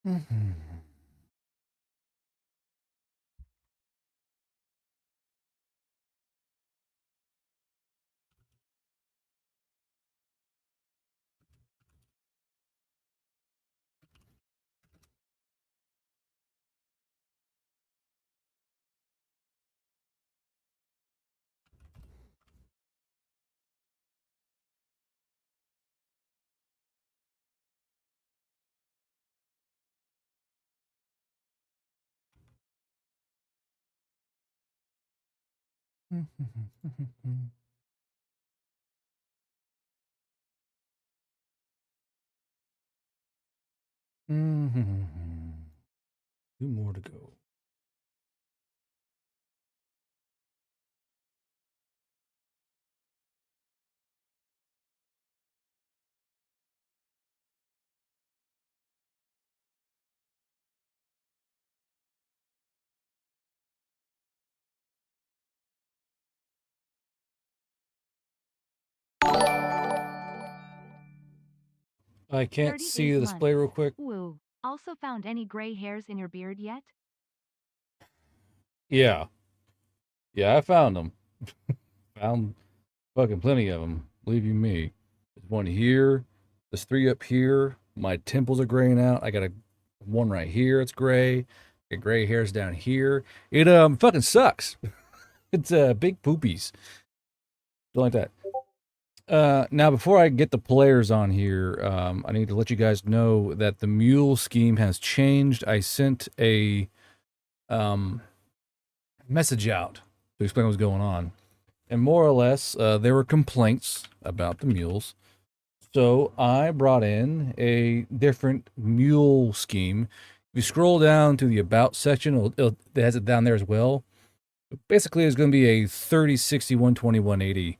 Mm-hmm. Two more to go. I can't see the display real quick. Woo. Also found any gray hairs in your beard yet? Yeah. Yeah, I found them. Found fucking plenty of them. Believe you me. There's one here. There's three up here. My temples are graying out. I got one right here. It's gray. Got gray hairs down here. It fucking sucks. It's big poopies. Don't like that. Now before I get the players on here, I need to let you guys know that the mule scheme has changed. I sent a message out to explain what's going on. And more or less, there were complaints about the mules. So I brought in a different mule scheme. If you scroll down to the About section, it has it down there as well. Basically, it's going to be a 30, 60, 120, 180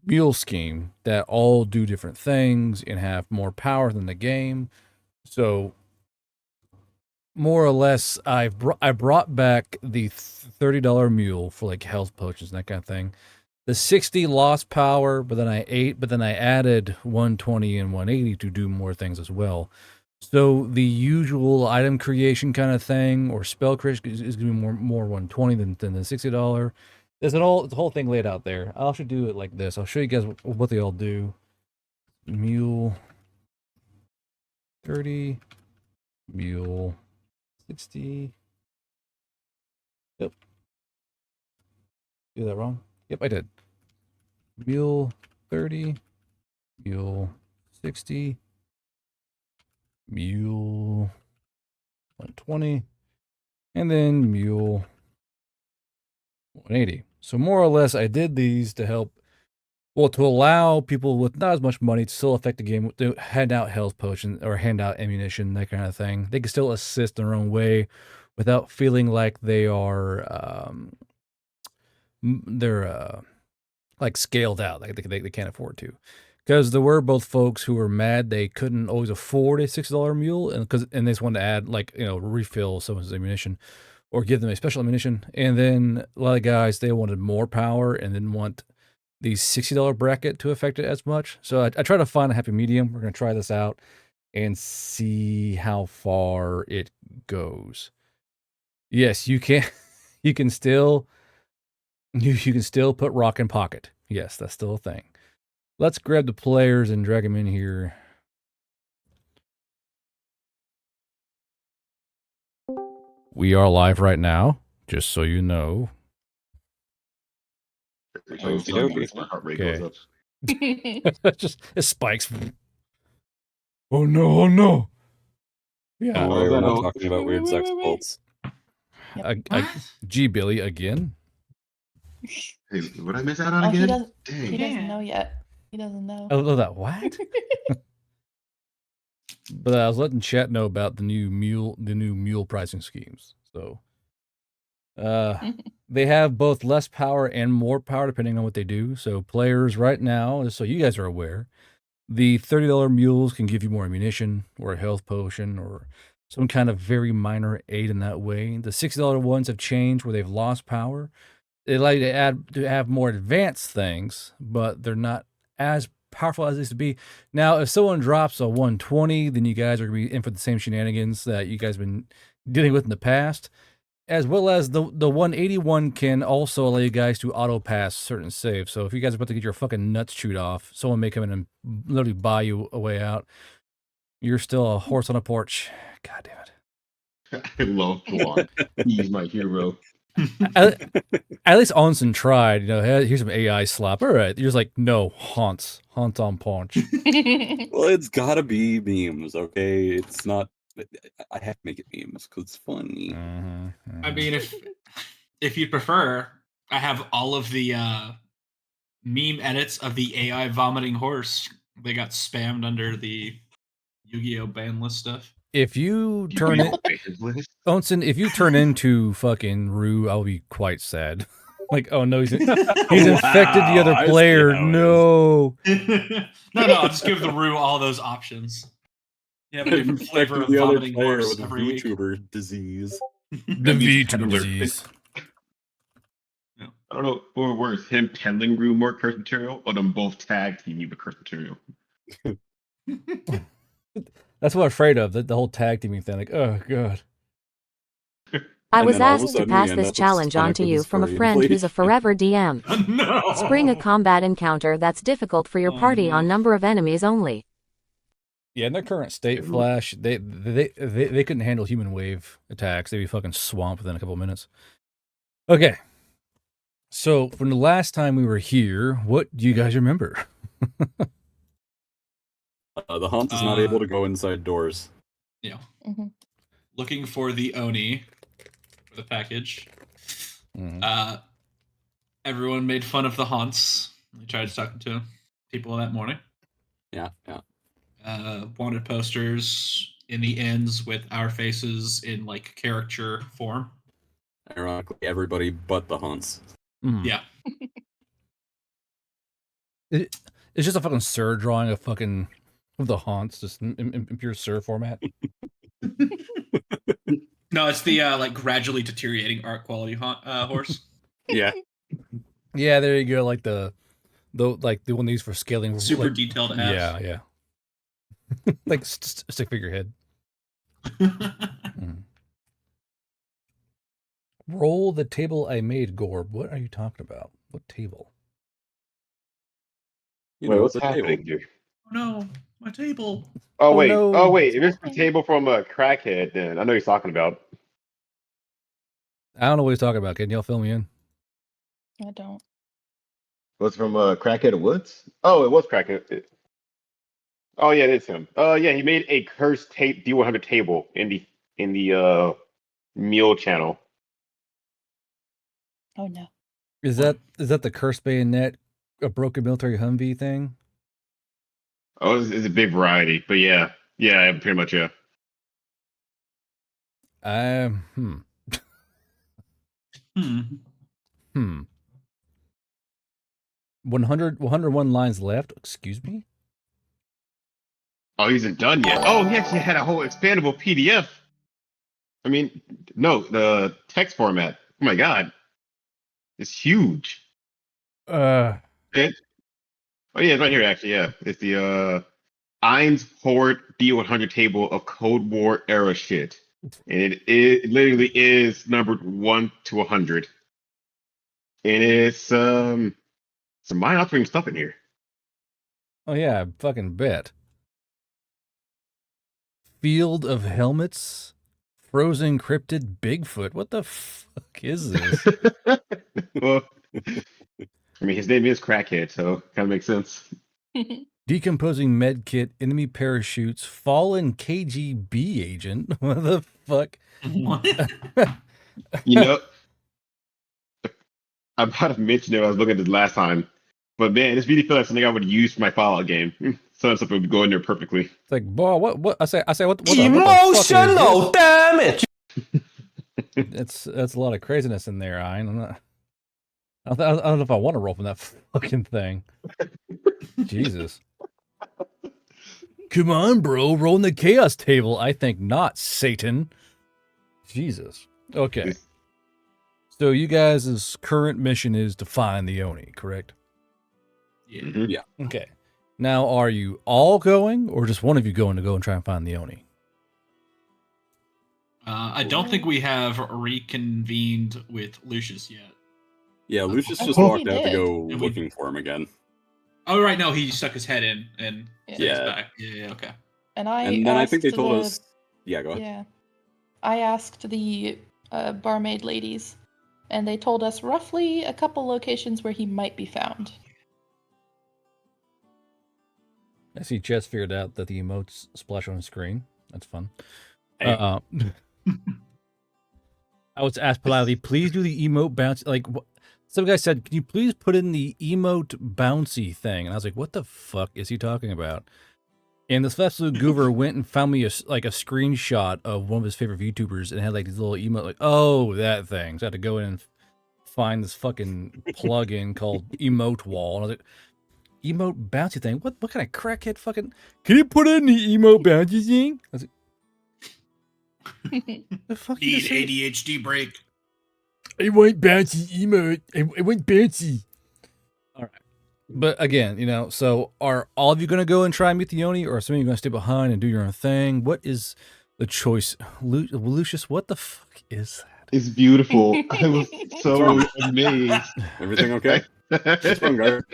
mule scheme that all do different things and have more power than the game. So more or less, I brought back the $30 mule for like health potions and that kind of thing. The 60 lost power, but then I added 120 and 180 to do more things as well. So the usual item creation kind of thing or spell creation is going to be more 120 than the $60. There's the whole thing laid out there. I'll actually do it like this. I'll show you guys what they all do. Mule 30, mule 60. Yep. Do that wrong? Yep, I did. Mule 30, mule 60, mule 120, and then mule 180. So more or less, I did these to help, well, to allow people with not as much money to still affect the game, to hand out health potions or hand out ammunition, that kind of thing. They can still assist in their own way without feeling like they are, they're like scaled out, like they can't afford to. Because there were both folks who were mad they couldn't always afford a $60 mule, and they just wanted to add, like, refill someone's ammunition or give them a special ammunition. And then a lot of guys, they wanted more power and didn't want the $60 bracket to affect it as much. So I try to find a happy medium. We're going to try this out and see how far it goes. Yes, you can. You can still put rock in pocket. Yes, that's still a thing. Let's grab the players and drag them in here. We are live right now, just so you know. My heart rate goes up. It spikes. Oh no. Yeah. We're not talking about weird sex cults. G Billy again. Hey, what I miss out on again? He doesn't know yet. He doesn't know. Oh, that what? But I was letting chat know about the new mule pricing schemes. So they have both less power and more power depending on what they do. So players right now, just so you guys are aware, the $30 mules can give you more ammunition or a health potion or some kind of very minor aid in that way. The $60 ones have changed where they've lost power. They allow you to have more advanced things, but they're not as powerful as they used to be. Now, if someone drops a 120, then you guys are going to be in for the same shenanigans that you guys have been dealing with in the past. As well as the 181 can also allow you guys to auto pass certain saves. So if you guys are about to get your fucking nuts chewed off, someone may come in and literally buy you a way out. You're still a horse on a porch. God damn it. I love Juan. He's my hero. At least Onsen tried, hey, here's some AI slap. All right. You're just like, no, haunts on paunch. Well, it's gotta be memes, okay? It's not. I have to make it memes because it's funny. I mean, if you prefer, I have all of the meme edits of the AI vomiting horse. They got spammed under the Yu-Gi-Oh ban list stuff. If you turn it, Onsen, if you turn into fucking Rue, I'll be quite sad. Like, oh no, he's infected the other player. No. no, I'll just give the Rue all those options. You have a different flavor of the other vomiting player horse with every week. VTuber disease. The VTuber disease. I don't know what worse, him peddling Rue more curse material, or them both tag teaming the curse material. That's what I'm afraid of, the whole tag teaming thing. Like, oh god. I And was then all of a asked to sudden we pass end this up with challenge on Sonic to with you his from a furry friend who's a lady. forever DM. No. Spring a combat encounter that's difficult for your party on number of enemies only. Yeah, in their current state, Flash, they couldn't handle human wave attacks. They'd be fucking swamped within a couple of minutes. Okay. So, from the last time we were here, what do you guys remember? The Hunt is not able to go inside doors. Yeah. Mhm. Looking for the Oni for the package. Everyone made fun of the haunts. I tried talking to people that morning. Yeah. Wanted posters in the ends with our faces in like caricature form. Ironically, everybody but the Hunts. Yeah. It's just a fucking Sir drawing of the haunts, just in pure Sir format. No, it's the like gradually deteriorating art quality horse. Yeah. Yeah, there you go. Like the one they use for scaling. Super detailed apps. Yeah. Like stick figure head. Roll the table I made, Gorb. What are you talking about? What table? Wait, what's the happening table. here? Oh no, my table. Oh, Oh, wait. no. Oh, wait. If it's the table from a crackhead, then I know what he's talking about. I don't know what he's talking about. Can y'all fill me in? I don't. What's from Crackhead Woods? Oh, it was Crackhead. Oh yeah, it is him. Yeah, he made a cursed D100 table in the meal channel. Oh no. Is that the cursed bayonet, a broken military Humvee thing? Oh, it's a big variety, but yeah, pretty much yeah. 101 lines left. Excuse me. Oh, he isn't done yet. Oh, he actually had a whole expandable PDF. I mean, no, the text format. Oh my god, it's huge. Oh yeah, it's right here actually. Yeah, it's the Eins Horde D100 table of Cold War era shit, and it literally is numbered 1 to 100, and it's some mind-altering stuff in here. Oh yeah, I fucking bet. Field of Helmets, Frozen Cryptid Bigfoot. What the fuck is this? Well, I mean, his name is Crackhead, so kind of makes sense. Decomposing medkit, enemy parachutes, fallen KGB agent. What the fuck? What? You know, I'm about to mention it. I was looking at this last time, but man, this really feels like something I would use for my Fallout game. Some stuff would go in there perfectly. It's like, boy, what? I say, what the Emotional damage. That's a lot of craziness in there. I don't know if I want to roll from that fucking thing. Jesus. Come on, bro. Roll in the chaos table. I think not, Satan. Jesus. Okay. So you guys' current mission is to find the Oni, correct? Yeah. Okay. Now, are you all going, or just one of you going to go and try and find the Oni? I don't think we have reconvened with Lucius yet. Yeah, Lucius I just think walked he out to did. go And we- looking for him again. Oh, right. No, he stuck his head in and Yeah. he's back. Yeah, okay. And I And then I think they asked told the- us. Yeah, go ahead. Yeah. I asked the barmaid ladies, and they told us roughly a couple locations where he might be found. I see Jess figured out that the emotes splash on the screen. That's fun. Hey. I was asked politely, please do the emote bounce. Like, some guy said, can you please put in the emote bouncy thing? And I was like, what the fuck is he talking about? And this absolute goober went and found me a screenshot of one of his favorite YouTubers and had like these little emote, like, oh, that thing. So I had to go in and find this fucking plugin called Emote Wall. And I was like, emote bouncy thing? What kind of crackhead fucking... Can you put in the emote bouncy thing? I was like, the fuck Need is it? ADHD break. I want bouncy emote. I want bouncy. All right. But again, you know, so are all of you going to go and try and meet the Oni, or are some of you going to stay behind and do your own thing? What is the choice? Lucius, what the fuck is that? It's beautiful. I was so amazed. Everything okay? What's wrong, Gar?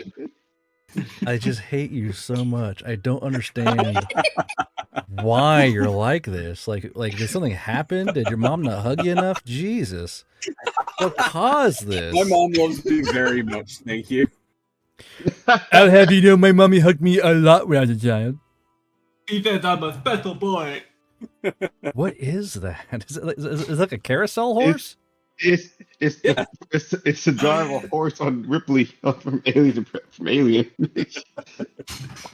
I just hate you so much. I don't understand why you're like this. Like, did something happen? Did your mom not hug you enough? Jesus. What caused this? My mom loves me very much. Thank you. I'll have you know my mommy hugged me a lot when I was a child. He said I'm a special boy. What is that? Is it like a carousel horse? It's to drive a horse on Ripley from Alien.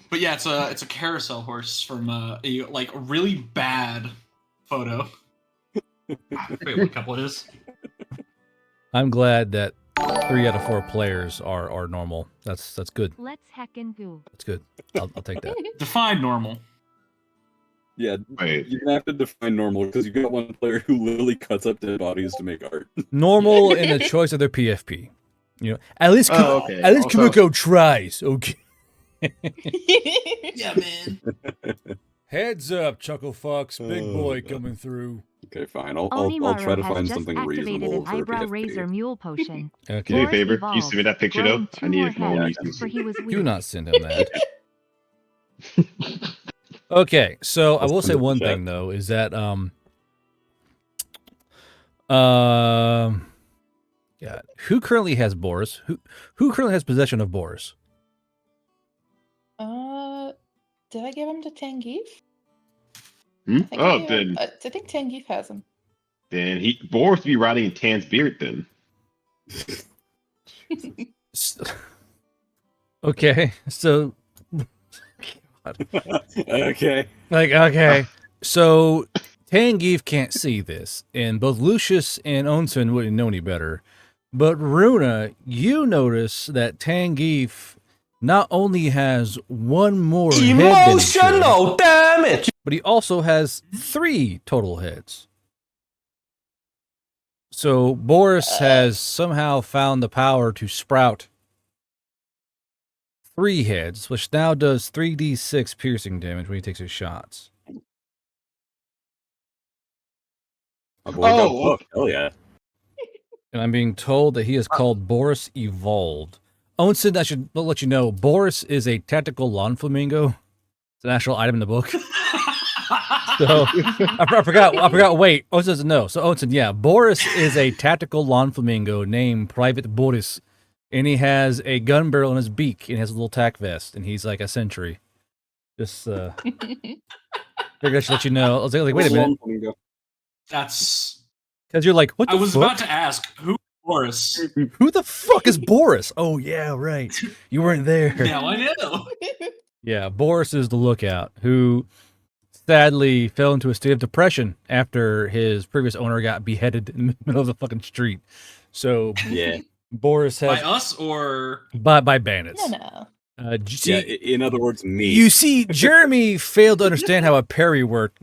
But yeah, it's a carousel horse from a like really bad photo. Wait, what couple it is? I'm glad that 3 out of 4 players are normal. That's good. Let's heckin' go. That's good. I'll take that. Define normal. Yeah, Right. you're gonna have to define normal because you got one player who literally cuts up dead bodies to make art. Normal in the choice of their PFP. You know, at least okay. at least Also- Kumiko tries. Okay. Yeah, man. Heads up, Chuckle Fox. Big Oh, boy God. coming through. Okay, fine. I'll try to Onimaru has find just something activated reasonable an for a eyebrow PFP. razor mule potion. Do me a Okay. favor. Boris You send me that picture growing though. 2 I need more it for my own heads, use. for he was Do weak. not send him that. Okay, so I I'll will send say it in one chat. thing though, is that yeah, who currently has Boris? Who currently has possession of Boris? Did I give him to Tangeef? Hmm? I Oh, gave him- then I think Tangeef has him. Boris be riding in Tan's beard then. Okay, so Okay. like okay, so Tangeef can't see this, and both Lucius and Onsen wouldn't know any better. But Runa, you notice that Tangeef not only has one more head than he should, Emotional damage. but he also has 3 total heads. So Boris has somehow found the power to sprout 3 heads, which now does 3d6 piercing damage when he takes his shots. My boy got Oh, booked. Hell yeah. And I'm being told that he is called Boris Evolved. Onsen, I should let you know, Boris is a tactical lawn flamingo. It's an actual item in the book. So I forgot. Wait, Onsen doesn't know. So Onsen, yeah, Boris is a tactical lawn flamingo named Private Boris, and he has a gun barrel in his beak, and he has a little tack vest, and he's like a sentry. Just figured I should let you know. I was like, wait a minute, That's. because you're like, what the I was fuck? about to ask who Boris. Who the fuck is Boris? Oh yeah, right. You weren't there. Now I know. Yeah, Boris is the lookout who sadly fell into a state of depression after his previous owner got beheaded in the middle of the fucking street. So Yeah. Boris By has us or by bandits. No. In other words, me. You see, Jeremy failed to understand how a parry worked.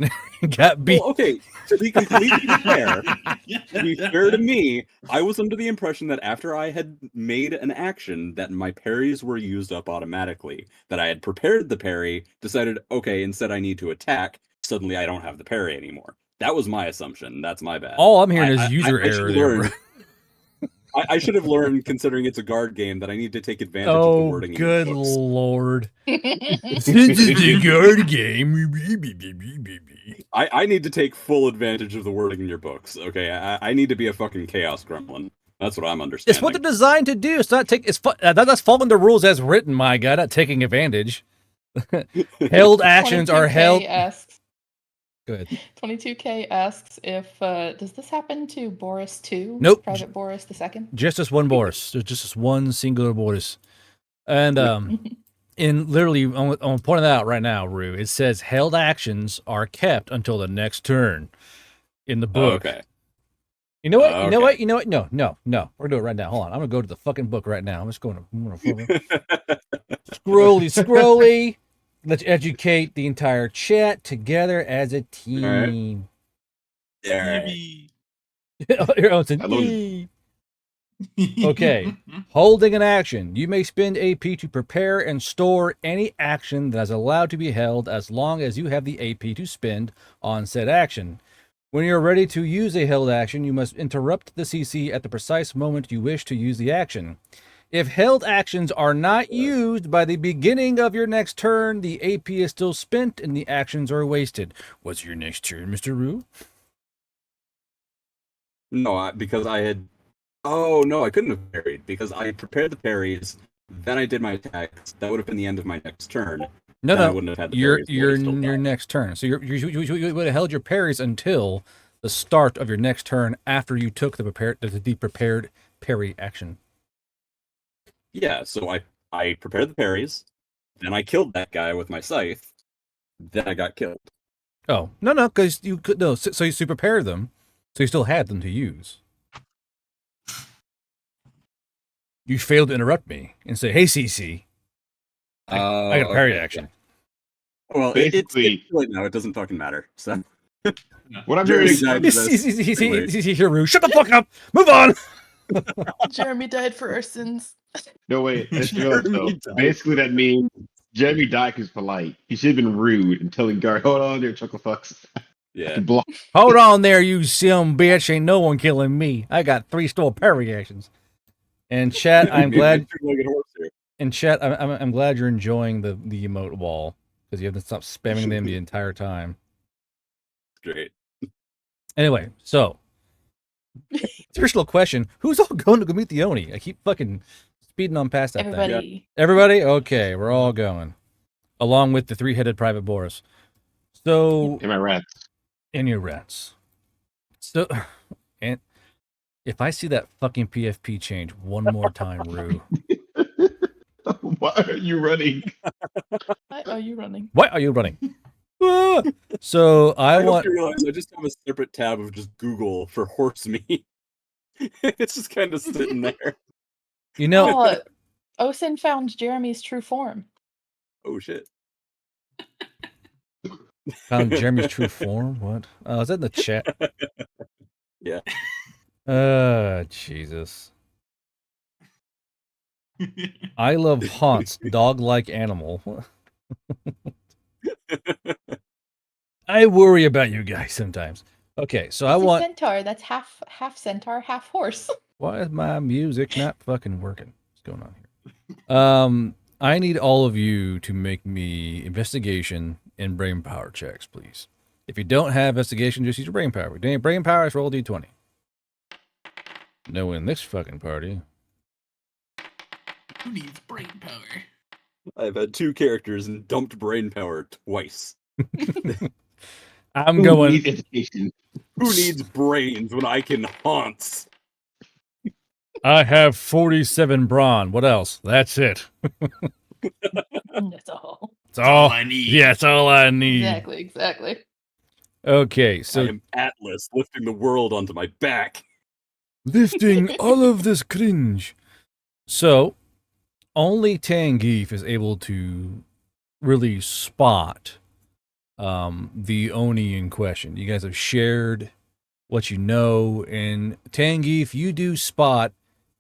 Got beat. Well, okay, to be completely fair, to me, I was under the impression that after I had made an action, that my parries were used up automatically. That I had prepared the parry, decided, okay, instead I need to attack. Suddenly, I don't have the parry anymore. That was my assumption. That's my bad. All I'm hearing is user error there, bro. I should have learned, considering it's a guard game, that I need to take advantage of the wording. Oh, good lord! This is a guard game. I need to take full advantage of the wording in your books. Okay, I need to be a fucking chaos gremlin. That's what I'm understanding. It's what they're designed to do. It's not take. It's that's following the rules as written. My God, not taking advantage. Held actions are held. Asks, Good. 22K asks if does this happen to Boris 2? Nope. Private Boris the second. Just this one Boris. There's just this one singular Boris, and in literally, I'm pointing that out right now, Rue. It says held actions are kept until the next turn in the book. Okay. You know what? You know what? You know what? No. We're doing it right now. Hold on. I'm gonna go to the fucking book right now. I'm just going to scrolly. Let's educate the entire chat together as a team. All right. Your own Okay. Holding an action. You may spend AP to prepare and store any action that is allowed to be held as long as you have the AP to spend on said action. When you're ready to use a held action, you must interrupt the CC at the precise moment you wish to use the action. If held actions are not used by the beginning of your next turn, the AP is still spent and the actions are wasted. What's your next turn, Mr. Rue? No, because I had... Oh, no, I couldn't have parried, because I prepared the parries, then I did my attacks. That would have been the end of my next turn. No, I wouldn't have had the your parries, next turn. So you would have held your parries until the start of your next turn after you took the prepared parry action. Yeah, so I prepared the parries, then I killed that guy with my scythe, then I got killed. Oh, no, because you could, no, so you prepared them, so you still had them to use. You failed to interrupt me and say, hey, CC, I got a parry action. Well, Basically, it's now, it doesn't fucking matter, so... What I'm hearing is Shut the fuck up! Move on! Jeremy died for our sins. no wait. Let's be honest though. Basically, that means Jeremy Dyke is polite. He should have been rude and telling guard, "Hold on there, chuckle fucks." Yeah. Hold on there, you sim bitch! Ain't no one killing me. I got 3 store parry actions. And chat, I'm glad. And chat, I'm glad you're enjoying the emote wall because you haven't stopped spamming them the entire time. Great. Anyway, so traditional question: who's all going to go meet the Oni? I keep fucking speeding on past that Everybody. thing. Everybody? Okay, we're all going. Along with the 3-headed Private Boris. So And my rats. and your rats. So and if I see that fucking PFP change one more time, Rue. Why are you running? Why are you running? Why are you running? So I want. Realize I just have a separate tab of just Google for horse meat. It's just kind of sitting there. You know, Osin found Jeremy's true form. Oh shit! Found Jeremy's true form. What? Oh, is that in the chat? Yeah. Jesus. I love haunts, dog-like animal. I worry about you guys sometimes. Okay, so I want Centaur. That's half centaur, half horse. Why is my music not fucking working? What's going on here? I need all of you to make me investigation and brain power checks, please. If you don't have investigation, just use your brain power. If you need brain power, just roll a d20. No one in this fucking party. Who needs brain power? I've had 2 characters and dumped brain power twice. I'm going. Who needs education? Who needs brains when I can haunts? I have 47 brawn. What else? That's it. That's all. It's all I need. Yeah, it's all I need. Exactly. Okay, I so am Atlas, lifting the world onto my back. lifting all of this cringe. So, only Tangeef is able to really spot the Oni in question. You guys have shared what you know, and Tangeef, you do spot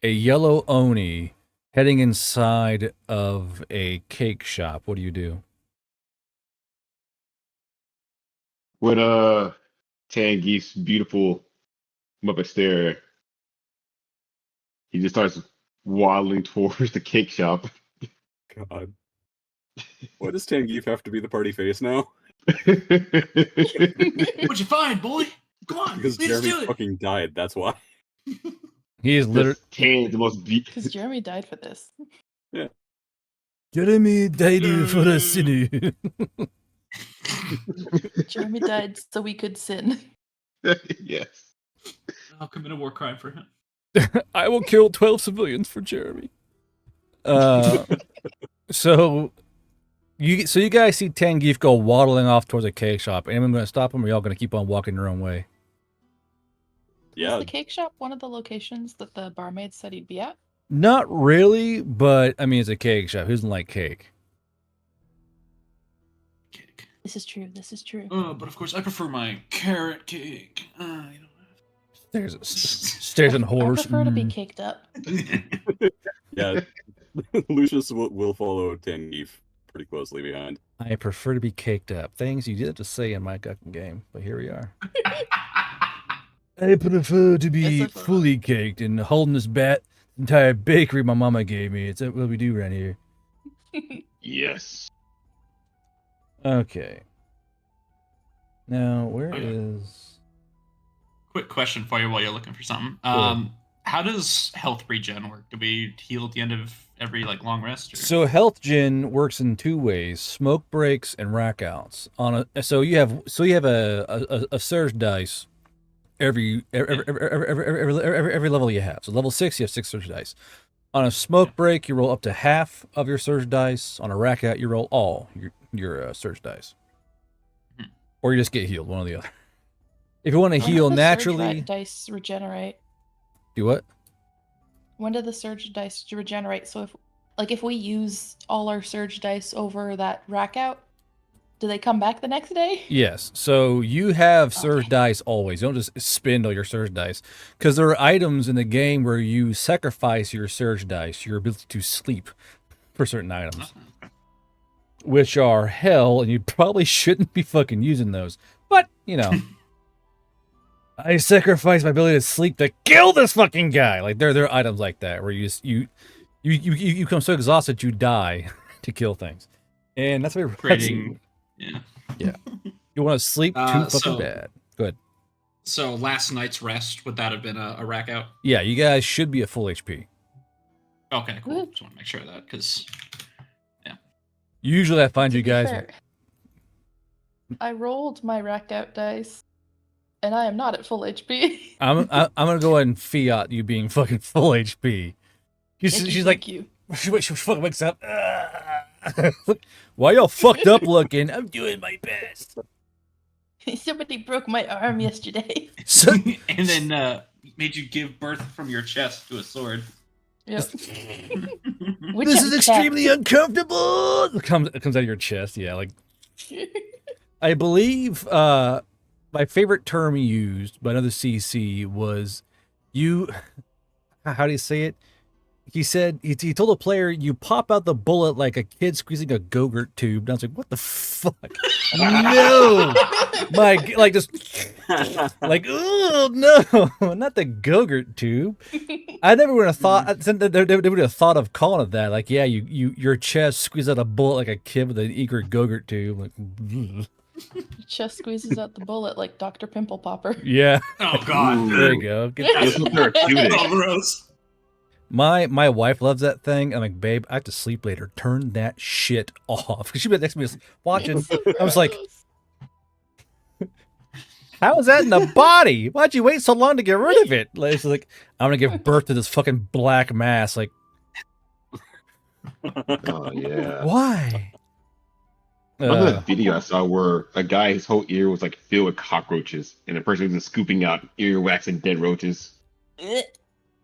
a yellow Oni heading inside of a cake shop. What do you do? With Tangeef's beautiful Muppet stare, he just starts waddling towards the cake shop. God. Why does Tangeef have to be the party face now? What'd you find, boy? Come on, Because let's Jeremy do it. fucking died, that's why. He is literally Tan, the most Because Jeremy died for this. Jeremy died for the sinner. Jeremy died so we could sin. Yes. I'll commit a war crime for him. I will kill 12 civilians for Jeremy. So you guys see Tangeef go waddling off towards a cake shop. Anyone going to stop him, or y'all going to keep on walking your own way? Yeah. Is the cake shop one of the locations that the barmaid said he'd be at? Not really, but I mean, it's a cake shop. Who doesn't like cake? Cake. This is true. This is true. But of course, I prefer my carrot cake. Stairs and horse. I prefer to be caked up. Yeah. Lucius will follow Tangeef pretty closely behind. I prefer to be caked up. Things you did have to say in my fucking game, but here we are. I prefer to be It's a- fully caked and holding this entire bakery my mama gave me. It's what we do around here. Yes. Okay. Now, where Okay. is... Quick question for you while you're looking for something. Sure. How does health regen work? Do we heal at the end of every long rest? Or? So health gen works in two ways: smoke breaks and rack outs. So you have a surge dice every level you have. So level 6, you have 6 surge dice. On a smoke break, you roll up to half of your surge dice. On a rack out, you roll all your surge dice, or you just get healed. One or the other. If you want to When heal do the surge naturally, dice regenerate. do what? When do the surge dice regenerate? So if we use all our surge dice over that rack out, do they come back the next day? Yes. So you have surge Okay. dice always. You don't just spend all your surge dice, because there are items in the game where you sacrifice your surge dice, your ability to sleep, for certain items, which are hell, and you probably shouldn't be fucking using those. But you know, I sacrifice my ability to sleep to kill this fucking guy. Like there are items like that where you become so exhausted you die to kill things, and that's what Creating. Yeah. you want to sleep too fucking so- bad. Good. So last night's rest, would that have been a rack out? Yeah, you guys should be at full HP. Okay, cool. Woo. Just want to make sure of that because Usually I find To you be guys... fair, I rolled my racked out dice, and I am not at full HP. I'm gonna go ahead and fiat you being fucking full HP. She's like, Thank you. she fucking wakes up. Why y'all fucked up looking? I'm doing my best. Somebody broke my arm yesterday. So, and then made you give birth from your chest to a sword. Yep. Which this I'm is extremely kept. uncomfortable. It comes out of your chest. Yeah, like I believe my favorite term used by another CC was you. How do you say it? He said he told the player you pop out the bullet like a kid squeezing a Go-Gurt tube. And I was like, what the fuck? No, like just like oh no, not the Go-Gurt tube. I never would have thought. They would have thought of calling it that. Like, yeah, your chest squeezes out a bullet like a kid with an eager Go-Gurt tube. Like, Your chest squeezes out the bullet like Dr. Pimple Popper. yeah. Oh God! Ooh. There you go. It's so therapeutic. Oh, gross. My wife loves that thing. I'm like, babe, I have to sleep later. Turn that shit off. Because she'd be next to me just watching. I was like, how is that in the body? Why'd you wait so long to get rid of it? Like, it's like, I'm gonna give birth to this fucking black mass. Like, Oh yeah. why? Remember that video I saw where a guy, his whole ear was like filled with cockroaches, and the person was scooping out earwax and dead roaches. There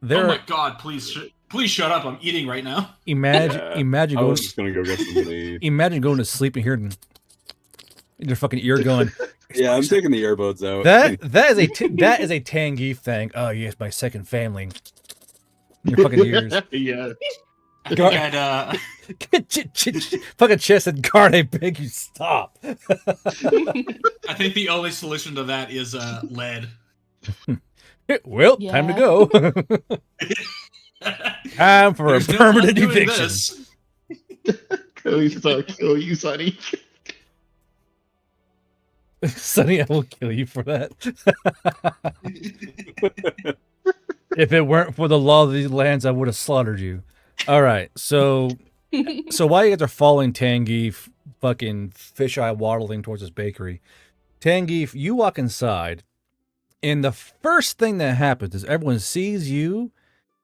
Oh are, my God! Please Please shut up. I'm eating right now. Imagine I going. was just gonna go get somebody. Imagine going to sleep and hearing in your fucking ear going. Yeah, I'm taking the earbuds out. That is a Tangeef thing. Oh yes, my second family. In your fucking ears. Yeah. I think I'd Fucking chest and guard. I beg you, stop. I think the only solution to that is lead. Well, time to Yeah. go. Time for There's a no permanent undoing eviction. this. Kill you, Sonny. Sonny, I will kill you for that. If it weren't for the law of these lands, I would have slaughtered you. All right, so while you guys are following Tangeef, fucking fisheye waddling towards this bakery, Tangeef, you walk inside, and the first thing that happens is everyone sees you,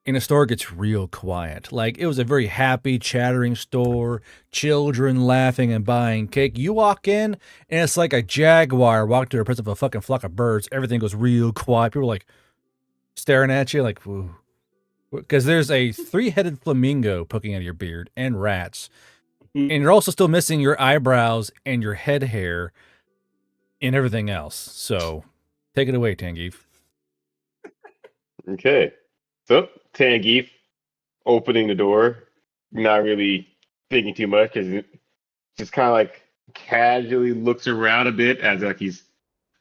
and the store gets real quiet. Like, it was a very happy, chattering store, children laughing and buying cake. You walk in, and it's like a jaguar walking to the presence of a fucking flock of birds. Everything goes real quiet. People are like staring at you, like, whoa. Because there's a 3-headed flamingo poking out of your beard and rats. And you're also still missing your eyebrows and your head hair and everything else. So, take it away, Tangeef. Okay. So, Tangeef opening the door, not really thinking too much, because just kind of like casually looks around a bit as like he's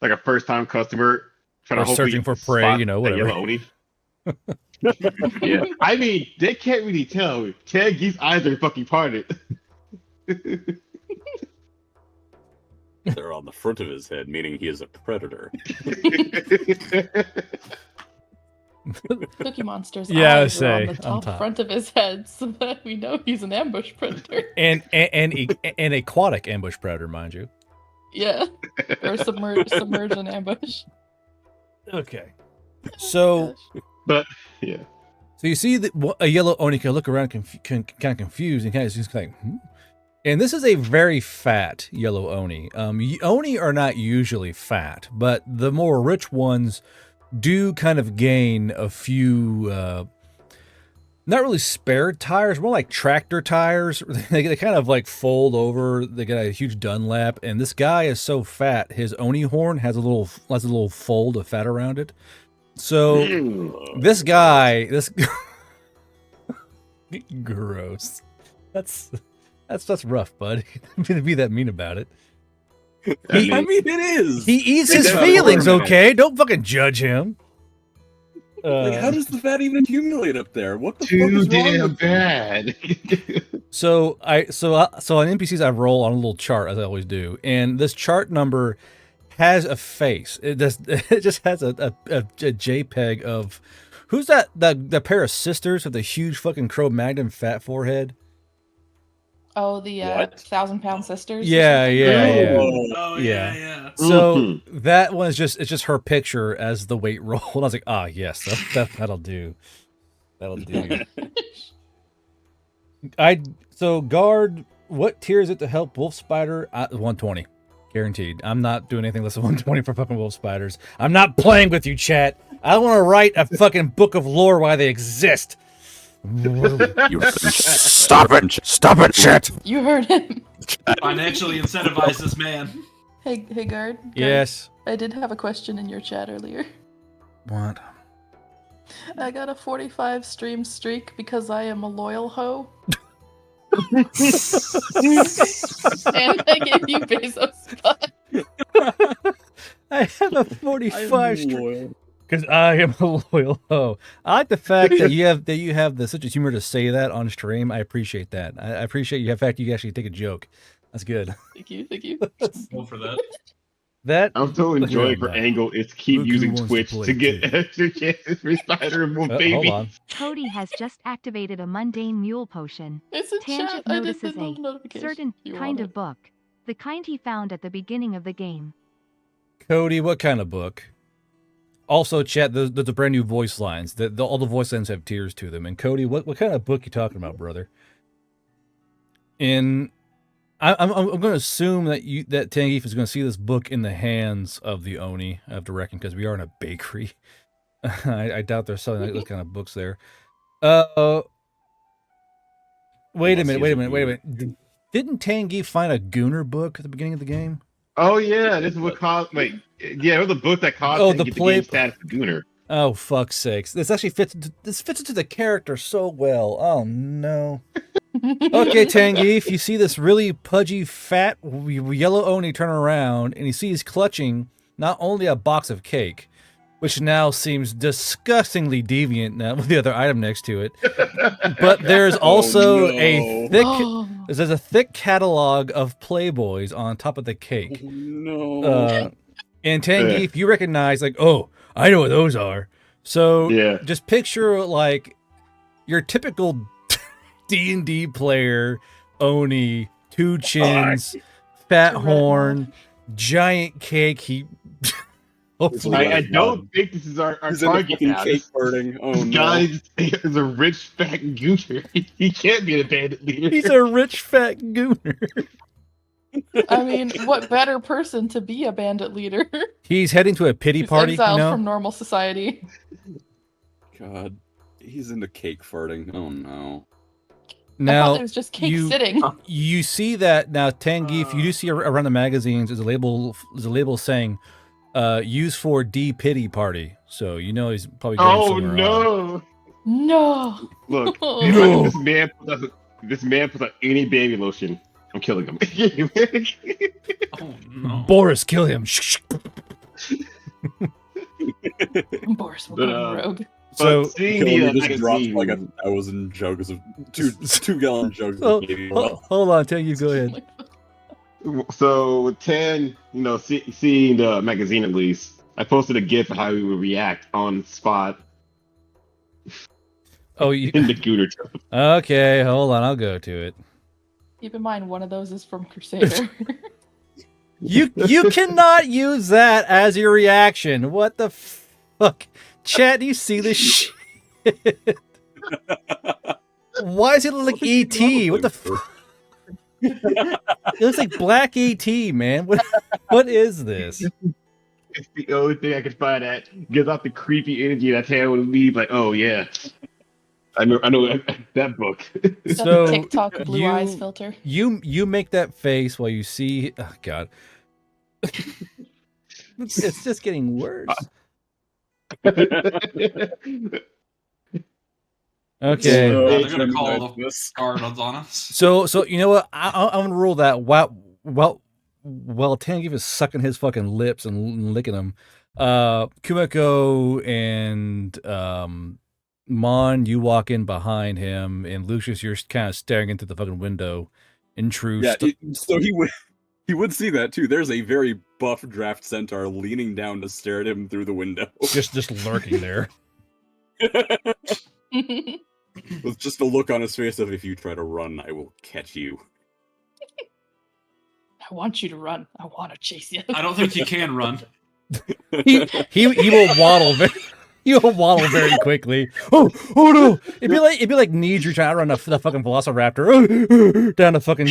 like a first-time customer trying Or to hopefully searching for prey, spot you know, a whatever. yellow oni. Yeah, I mean, they can't really tell. Tangeef's eyes are fucking parted. They're on the front of his head, meaning he is a predator. Cookie Monster's Yeah, I eyes are on say, the on top top. front of his head, so that we know he's an ambush predator. And aquatic ambush predator, mind you. Yeah, or submerged in ambush. Okay. So, But yeah, so you see a yellow oni can look around kind of confused and kind of just like, And this is a very fat yellow oni. Oni are not usually fat, but the more rich ones do kind of gain a few, not really spare tires, more like tractor tires. They kind of like fold over. They got a huge Dunlap, and this guy is so fat, his oni horn has a little fold of fat around it. So this gross. That's rough, bud. To be that mean about it. I mean, it is. He eats his Exactly. feelings, okay? Don't fucking judge him. Like, how does the fat even accumulate up there? What the fuck too is wrong damn with bad. So on NPCs I roll on a little chart, as I always do, and this chart number has a face. It just has a JPEG of who's that pair of sisters with the huge fucking Cro-Magnon fat forehead. Oh, the What? 1,000-pound sisters. or Yeah, something? yeah. Oh Yeah. yeah. So that one is just her picture as the weight roll. And I was like, yes, that'll do. That'll do. So guard, what tier is it to help wolf spider? 120, guaranteed. I'm not doing anything less than 120 for fucking wolf spiders. I'm not playing with you, chat. I don't want to write a fucking book of lore why they exist. Stop it, chat. You heard him. Financially incentivize this man. Hey, guard. Yes. I did have a question in your chat earlier. What? I got a 45 stream streak because I am a loyal hoe. And I gave you Bezos spot. I have a 45 streak. Because I am a loyal hoe. I like the fact that you have the such a humor to say that on stream. I appreciate that. I appreciate the fact you actually take a joke. That's good. Thank you. Go for that. That I'm still enjoying her angle is keep Look who using wants to Twitch play to get too. extra chances for Spider and Wolf hold Baby. on. Cody has just activated a mundane mule potion. It's a Tangent chat. I did notices the a notification. certain You kind want of book. The kind he found at the beginning of the game. Cody, what kind of book? Also, chat, there's a brand new voice lines. All the voice lines have tiers to them. And Cody, what kind of book you talking about, brother? I'm going to assume that Tangeef is going to see this book in the hands of the Oni, I have to reckon, because we are in a bakery. I doubt they're selling those kind of books there. Wait a minute. Didn't Tangi find a Gooner book at the beginning of the game? Oh yeah, this is what caused. Wait, yeah, it was the book that caused Oh, him to get the game status of Gooner. Oh, fuck's sakes. This actually fits into the character so well. Oh, no. Okay, Tangi, if you see this really pudgy, fat, yellow Oni turn around, and you see he's clutching not only a box of cake, which now seems disgustingly deviant now with the other item next to it, but there's also there's a thick catalog of Playboys on top of the cake. Oh, no. And Tangi, if you recognize, like, oh, I know what those are. So just picture like your typical D&D player, Oni, 2 chins, fat horn, giant cake. He hopefully I don't think this is our target now. Cake burning. Oh no! Guy is a rich fat gooner. He can't be a bandit leader. He's a rich fat gooner. I mean, what better person to be a bandit leader? He's heading to a pity party. Exiled from normal society. God, he's into cake farting. Oh no! I thought it was just cake sitting. You see that now, Tangi. If you do see around the magazines, there's a label saying "Use for D pity party." So you know he's probably going somewhere. No! No! Look, no. This man puts out any baby lotion, I'm killing him. Oh no! Boris, kill him. Boris will go rogue. So seeing the just dropped like 1,000 jugs of 2-gallon jugs of baby oil. Hold on, Tangi, go ahead. So with 10, seeing the magazine at least, I posted a GIF of how he would react on spot. Oh, you in the Gooner truck. Okay, hold on, I'll go to it. Keep in mind, one of those is from Crusader. You cannot use that as your reaction. What the fuck? Chat, do you see this shit? Why does it look like E.T.? What the fuck? It looks like black E.T., man. What is this? It's the only thing I can find that gives off the creepy energy that Taylor would leave. Like, oh yeah, I know that book. So the TikTok blue eyes filter. You make that face while you see. Oh God, it's just getting worse. Okay. They're gonna call the guard on us. So you know what? I'm gonna rule that while Tangi was sucking his fucking lips and licking them, Kumiko and Mon, you walk in behind him, and Lucius, you're kind of staring into the fucking window. In truth, so he would see that too. There's a very buff draft centaur leaning down to stare at him through the window, just lurking there. With just a look on his face of, if you try to run, I will catch you. I want you to run. I want to chase you. I don't think you can run. He will waddle very quickly. Oh no! It'd be like Nidri trying to run the fucking Velociraptor down the fucking.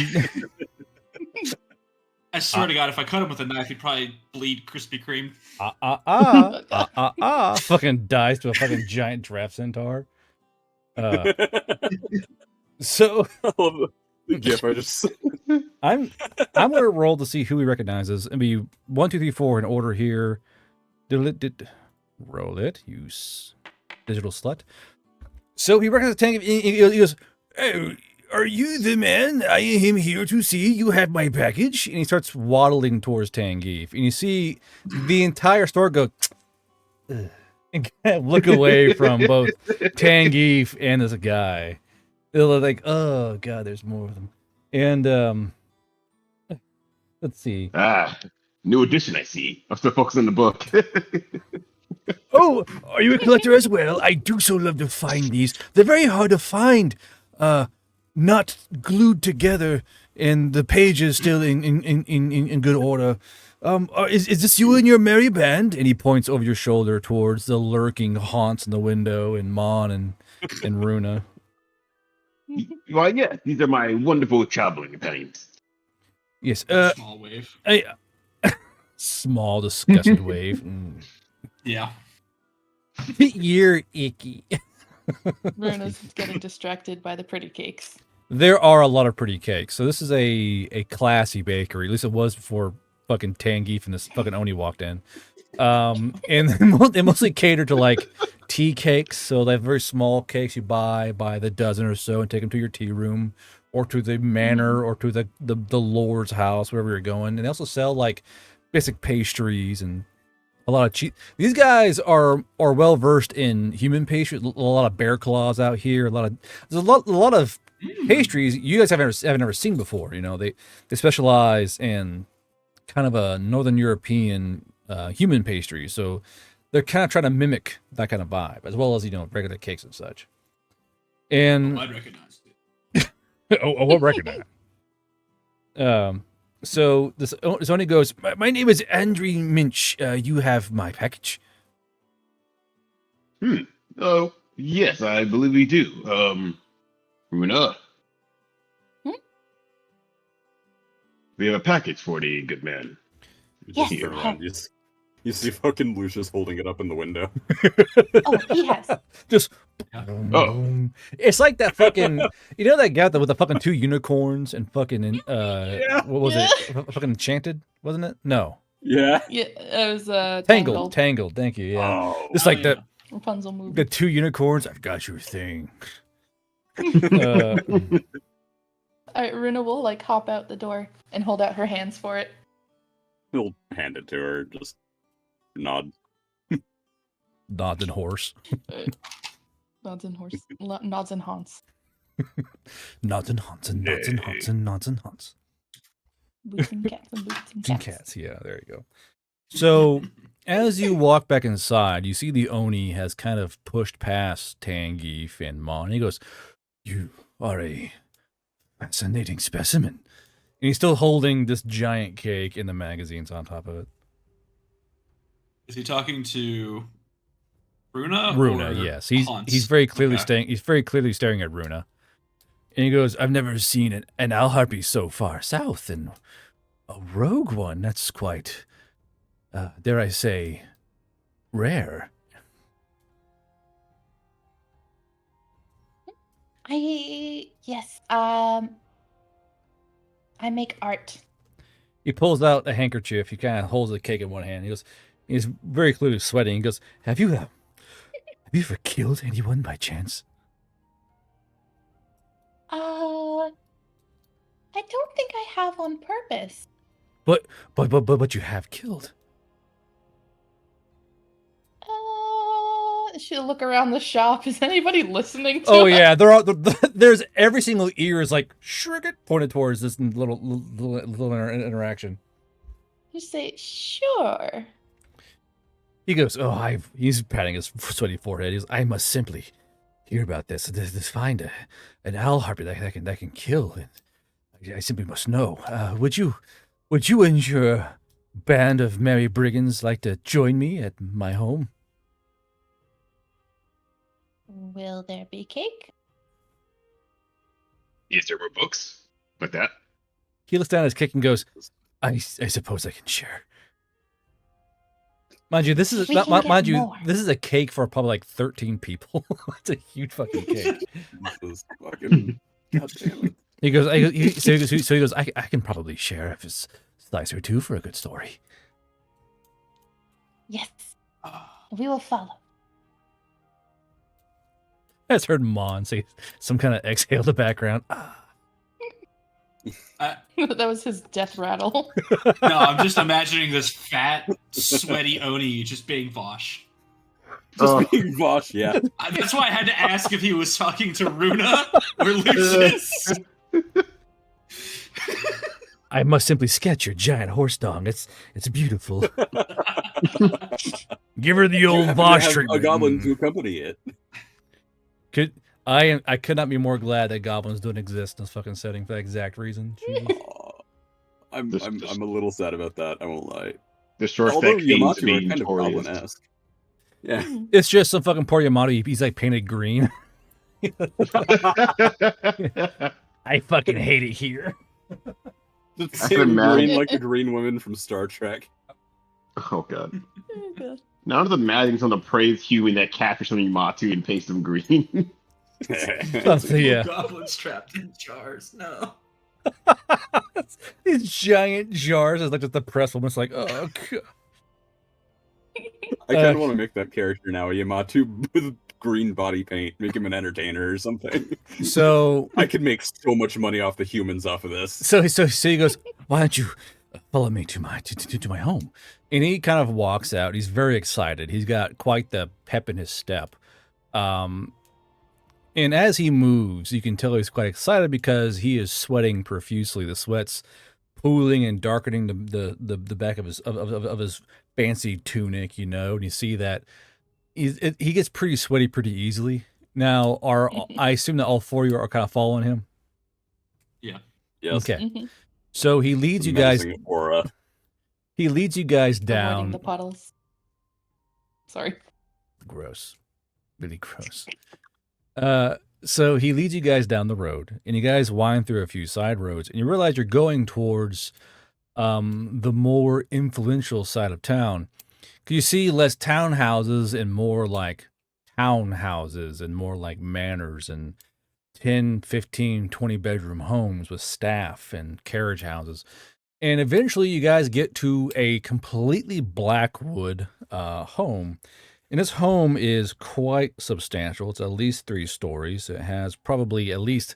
I swear to God, if I cut him with a knife, he'd probably bleed Krispy Kreme. Fucking dies to a fucking giant draft centaur. So the GIF I just I'm gonna roll to see who he recognizes. It'll be 1, 2, 3, 4 in order here. Roll it, you digital slut. So he recognizes Tank. He goes, "Oh, are you the man I am here to see? You have my package." And he starts waddling towards Tangief. And you see the entire store go and kind of look away from both Tangief and this guy. They're like, oh god, there's more of them. And let's see. New edition, I see. I'm still focused on the book. Oh, are you a collector as well? I do so love to find these. They're very hard to find. Not glued together, and the pages still in good order. Is this you and your merry band? And he points over your shoulder towards the lurking haunts in the window, and Mon and Runa. Well, yeah, these are my wonderful traveling companions. Yes. Small wave. Small, disgusted wave. Yeah. You're icky. Runa's getting distracted by the pretty cakes. There are a lot of pretty cakes. So this is a classy bakery. At least it was before fucking Tangeef and this fucking Oni walked in. And they mostly cater to like tea cakes. So they have very small cakes you buy by the dozen or so and take them to your tea room or to the manor or to the lord's house, wherever you're going. And they also sell like basic pastries and a lot of cheap. These guys are well versed in human pastries. A lot of bear claws out here. There's a lot of pastries you guys haven't ever seen before. You know, they specialize in kind of a Northern European human pastry, so they're kind of trying to mimic that kind of vibe, as well as regular cakes and such. And I'd recognize it. what recognize? So this Zoni goes, my name is Andrew Minch. You have my package. Oh, yes, I believe we do. Runa. We have a package for the good man. Yes. Here. You see fucking Lucius holding it up in the window. Oh, he has. Just Oh. It's like that fucking that guy with the fucking 2 unicorns and fucking what was it? Fucking Enchanted, wasn't it? No. Yeah. Yeah, it was Tangled. Thank you. Yeah. Oh. It's like the Rapunzel movie. the 2 unicorns. I've got your thing. Alright, Runa will like hop out the door and hold out her hands for it. He'll hand it to her, just nod. Nods and horse. Nods and horse. Nods and haunts. Nods and haunts and nods and haunts and nods and haunts. Boots and cats and boots and And cats. cats. Yeah, there you go. So as you walk back inside, you see the Oni has kind of pushed past Tangeef and Mon. He goes, "You are a fascinating specimen." And he's still holding this giant cake and the magazines on top of it. Is he talking to Runa? Runa, or yes. Hans? He's very clearly Okay. He's very clearly staring at Runa. And he goes, "I've never seen an owl harpy so far south, and a rogue one. That's quite, dare I say, rare." Yes. I make art. He pulls out a handkerchief. He kind of holds the cake in one hand. He's very clearly sweating. He goes, Have you ever killed anyone by chance?" I don't think I have on purpose. But you have killed. She'll look around the shop. Is anybody listening to Oh us? yeah, there's every single ear is like shriek pointed towards this little interaction. You say, sure. He goes, he's patting his sweaty forehead. He goes, "I must simply hear about this. Find an owl harpy that can kill. And I simply must know. Would you and your band of merry brigands like to join me at my home?" Will there be cake? Is there more books like that? He looks down at his cake and goes, I suppose I can share. Mind you, this is We can get more. this is a cake for probably like 13 people. It's a huge fucking cake. This is fucking goddamn it. So he goes, I can probably share a slice or two for a good story. Yes. We will follow. I just heard Mon say some kind of exhale in the background. That was his death rattle. No, I'm just imagining this fat, sweaty Oni just being Vosh. Just being Vosh, yeah. That's why I had to ask if he was talking to Runa or Lucius. I must simply sketch your giant horse dong. It's beautiful. Give her the You old happen to Vosh have treatment. a goblin to accompany it. I could not be more glad that goblins don't exist in this fucking setting for that exact reason. Jesus. I'm a little sad about that. I won't lie. The short Although stack claims to Yamato be are kind of notorious. goblin-esque. Yeah. It's just some fucking poor Yamato. He's like painted green. I fucking hate it here. It's can green imagine. like the green woman from Star Trek. Oh god. Oh, God. None of the Maddings on the praise human that captures some Yamatu and paste them green. Something, yeah. Goblins trapped in jars. No. These giant jars is like just the press woman's like, oh god. I kind of want to make that character now, Yamato, with green body paint, make him an entertainer or something. So I could make so much money off the humans off of this. So he goes, why don't you follow me to my home? And he kind of walks out. He's very excited. He's got quite the pep in his step. And as he moves, you can tell he's quite excited because he is sweating profusely. The sweat's pooling and darkening the back of his fancy tunic, and you see that he gets pretty sweaty pretty easily. Now, I assume that all four of you are kind of following him? Yeah. Yes. Okay. So he leads you guys. Aura. He leads you guys Avoiding down. the puddles. Sorry. Gross. Really gross. So he leads you guys down the road, and you guys wind through a few side roads, and you realize you're going towards the more influential side of town. You see less townhouses and more like townhouses and more like manors and 10, 15, 20 bedroom homes with staff and carriage houses. And eventually you guys get to a completely blackwood home. And this home is quite substantial. It's at least 3 stories. It has probably at least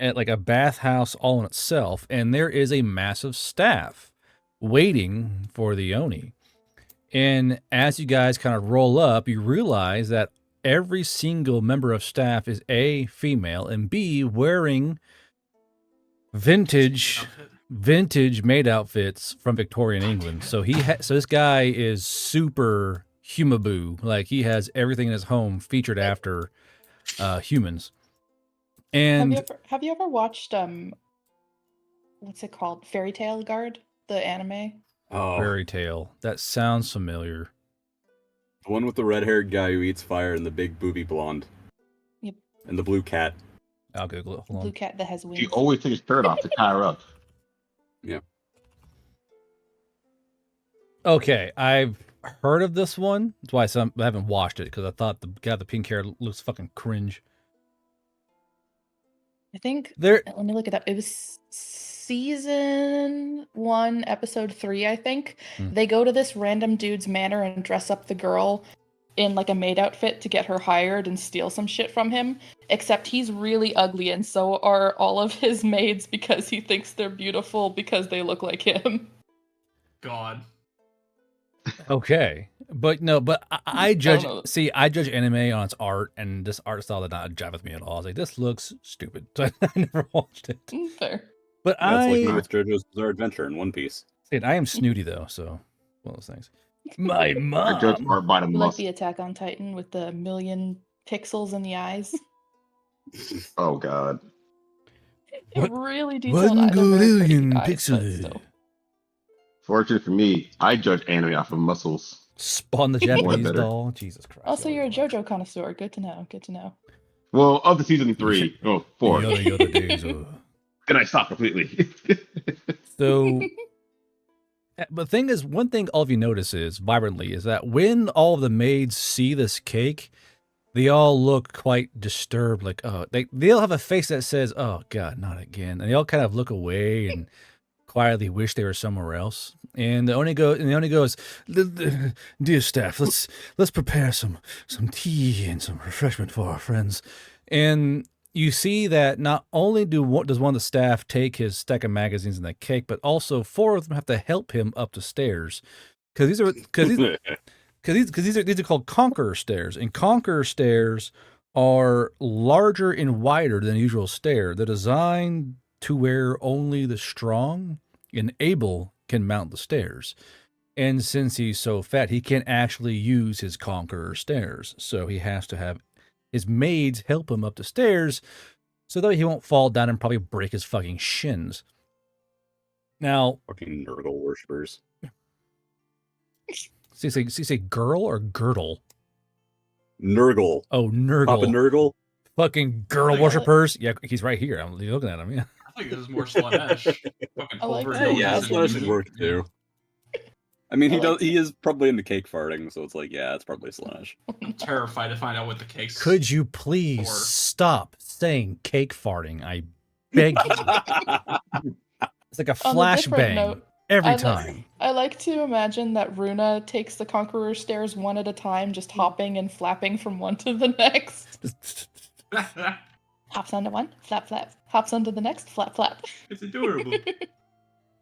like a bathhouse all in itself. And there is a massive staff waiting for the Oni. And as you guys kind of roll up, you realize that every single member of staff is A, female, and B, wearing vintage maid outfits from Victorian England. So so this guy is super humaboo. Like he has everything in his home featured after humans. And have you ever watched what's it called? Fairy Tale Guard, the anime? Oh, Fairy Tale. That sounds familiar. The one with the red-haired guy who eats fire and the big booby blonde. Yep. And the blue cat. I'll Google it. Hold on. Blue cat that has wings. He always takes his shirt off to tie her up. Yeah. Okay, I've heard of this one. That's why I haven't watched it, because I thought the guy with the pink hair looks fucking cringe. I think There. Let me look it up. It was season 1, episode 3, I think. They go to this random dude's manor and dress up the girl in like a maid outfit to get her hired and steal some shit from him. Except he's really ugly, and so are all of his maids because he thinks they're beautiful because they look like him. God. Okay, but no, but I judge. See, I judge anime on its art, and this art style did not jive with me at all. I was like, this looks stupid, so I never watched it. Fair. But That's like me with JoJo's Bizarre Adventure in One Piece. I am snooty though, so one of those things. My I judge mom. art by the You like muscle. the Attack on Titan with the million pixels in the eyes? Oh god. What? Really detailed 1 eyes. They're very pretty billion eyes, but pixels. still. Fortunately for me, I judge anime off of muscles. Spawn the More Japanese better. doll. Jesus Christ. Also, you're a JoJo connoisseur. Good to know. Good to know. Well, of the season 3, 4. The other days. Then I stop completely. So, but the thing is, one thing all of you notice is vibrantly is that when all of the maids see this cake, they all look quite disturbed. Like, oh, they all have a face that says, "Oh God, not again," and they all kind of look away and quietly wish they were somewhere else. And the Oni goes, "Dear staff, let's prepare some tea and some refreshment for our friends." And you see that not only does one of the staff take his stack of magazines and the cake, but also 4 of them have to help him up the stairs because these are called Conqueror stairs, and Conqueror stairs are larger and wider than the usual stair. They're designed to where only the strong and able can mount the stairs. And since he's so fat, he can't actually use his Conqueror stairs. So he has to have his maids help him up the stairs so that he won't fall down and probably break his fucking shins. Now, Fucking Nurgle worshippers. say girl or girdle? Nurgle. Oh, Nurgle. Papa Nurgle. Fucking girl worshippers. Yeah, he's right here. I'm looking at him. Yeah. I think it was more Slanesh. I like Fucking that. Yeah, Pulver Slanesh would work too. I mean, I he like does. He is probably into cake farting, so it's like, yeah, it's probably Slanesh. I'm terrified to find out what the cakes. Could you please Or- stop saying cake farting? I beg you. It's like a On a different flashbang note, every I time. I like to imagine that Runa takes the Conqueror stairs one at a time, just hopping and flapping from one to the next. Hops onto one, flap, flap. Hops onto the next, flap, flap. It's adorable.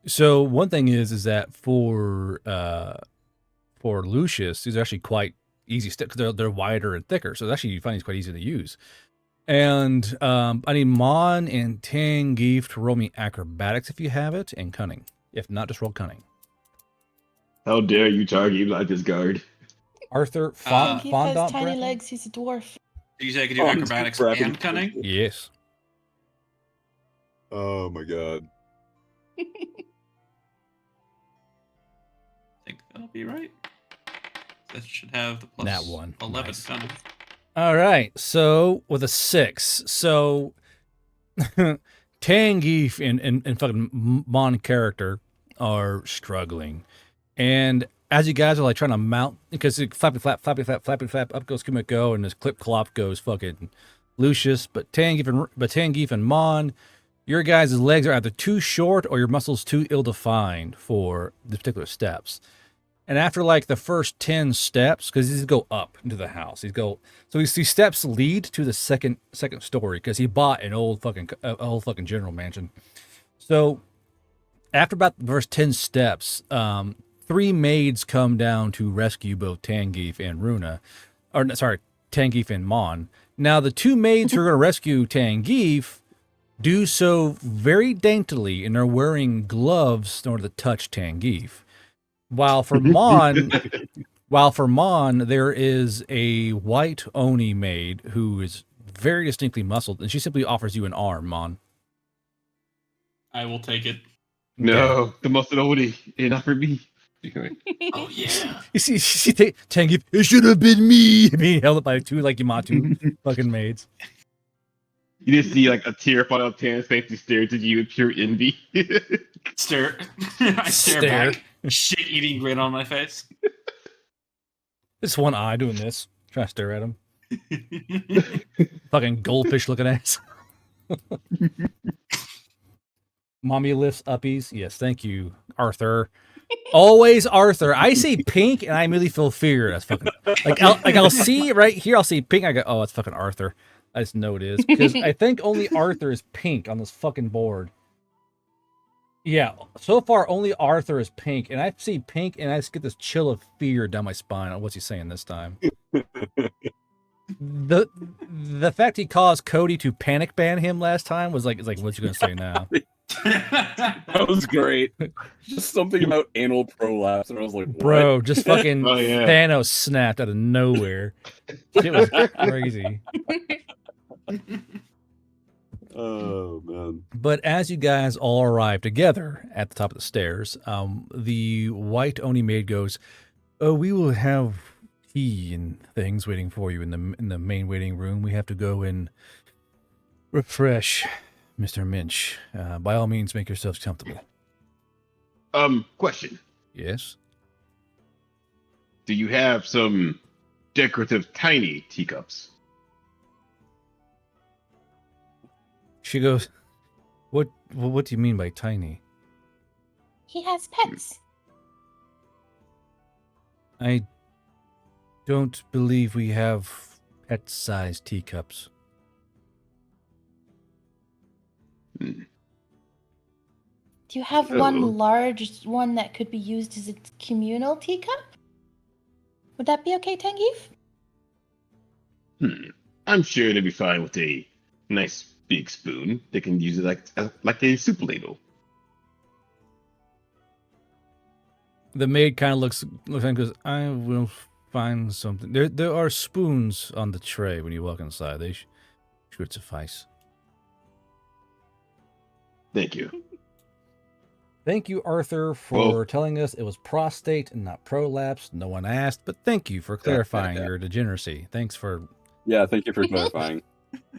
So one thing is that for Lucius, these are actually quite easy steps because they're wider and thicker. So actually, you find these quite easy to use. And I need Mon and Tangeef to roll me acrobatics if you have it, and cunning. If not, just roll cunning. How dare you target him like this guard? Arthur, He Fondant has tiny Breath? legs. He's a dwarf. Did you say I could do Oh, acrobatics grabbing- and cunning? Yes. Oh my god. I think that'll be right. That should have the plus That one. 11 Nice. cunning. All right. So with a 6, so Tangeef and fucking Mon character are struggling, and as you guys are like trying to mount, because flappy flap, flappy flap, flappy flap, up goes Kumiko, and this clip clop goes fucking Lucius, but Tangeef and Mon, your guys' legs are either too short or your muscles too ill-defined for the particular steps. And after like the first 10 steps, because these go up into the house, so these steps lead to the second story because he bought an old fucking general mansion. So after about the first 10 steps, 3 maids come down to rescue both Tangeef and Tangeef and Mon. Now the 2 maids who are going to rescue Tangeef do so very daintily, and they're wearing gloves in order to touch Tangeef. While for Mon, there is a white Oni maid who is very distinctly muscled, and she simply offers you an arm, Mon. I will take it. No, the muscle Odie, not for me. Oh yeah. You see Tangeef, it should have been me, being held up by 2 like Yamatu fucking maids. You just see like a tear fall out Tan's face and stares at you in pure envy. Stare. I stare back. Shit-eating grin on my face. It's one eye doing this, trying to stare at him. Fucking goldfish looking ass. Mommy lifts uppies. Yes, thank you, Arthur. Always Arthur. I see pink and I immediately feel fear. That's fucking I'll see right here. I'll see pink. I go, oh, it's fucking Arthur. I just know it is because I think only Arthur is pink on this fucking board. Yeah, so far only Arthur is pink, and I see pink, and I just get this chill of fear down my spine on what's he saying this time. The fact he caused Cody to panic ban him last time was like, what's you gonna say now? That was great. Just something about anal prolapse, and I was like, what? Bro, just fucking Oh, yeah. Thanos snapped out of nowhere. It was crazy. Oh man. But as you guys all arrive together at the top of the stairs, the white Oni maid goes, "Oh, we will have tea and things waiting for you in the main waiting room. We have to go and refresh, Mr. Minch. By all means, make yourselves comfortable." Question. Yes. Do you have some decorative tiny teacups? She goes, What do you mean by tiny? He has pets. I don't believe we have pet-sized teacups. Do you have one large one that could be used as a communal teacup? Would that be okay, Tangeef? I'm sure they'll be fine with a nice big spoon. They can use it like a soup ladle. The maid kind of looks and goes, "I will find something. There are spoons on the tray when you walk inside. They should suffice." Thank you. Thank you, Arthur, for telling us it was prostate and not prolapse. No one asked, but thank you for clarifying your degeneracy. Thanks for... Yeah, thank you for clarifying.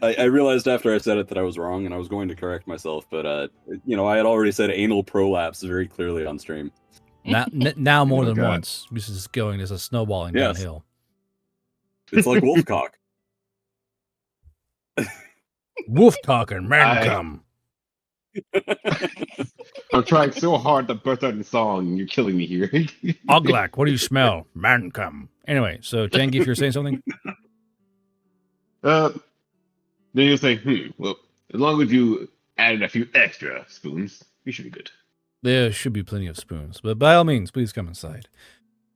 I realized after I said it that I was wrong, and I was going to correct myself, but I had already said anal prolapse very clearly on stream. Now more Oh, than God. once. This is a snowballing Yes. downhill. It's like Wolfcock. Wolf talking, man I- come. I'm trying so hard to burst out the song, and you're killing me here. Oglak, what do you smell? Man come. Anyway, so Tangy, if you're saying something, Then you'll say, well, as long as you added a few extra spoons, we should be good. there should be plenty of spoons. But by all means, please come inside.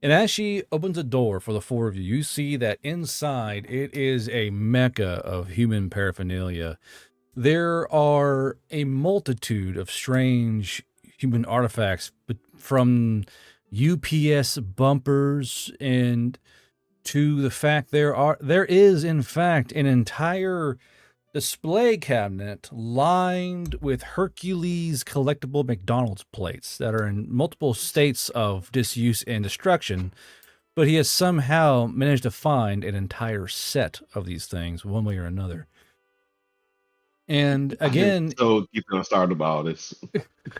And as she opens a door for the four of you, you see that inside it is a mecca of human paraphernalia. There are a multitude of strange human artifacts, from UPS bumpers and to the fact there is in fact an entire display cabinet lined with Hercules collectible McDonald's plates that are in multiple states of disuse and destruction, but he has somehow managed to find an entire set of these things one way or another. And again, so deep gonna start about this.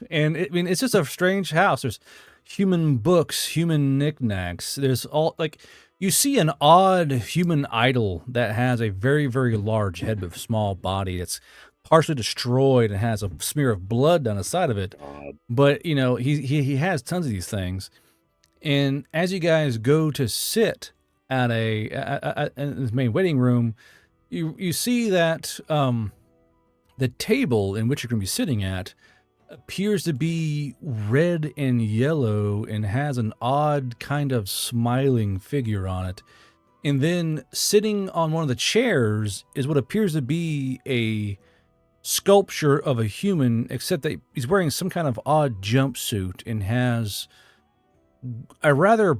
and I mean, it's just a strange house. There's human books, human knickknacks. There's all like you see an odd human idol that has a very, very large head with a small body. It's partially destroyed and has a smear of blood down the side of it. God. But you know, he has tons of these things. And as you guys go to sit at in the main waiting room, you see that the table in which you're going to be sitting at appears to be red and yellow and has an odd kind of smiling figure on it. And then sitting on one of the chairs is what appears to be a sculpture of a human, except that he's wearing some kind of odd jumpsuit and has a rather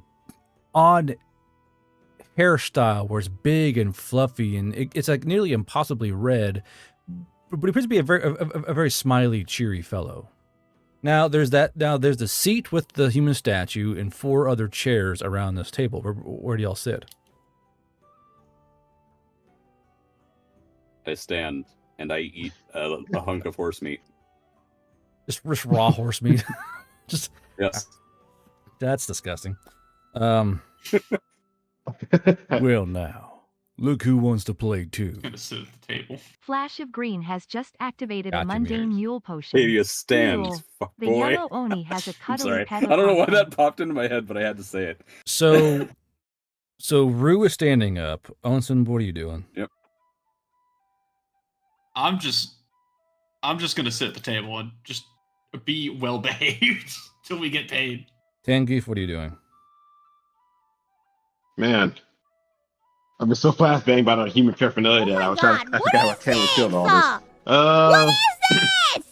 odd hairstyle where it's big and fluffy and it's like nearly impossibly red, but he appears to be a very smiley, cheery fellow. Now there's the seat with the human statue and four other chairs around this table. Where do y'all sit? I stand and I eat a hunk of horse meat. Just raw horse meat. Just Yes. that's disgusting. Well, now look who wants to play too. I'm gonna sit at the table. Flash of Green has just activated Got a you, mundane Mirrors. mule potion. Hey, you stand, Cool. fuck The boy. yellow Oni has a I'm cuddly sorry. pet. I don't know why that popped into my head, but I had to say it. So Rue is standing up. Onsen, what are you doing? Yep. I'm just gonna sit at the table and just be well behaved till we get paid. Tangeef, what are you doing? Man, I've been so fast banged by the human paraphernalia that I was trying. I forgot what Taylor killed all this. What is this?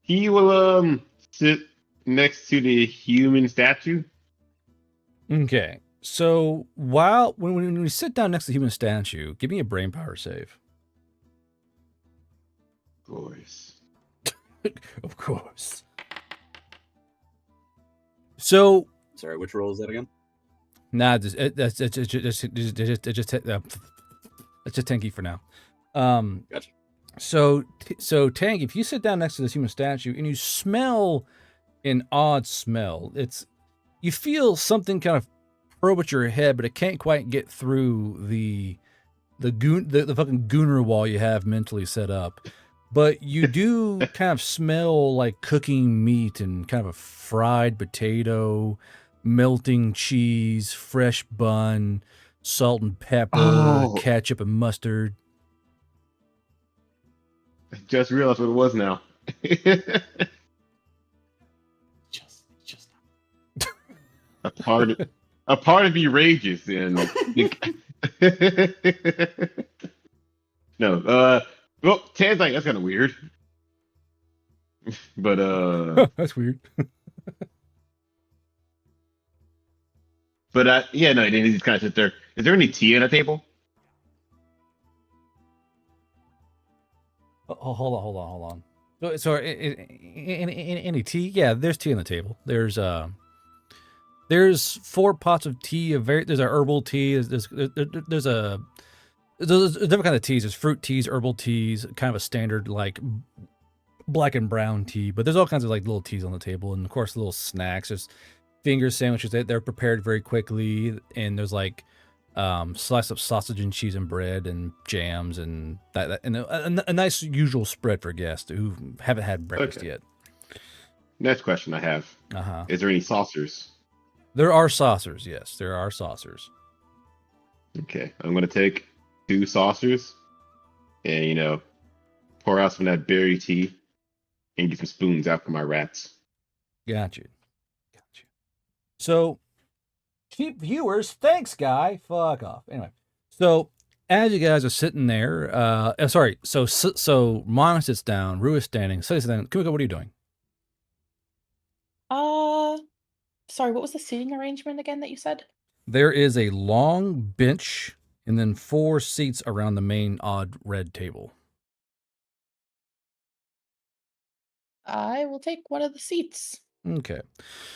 He will sit next to the human statue. Okay. So when we sit down next to the human statue, give me a brain power save. Of course. Of course. So Sorry, which role is that again? nah, it's just Tanky for now. Gotcha. So Tank, if you sit down next to this human statue and you smell an odd smell, you feel something kind of probe at your head, but it can't quite get through the fucking gooner wall you have mentally set up. But you do kind of smell like cooking meat and kind of a fried potato, melting cheese, fresh bun, salt and pepper, ketchup and mustard. I just realized what it was now. Just a part of me rages and no. Well, Ted's like, that's kind of weird. But that's weird. But yeah, no, he just kind of sit there. Is there any tea on the table? Oh, hold on. So any tea? Yeah, there's tea on the table. There's 4 pots of tea. There's a herbal tea. There's different kind of teas. There's fruit teas, herbal teas, kind of a standard like black and brown tea, but there's all kinds of like little teas on the table, and of course little snacks. There's finger sandwiches that they're prepared very quickly, and there's like slice of sausage and cheese and bread and jams and that and a nice usual spread for guests who haven't had breakfast yet. Next question I have. Is there any saucers? There are saucers, yes. There are saucers. Okay. I'm going to take 2 saucers and, pour out some of that berry tea and get some spoons out for my rats. Got you. So, cheap viewers, thanks, guy. Fuck off. Anyway, so as you guys are sitting there, so Mom sits down, Rue is standing, Sully's standing. Kumiko, what are you doing? Sorry, what was the seating arrangement again that you said? There is a long bench and then 4 seats around the main odd red table. I will take one of the seats. Okay.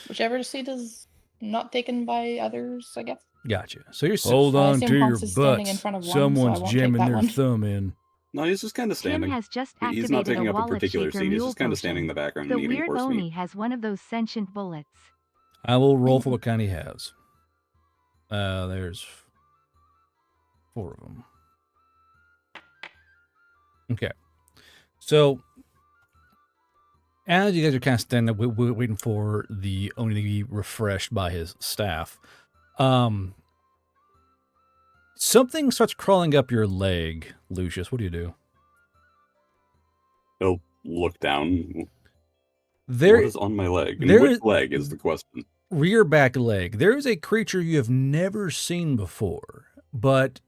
Whichever seat is not taken by others, I guess. Gotcha. So you're hold on to your butts. Someone's jamming their thumb in. No, he's just kind of standing. Tim has just He's not activated taking a up a wallet particular shaker seat. He's mule just kind of potion. standing in the background The and eating weird horse Boney meat. has one of those sentient bullets. I will roll for what kind he has. There's 4 of them. Okay. So, as you guys are kind of standing there waiting for the Oni to be refreshed by his staff, something starts crawling up your leg, Lucius. What do you do? He'll look down. What is on my leg? And which leg is the question? Rear back leg. There is a creature you have never seen before, but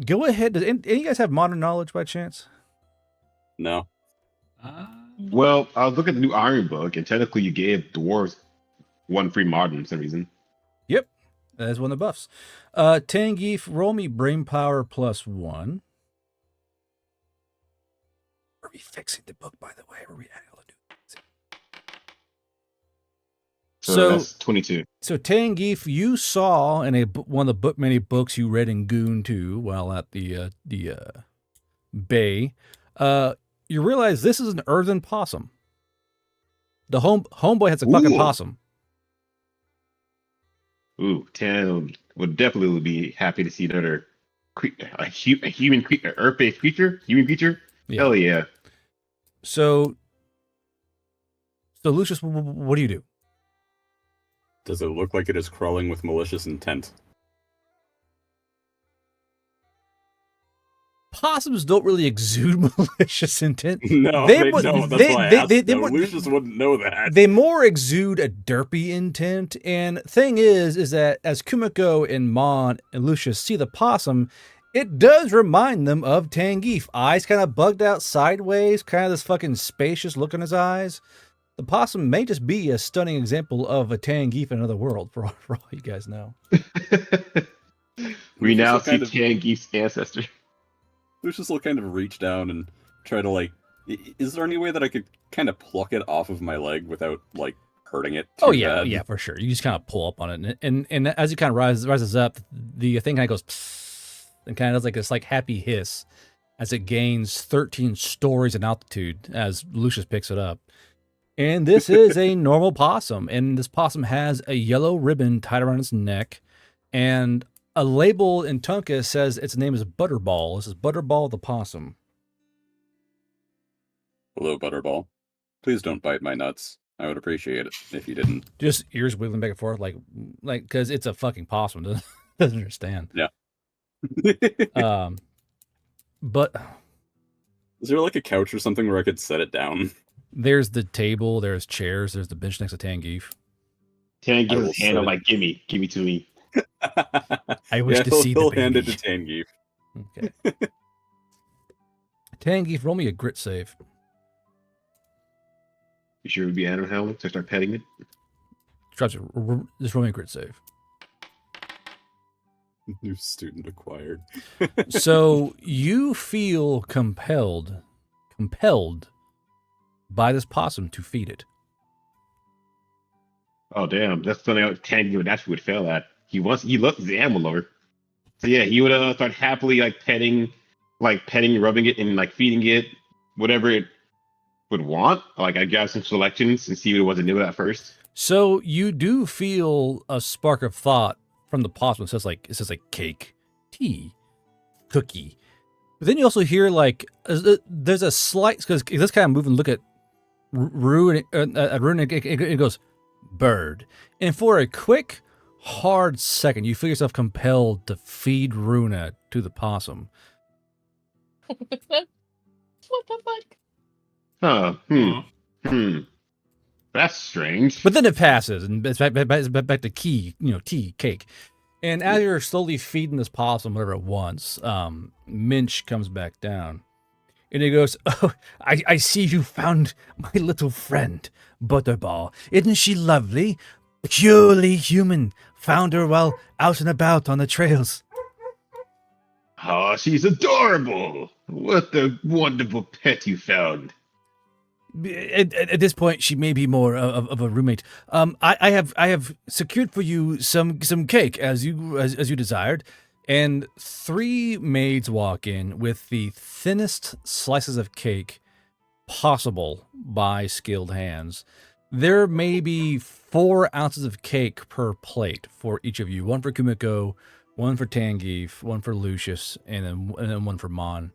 go ahead. Does any of you guys have modern knowledge by chance? No. Well, I was looking at the new Iron Book, and technically you gave dwarves 1 free modern for some reason. Yep. That is one of the buffs. Tangeef, roll me brain power +1. Are we fixing the book, by the way? Are we adding all the new things? So that's 22. So Tangeef, you saw in one of the many books you read in Goon 2 while at the bay, you realize this is an earthen possum. The homeboy has a fucking possum. Ooh, Tan would definitely be happy to see another a human creature, earth-based creature, human creature. Yeah. Hell yeah! So Lucius, what do you do? Does it look like it is crawling with malicious intent? Possums don't really exude malicious intent. No, they don't. That's why I asked. Lucius wouldn't know that. They more exude a derpy intent. And thing is that as Kumiko and Mon and Lucius see the possum, it does remind them of Tangeef. Eyes kind of bugged out sideways, kind of this fucking spacious look in his eyes. The possum may just be a stunning example of a Tangeef in another world, for all you guys know. We now see Tangeef's ancestor. Lucius will kind of reach down and try to, is there any way that I could kind of pluck it off of my leg without, hurting it? Yeah, for sure. You just kind of pull up on it. And as it kind of rises up, the thing kind of goes psst, and kind of does this happy hiss as it gains 13 stories in altitude as Lucius picks it up. And this is a normal possum. And this possum has a yellow ribbon tied around its neck. And a label in Tonka says its name is Butterball. This is Butterball the possum. Hello, Butterball. Please don't bite my nuts. I would appreciate it if you didn't. Just ears wiggling back and forth, because it's a fucking possum. Doesn't understand. Yeah. But is there a couch or something where I could set it down? There's the table. There's chairs. There's the bench next to Tangeef. Tangeef is handle gimme to me. I wish to see the baby. He'll hand it to Tangeef. Okay. Tangeef, roll me a grit save. You sure it would be animal handling? So I start petting it? Just roll me a grit save. New student acquired. So you feel compelled by this possum to feed it. Oh damn, that's something Tangeef naturally would fail at. He loves his animal lover. So yeah, he would start happily petting, rubbing it and feeding it, whatever it would want. Like, I got some selections and see what it was I knew at first. So you do feel a spark of thought from the possum. It says like cake, tea, cookie. But then you also hear there's a slight, because let's kind of move and look at Rune. Rune, it goes bird, and for a quick, hard second, you feel yourself compelled to feed Runa to the possum. What the fuck? Oh, That's strange. But then it passes, and it's back to tea, cake. And as you're slowly feeding this possum whatever it wants, Minch comes back down. And he goes, "Oh, I see you found my little friend, Butterball. Isn't she lovely? Purely human. Found her while out and about on the trails." Oh, she's adorable. What a wonderful pet you found. At this point, she may be more of a roommate. I have secured for you some cake as you desired, and 3 maids walk in with the thinnest slices of cake possible by skilled hands. There may be 4 ounces of cake per plate for each of you. 1 for Kumiko, 1 for Tangeef, 1 for Lucius, and then 1 for Mon.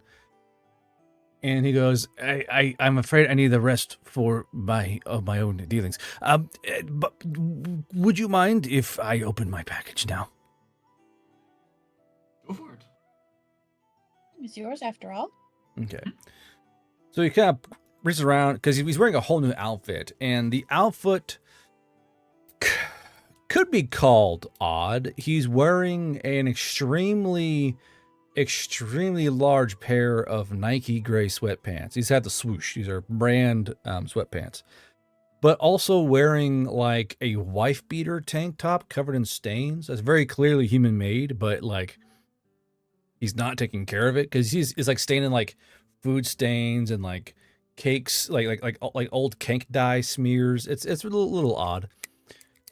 And he goes, I'm afraid I need the rest for my own dealings. But would you mind if I open my package now? Go for it. It's yours after all. Okay. So he kind of reaches around, because he's wearing a whole new outfit, and the outfit could be called odd. He's wearing an extremely large pair of Nike gray sweatpants. He's had the swoosh. These are brand sweatpants. But also wearing like a wife beater tank top covered in stains. That's very clearly human made, but like he's not taking care of it, because it's like staining like food stains and like cakes, like old cake dye smears. It's a little odd.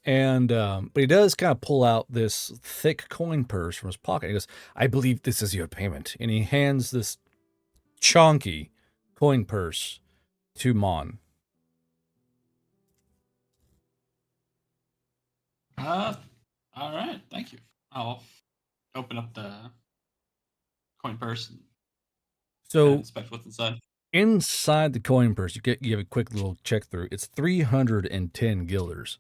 And but he does kind of pull out this thick coin purse from his pocket. He goes, "I believe this is your payment." And he hands this chonky coin purse to Mon. All right, thank you. I'll open up the coin purse and inspect what's inside. Inside the coin purse, you have a quick little check through. It's 310 guilders.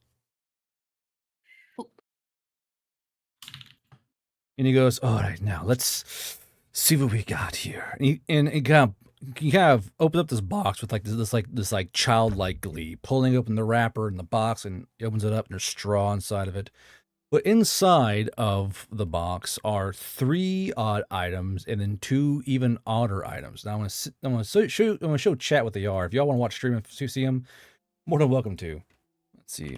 And he goes, "All right, now let's see what we got here." And he kind of opens up this box with this childlike glee, pulling open the wrapper and the box, and he opens it up, and there's straw inside of it. But inside of the box are 3 odd items and then 2 even odder items. Now I'm gonna show chat what they are. If y'all want to watch stream, if you see them, more than welcome to. Let's see.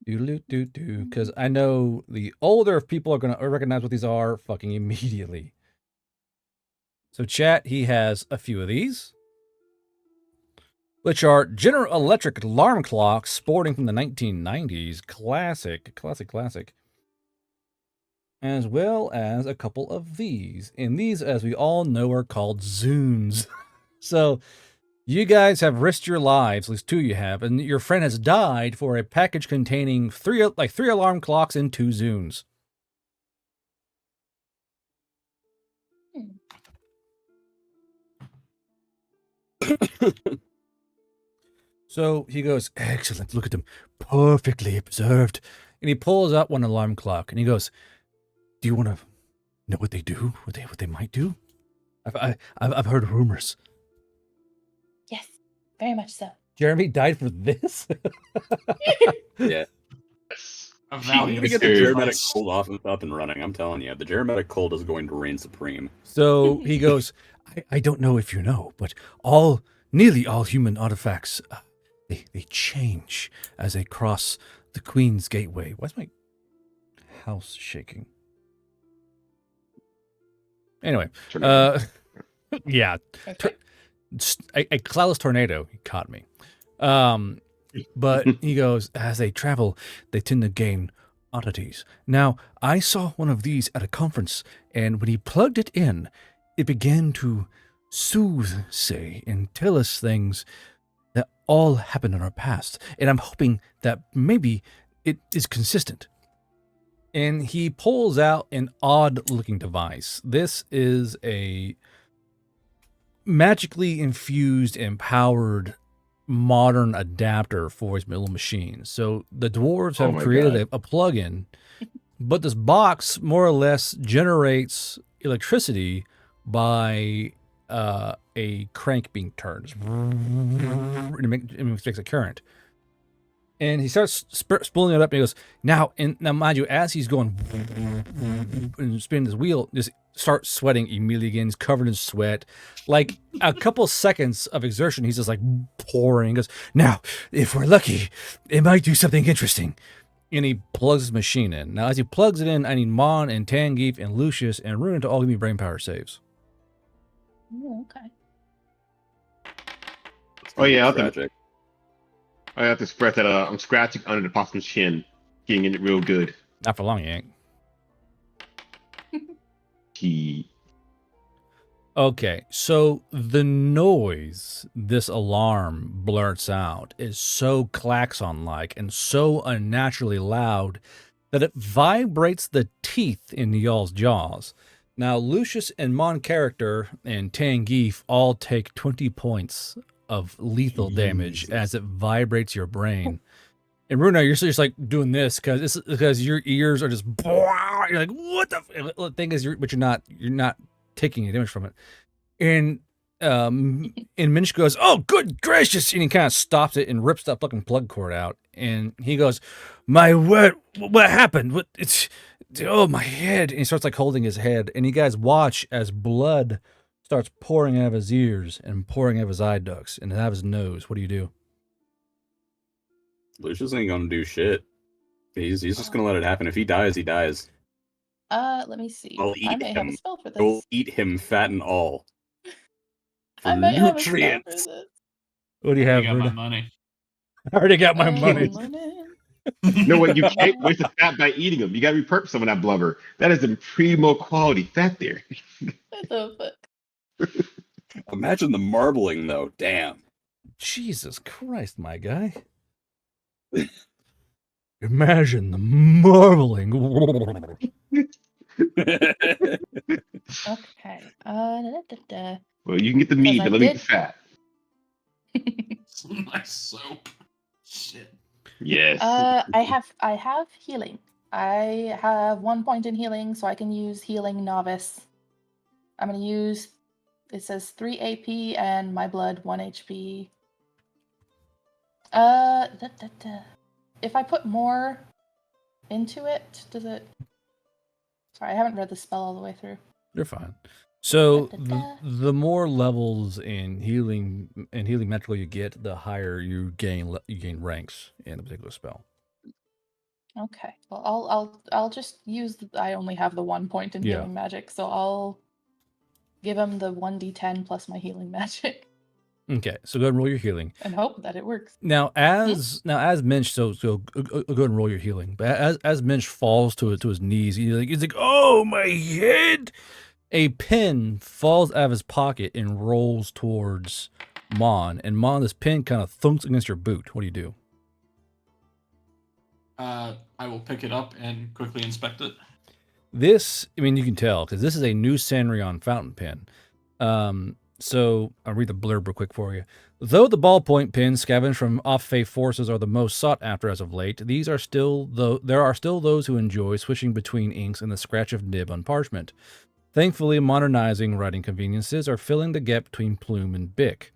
Because I know the older people are going to recognize what these are fucking immediately. So chat, he has a few of these, which are General Electric alarm clocks sporting from the 1990s. Classic. As well as a couple of these. And these, as we all know, are called Zunes. So you guys have risked your lives, at least 2 you have, and your friend has died for a package containing 3 alarm clocks and 2 Zunes. So he goes, "Excellent, look at them, perfectly preserved." And he pulls out one alarm clock, and he goes, "Do you want to know what they do? What they might do? I've heard rumors." Yes, very much so. Jeremy died for this? Yeah. A I'm valiant gonna get the Jeremic sacrifice. cold up and running. I'm telling you, the Jeremic cold is going to reign supreme. So he goes, I don't know if you know, but nearly all human artifacts, they change as they cross the Queen's Gateway. Why's my house shaking? Anyway, yeah, Okay. a cloudless tornado caught me. But he goes, as they travel, they tend to gain oddities. Now, I saw one of these at a conference, and when he plugged it in, it began to soothsay and tell us things that all happened in our past. And I'm hoping that maybe it is consistent. And he pulls out an odd-looking device. This is a magically infused and powered modern adapter for his little machine. So the dwarves have created a plug-in, but this box more or less generates electricity by a crank being turned. And it makes a current. And he starts spooling it up, and he goes, now mind you, as he's going and spinning his wheel, just starts sweating immediately again. He's covered in sweat. Like a couple seconds of exertion, he's just like pouring. He goes, now, if we're lucky, it might do something interesting. And he plugs his machine in. Now, as he plugs it in, I need Mon and Tangeef and Lucius and Runa to all give me brain power saves. Oh, okay. Oh, yeah, I have to express that I'm scratching under the possum's chin, getting it real good. Not for long, Yank. Okay, so the noise this alarm blurts out is so klaxon-like and so unnaturally loud that it vibrates the teeth in y'all's jaws. Now, Lucius and Mon character and Tangeef all take 20 points of lethal damage as it vibrates your brain. And Runa, you're just like doing this because your ears are just you're like, what the thing is, you're not taking any damage from it. And Minch goes, oh, good gracious, and he kind of stops it and rips that fucking plug cord out. And he goes, my word, what happened? My head. And he starts like holding his head, and you guys watch as blood starts pouring out of his ears and pouring out of his eye ducts and out of his nose. What do you do? Lucius ain't gonna do shit. He's just gonna let it happen. If he dies, he dies. Let me see. I may have a spell for this. Go eat him, fat and all. I may have a spell for this. What do you have, I got Runa? my money. I already got my money. No, what you can't waste the fat by eating them. You got to repurpose some of that blubber. That is a primo quality fat there. What the fuck? Imagine the marbling, though. Damn. Jesus Christ, my guy. Imagine the marbling. Okay. Well, you can get the meat, but let me get the fat. My soap. Shit. Yes. I have healing. I have 1 point in healing, so I can use healing novice. I'm gonna use. It says 3 AP and my blood 1 HP. If I put more into it, does it? Sorry, I haven't read the spell all the way through. You're fine. So the more levels in healing magical you get, the higher you gain ranks in a particular spell. Okay. Well, I'll just use. I only have the 1 point in healing magic, so I'll give him the 1d10 plus my healing magic. Okay, so go ahead and roll your healing. And hope that it works. Now, as Minch, so go ahead and roll your healing. But as Minch falls to his knees, he's like, oh, my head! A pin falls out of his pocket and rolls towards Mon. And Mon, this pin kind of thunks against your boot. What do you do? I will pick it up and quickly inspect it. This, I mean, you can tell, because this is a new Sanrion fountain pen. So I'll read the blurb real quick for you. Though the ballpoint pens scavenged from off-faith forces are the most sought after as of late, there are still those who enjoy switching between inks and the scratch of nib on parchment. Thankfully, modernizing writing conveniences are filling the gap between plume and bic.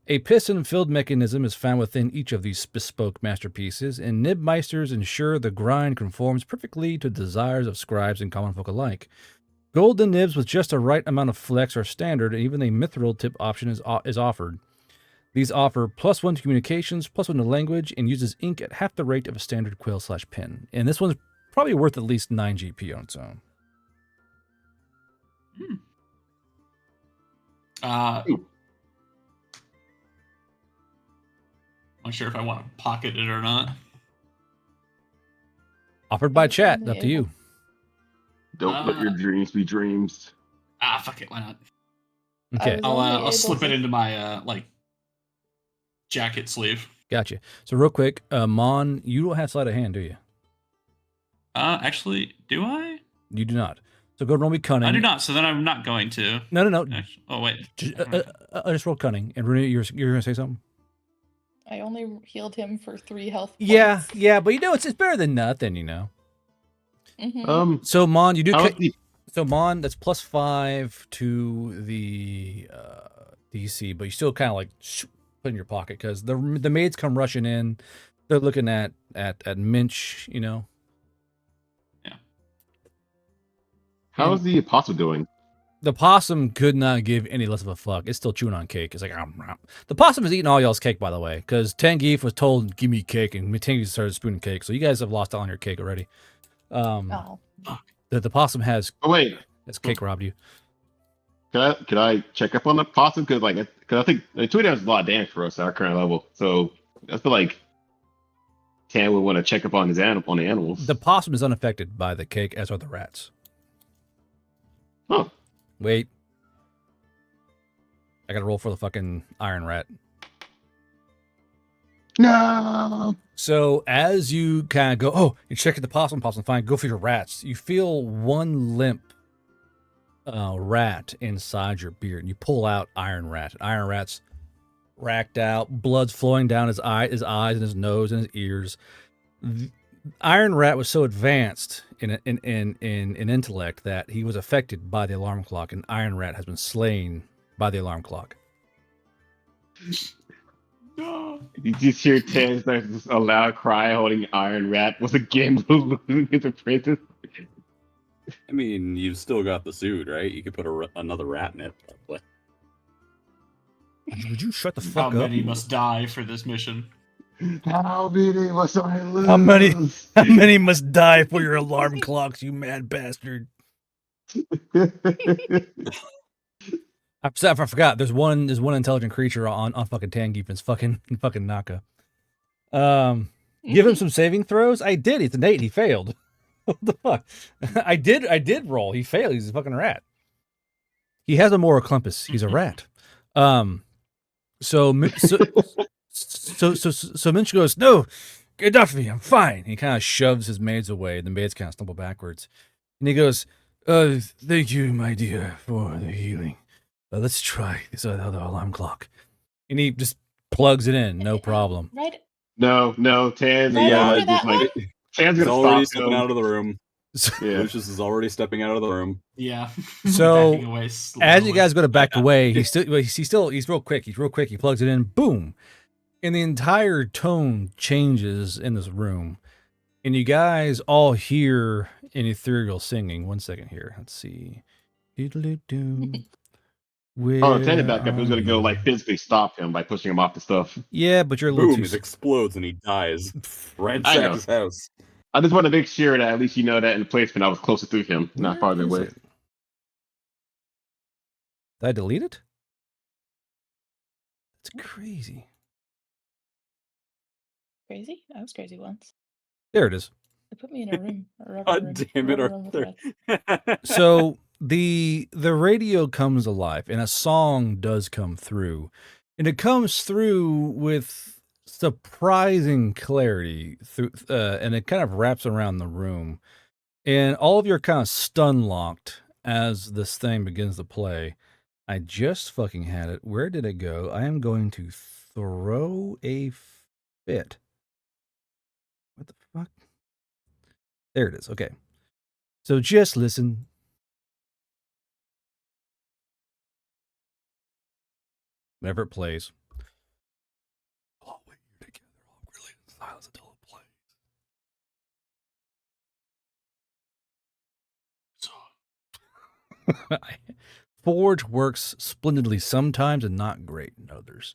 A piston-filled mechanism is found within each of these bespoke masterpieces, and nibmeisters ensure the grind conforms perfectly to the desires of scribes and common folk alike. Golden nibs with just the right amount of flex are standard, and even a mithril tip option is offered. These offer +1 to communications, +1 to language, and uses ink at half the rate of a standard quill/pen. And this one's probably worth at least 9 GP on its own. Not sure if I want to pocket it or not. Offered by chat. Up to you. Don't let your dreams be dreams. Fuck it. Why not? Okay. I'll slip it into my jacket sleeve. Gotcha. So real quick, Mon, you don't have sleight of hand, do you? Actually, do I? You do not. So go roll me cunning. I do not. So then I'm not going to. No. Actually, oh wait. Just roll cunning. And Rooney, you're gonna say something? I only healed him for 3 health points. Yeah, but it's better than nothing, Mm-hmm. So Mon, you do. the- So Mon, that's +5 to the DC, but you still kind of like put in your pocket because the maids come rushing in. They're looking at Minch, Yeah. How's the apostle doing? The possum could not give any less of a fuck. It's still chewing on cake. It's like, the possum is eating all y'all's cake, by the way, because Tangeef was told, give me cake, and Tangeef started spooning cake. So you guys have lost out on your cake already. The possum has cake robbed you. Could I check up on the possum? Because I think 2 damage is a lot of damage for us at our current level. So I feel like Tan would want to check up on the animals. The possum is unaffected by the cake, as are the rats. Oh. Wait. I gotta roll for the fucking iron rat. No. So as you kind of go, you check at the possum, fine, go for your rats. You feel one limp rat inside your beard, and you pull out Iron Rat. Iron Rat's racked out, blood's flowing down his eyes and his nose and his ears. Iron Rat was so advanced in intellect that he was affected by the alarm clock, and Iron Rat has been slain by the alarm clock. No. You just hear Tan's a loud cry holding Iron Rat was again losing his apprentice. I mean, you've still got the suit, right? You could put another rat in it. Probably. Would you shut the fuck up? How many must die for this mission? How many must I lose? How many must die for your alarm clocks, you mad bastard? I forgot. There's one intelligent creature on fucking Tangeef, and it's fucking Naka. Give him some saving throws. I did. It's an 8. He failed. What the fuck? I did roll. He failed. He's a fucking rat. He has a moral compass. He's a rat. So Minch goes, no, get off me. I'm fine. He kind of shoves his maids away. The maids kind of stumble backwards, and he goes, thank you, my dear, for the healing. Let's try this other alarm clock. And he just plugs it in, no problem. Right. No, Tan's Tan's He's gonna already stop stepping out of the room. Yeah. Lucius is already stepping out of the room. Yeah. So Backing away as you slowly. guys go to back away, he's real quick. He's real quick. He plugs it in, boom, and the entire tone changes in this room, and you guys all hear an ethereal singing. 1 second here. Let's see. Tan Tan back up. He was gonna go physically stop him by pushing him off the stuff. Yeah, but you're a little Boom! too. It explodes and he dies. Ransack his house. I just want to make sure that at least you know that in the placement I was closer to him, not farther away. Did I delete it? That's crazy. Crazy? I was crazy once. There it is. They put me in a room. God damn it, Arthur. So the radio comes alive, and a song does come through, and it comes through with surprising clarity through, and it kind of wraps around the room, and all of you are kind of stun locked as this thing begins to play. I just fucking had it. Where did it go? I am going to throw a fit. What the fuck? There it is. Okay. So just listen. Whenever it plays. I'll wait here together. I'll relate in silence until it plays. Forge works splendidly sometimes and not great in others.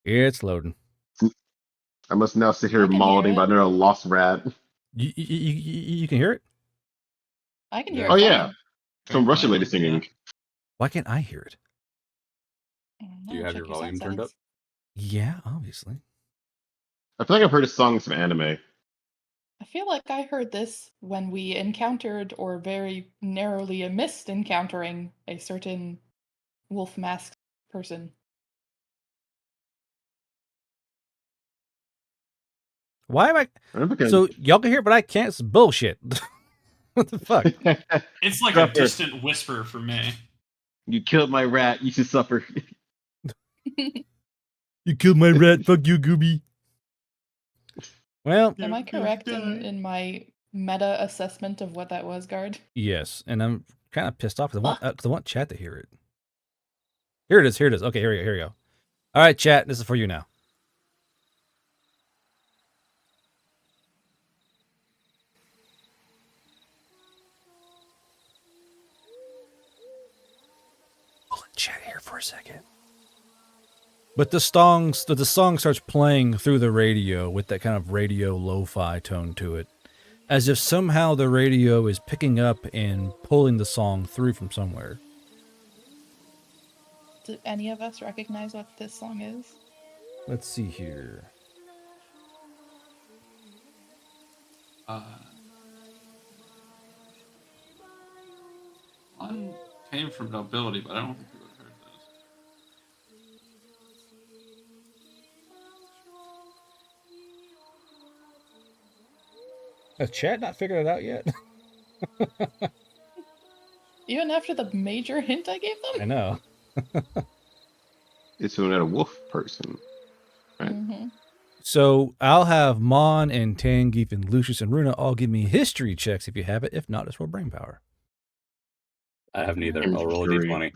It's loading. I must now sit here mauling by another lost rat. You can hear it? I can hear it. Oh, yeah. Some Russian lady singing. Why can't I hear it? Do you have your volume turned up? Yeah, obviously. I feel like I've heard a song in some anime. I feel like I heard this when we encountered, or very narrowly missed encountering, a certain wolf masked person. Why am I? Because So y'all can hear, but I can't. It's bullshit. What the fuck? It's like a Suffer. distant whisper for me. You killed my rat. You should suffer. You killed my rat. Fuck you, Gooby. Well, Am I correct in my meta assessment of what that was, Guard? yes, and I'm kind of pissed off because I want chat to hear it. Here it is. Here it is. Okay, here we go. All right, chat. This is for you now. Hold on, chat here for a second. But the song starts playing through the radio with that kind of radio lo-fi tone to it, as if somehow the radio is picking up and pulling the song through from somewhere. Do any of us recognize what this song is? Let's see here. One came from nobility, but I don't think we would have heard Has chat not figured it out yet? Even after the major hint I gave them? I know. It's not a wolf person. Right? Mm-hmm. So I'll have Mon and Tangeef and Lucius and Runa all give me history checks if you have it. If not, it's roll brain power. I have neither. I'll roll a d20.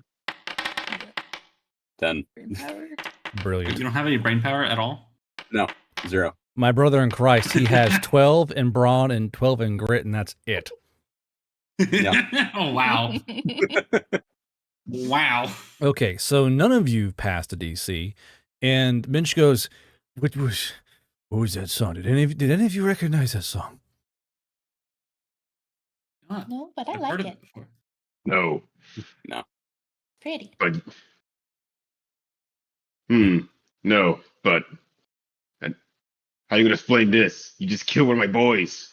10. Brain power. Brilliant. You don't have any brain power at all? No, 0. My brother in Christ, he has 12 in brawn and 12 in grit, and that's it. Yeah. Oh, wow. Wow. Okay, so none of you passed a DC, and Minch goes, what was that song? Did any of you recognize that song? No, but I I've like heard of it. before. No. Pretty. But no. But how you gonna explain this? You just killed one of my boys.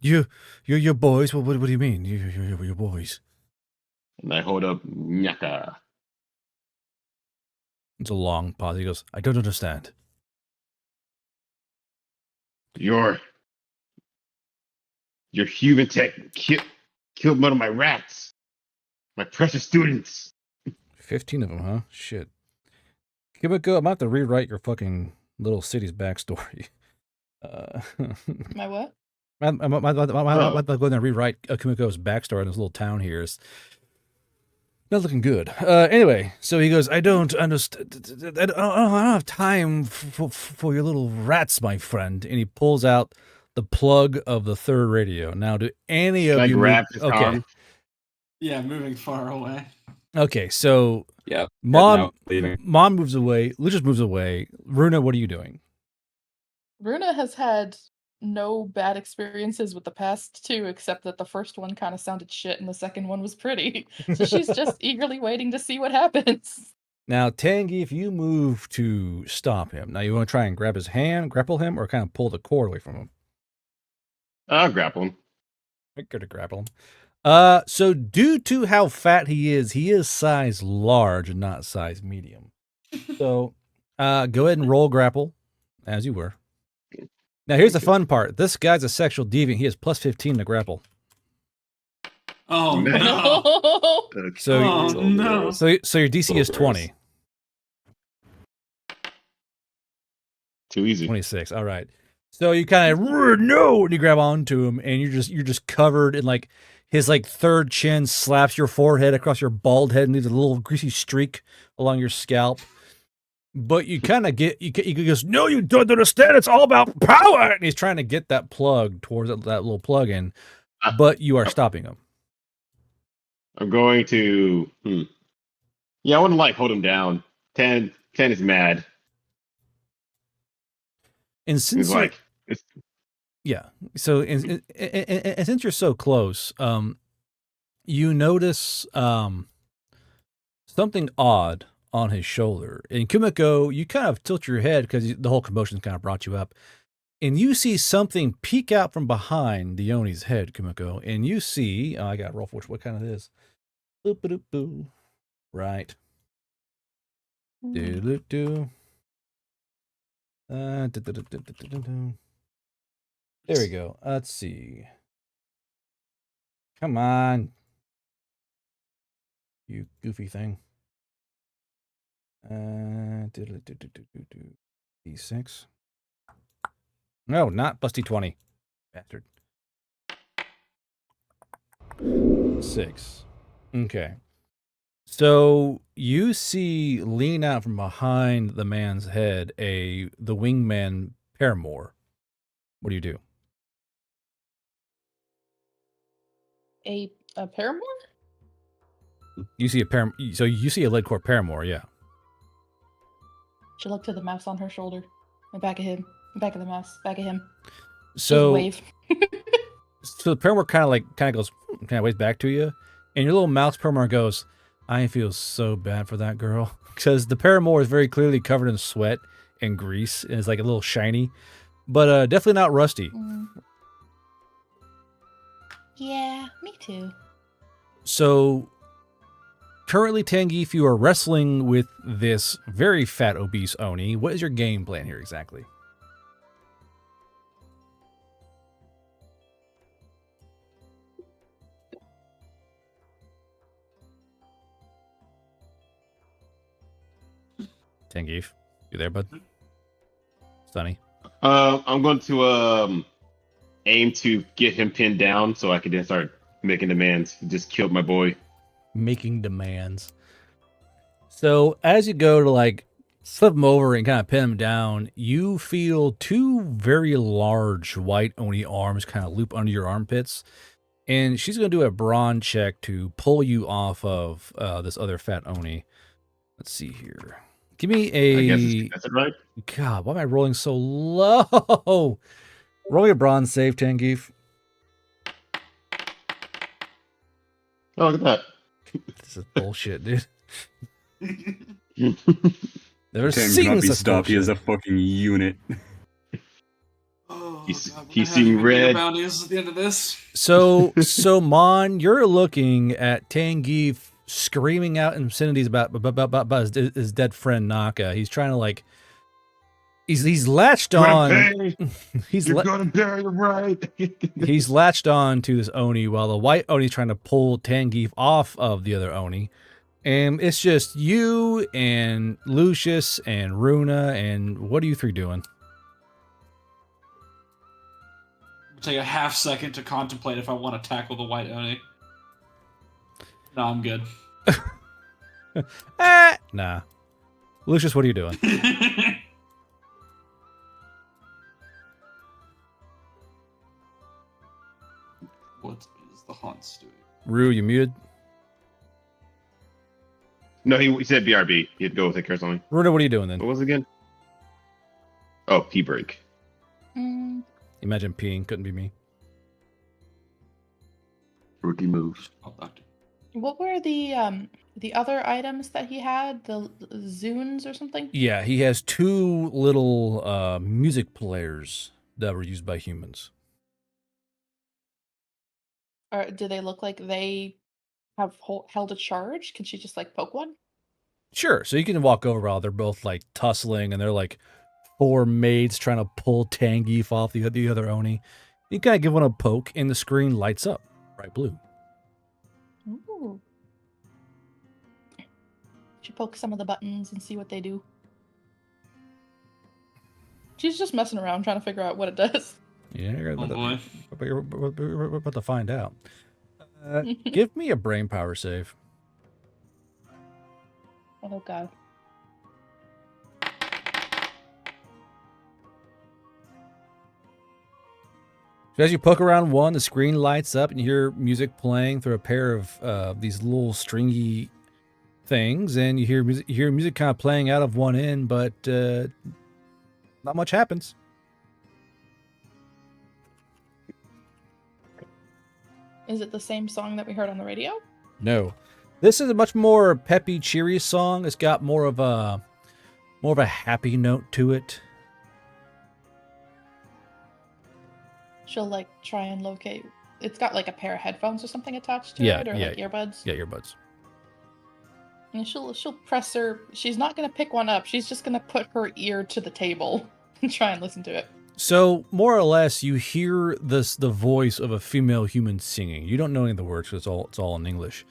You're your boys? What do you mean? You're your boys? And I hold up Nyaka. It's a long pause. He goes, I don't understand. Your human tech killed one of my rats. My precious students. 15 of them, huh? Shit. Kimiko, I'm about to rewrite your fucking little city's backstory. My what? I'm about to go in and rewrite Kimiko's backstory in this little town here. It's not looking good. Anyway, so he goes, I don't understand. I don't have time for your little rats, my friend. And he pulls out the plug of the third radio. Now, do any of you grab his arm? Yeah, moving far away. Okay, so Yeah. Mom moves away. Lucius moves away. Runa, what are you doing? Runa has had no bad experiences with the past two, except that the first one kind of sounded shit and the second one was pretty. So she's just eagerly waiting to see what happens. Now, Tangi, if you move to stop him, now you want to try and grab his hand, grapple him, or kind of pull the cord away from him? I'll grapple him. I'm good to grapple him. So due to how fat he is size large and not size medium. So, go ahead and roll grapple, as you were. Now, here's the fun part. This guy's a sexual deviant. He has plus 15 to grapple. Oh, no. So, no. So your DC is 20. Too easy. 26. All right. So you kind of no, and you grab onto him, and you're just covered in like his like third chin slaps your forehead across your bald head and leaves a little greasy streak along your scalp. But you kind of get he goes, no, you don't understand. It's all about power, and he's trying to get that plug towards that little plug in, but you are stopping him. I'm going to. Yeah, I wouldn't like hold him down. 10 is mad. And since He's like, yeah, so and since you're so close, you notice something odd on his shoulder. And Kumiko, you kind of tilt your head because the whole commotion kind of brought you up. and you see something peek out from behind the Oni's head, Kumiko, and you see, I got to roll for what kind it is. Boop-a-doop-boo. Right. Do-do-do. Do-do-do-do-do-do-do. There we go. Let's see. Come on. You goofy thing. D6. No, not busty 20. Bastard. 6. Okay. So you see lean out from behind the man's head the wingman paramour. What do you do? A paramour? You see so you see a Leadcore paramour, yeah. She looked to the mouse on her shoulder. And back of him. Back of the mouse. Back of him. So Just wave. so the paramour kind of goes, kind of waves back to you, and your little mouse paramour goes, I feel so bad for that girl. Because the paramour is very clearly covered in sweat and grease, and it's like a little shiny, but definitely not rusty. Yeah, me too. So currently, Tangeef, you are wrestling with this very fat, obese Oni. What is your game plan here exactly? Tangeef, you there, bud? Sunny? I'm going to aim to get him pinned down so I can then start making demands. He just killed my boy. Making demands. So as you go to like slip him over and kind of pin him down, you feel two very large white Oni arms kind of loop under your armpits. And she's going to do a brawn check to pull you off of this other fat Oni. Let's see here. Give me a... I guess that's it, right? God, why am I rolling so low? Roll your brawn save, Tangeef. Oh, look at that. This is bullshit, dude. Never seen such bullshit. He is a fucking unit. Oh, he's seeing red. Bounties at the end of this. So Mon, you're looking at Tangeef screaming out obscenities about his dead friend Naka. He's trying to like, he's latched on. You're gonna bury him right. He's latched on to this Oni while the white Oni's trying to pull Tangeef off of the other Oni. And it's just you and Lucius and Runa, and what are you three doing? Take a half second to contemplate if I want to tackle the white Oni. No, I'm good. Nah. Lucius, what are you doing? What is the Haunts doing? Rue, you muted? No, he said BRB. He'd go with it, something. Runa, what are you doing then? What was it again? Oh, pee break. Imagine peeing. Couldn't be me. Rookie moves. What were the other items that he had? The Zunes or something? Yeah, he has two little music players that were used by humans. Or do they look like they have held a charge? Can she just like poke one? Sure. So you can walk over while they're both like tussling, and they're like four maids trying to pull Tangeef off the other Oni. You kind of give one a poke, and the screen lights up bright blue. Ooh. She pokes some of the buttons and see what they do. She's just messing around trying to figure out what it does. Yeah, oh boy. We're about to find out. Give me a brain power save. Oh god. So as you poke around one, the screen lights up and you hear music playing through a pair of these little stringy things, and you hear music kind of playing out of one end, but not much happens. Is it the same song that we heard on the radio? No. This is a much more peppy, cheery song. It's got more of a happy note to it. she'll like try and locate. It's got like a pair of headphones or something attached to Yeah, it, or yeah. like earbuds. Yeah, earbuds. And she'll press her. She's not gonna pick one up. She's just gonna put her ear to the table and try and listen to it. So more or less, you hear the voice of a female human singing. You don't know any of the words because it's all in English,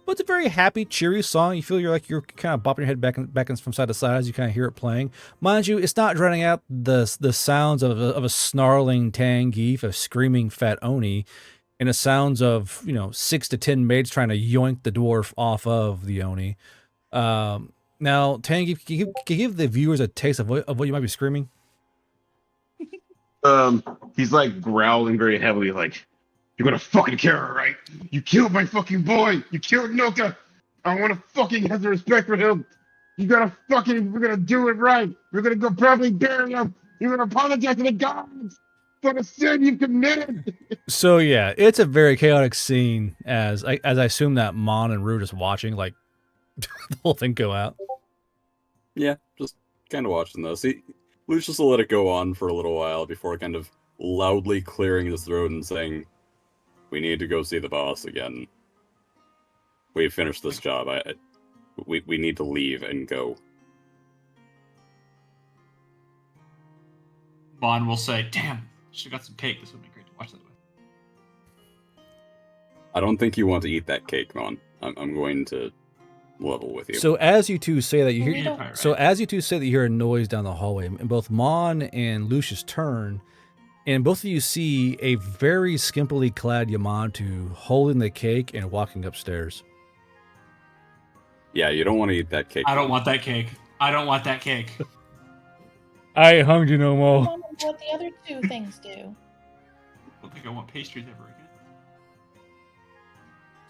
but it's a very happy, cheery song. You feel you're kind of bopping your head back and from side to side as you kind of hear it playing. Mind you, it's not drowning out the sounds of a snarling Tangeef, a screaming fat Oni, and the sounds of 6 to 10 maids trying to yoink the dwarf off of the Oni. Now, Tangeef, can you give the viewers a taste of what you might be screaming? He's like growling very heavily, like, "You're gonna fucking kill her, right? You killed my fucking boy. You killed Noka. I want to fucking have the respect for him. We're gonna do it right. We're gonna go properly bury him. You're gonna apologize to the gods for the sin you committed." So yeah, it's a very chaotic scene as I assume that Mon and Rue just watching like the whole thing go out. Yeah, just kind of watching this. Lucius will let it go on for a little while before kind of loudly clearing his throat and saying, "We need to go see the boss again. We've finished this job. We need to leave and go." Vaughn will say, "Damn, should have got some cake. This would be great to watch that with." I don't think you want to eat that cake, Mon. I'm going to level with you. So as you two say that you We hear, don't- Right. so as you two say that you hear a noise down the hallway, and both Mon and Lucius turn, and both of you see a very skimpily clad Yamato holding the cake and walking upstairs. Yeah, you don't want to eat that cake. I don't want that cake. I don't want that cake. I ain't hungry no I more. don't know what the other two things do. I don't think I want pastries ever again.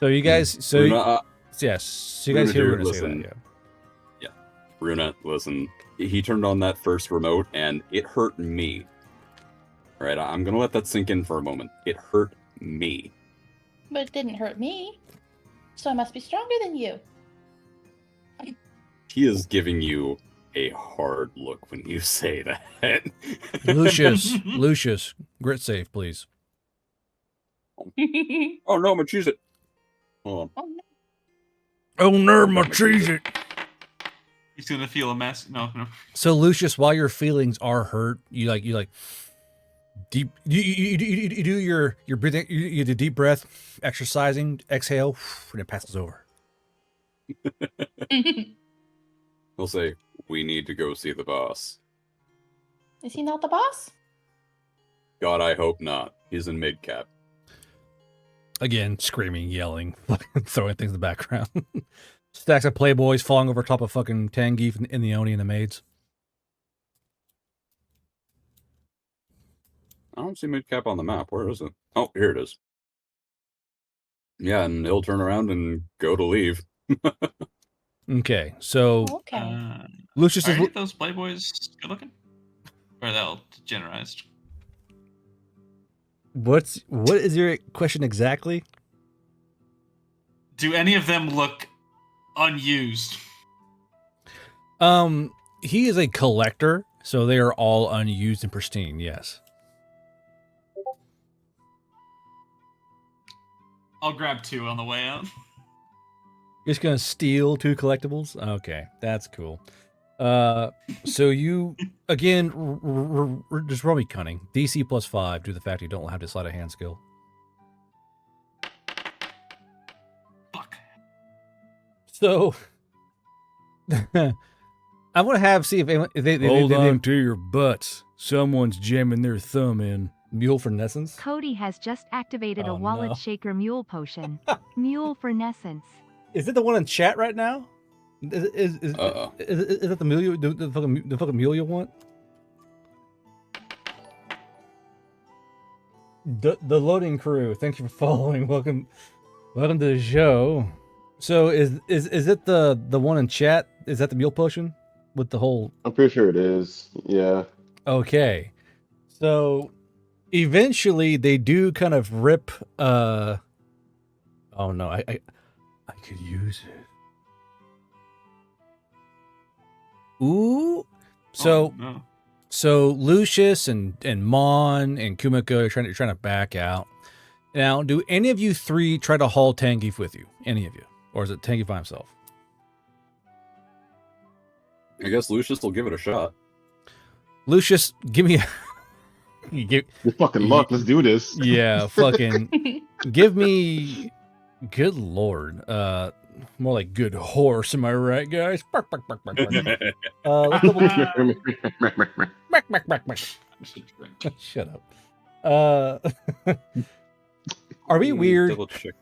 So you guys, Runa, yes, so you guys Runa, hear here, Runa say that, listen. yeah. Runa, listen. He turned on that first remote, and it hurt me. All right, I'm gonna let that sink in for a moment. It hurt me. But it didn't hurt me. So I must be stronger than you. He is giving you a hard look when you say that. Lucius, grit save, please. Oh no, my cheese it. Hold on. Oh no. Oh, nerd, my cheese it. He's gonna feel a mess. No. So Lucius, while your feelings are hurt, you deep. You do your breathing. You do deep breath, exercising, exhale, and it passes over. He'll say, "We need to go see the boss." Is he not the boss? God, I hope not. He's in mid cap. Again, screaming, yelling, throwing things in the background. Stacks of Playboys falling over top of fucking Tangeef and the Oni and the maids. I don't see mid cap on the map. Where is it? Oh, here it is. Yeah, and he'll turn around and go to leave. Okay, so Okay. Lucius Are is any of those playboys good looking? Or are they all degenerized? what is your question exactly? Do any of them look unused? He is a collector, so they are all unused and pristine. Yes. I'll grab 2 on the way out. You're just gonna steal 2 collectibles? Okay, that's cool. So you again just roll me cunning. DC +5 due to the fact you don't have to sleight of hand skill. Fuck. So I want to see if anyone, if they hold on to your butts. Someone's jamming their thumb in. Mule for Nessence? Cody has just activated Oh, a wallet no. shaker mule potion. Mule for Nessence. Is it the one in chat right now? Is that the mule the fucking mule you want? The loading crew, thank you for following. Welcome to the show. So is it the one in chat? Is that the mule potion with the whole? I'm pretty sure it is. Yeah. Okay, so eventually they do kind of rip. Oh no, I could use it. Ooh. So Oh, no. So Lucius and Mon and Kumiko are trying to back out. Now, do any of you three try to haul Tangeef with you? Any of you? Or is it Tangeef by himself? I guess Lucius will give it a shot. Lucius, give me Your fucking luck. Let's do this. Yeah, fucking give me good lord. More like good horse, am I right, guys? Bark, bark, bark, bark, bark. Let's double Bark, bark, bark, bark. Shut up. Are we weird? Double check.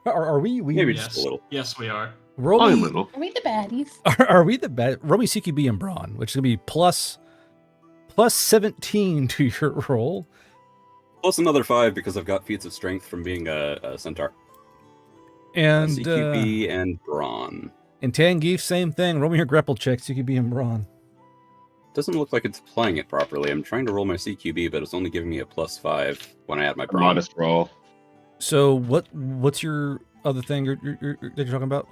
Are we weird? Maybe Yes. just a little. Yes, we are. Roll Only a me, little. Are we the baddies? are we the best? Roll me CQB and Brawn, which is gonna be plus 17 to your roll. Plus another 5 because I've got feats of strength from being a centaur. And CQB and Brawn. and Tangeef, same thing. Roll me your grapple check, CQB and Brawn. Doesn't look like it's playing it properly. I'm trying to roll my CQB, but it's only giving me a +5 when I add my Brawn. Modest roll. So what's your other thing that you're talking about?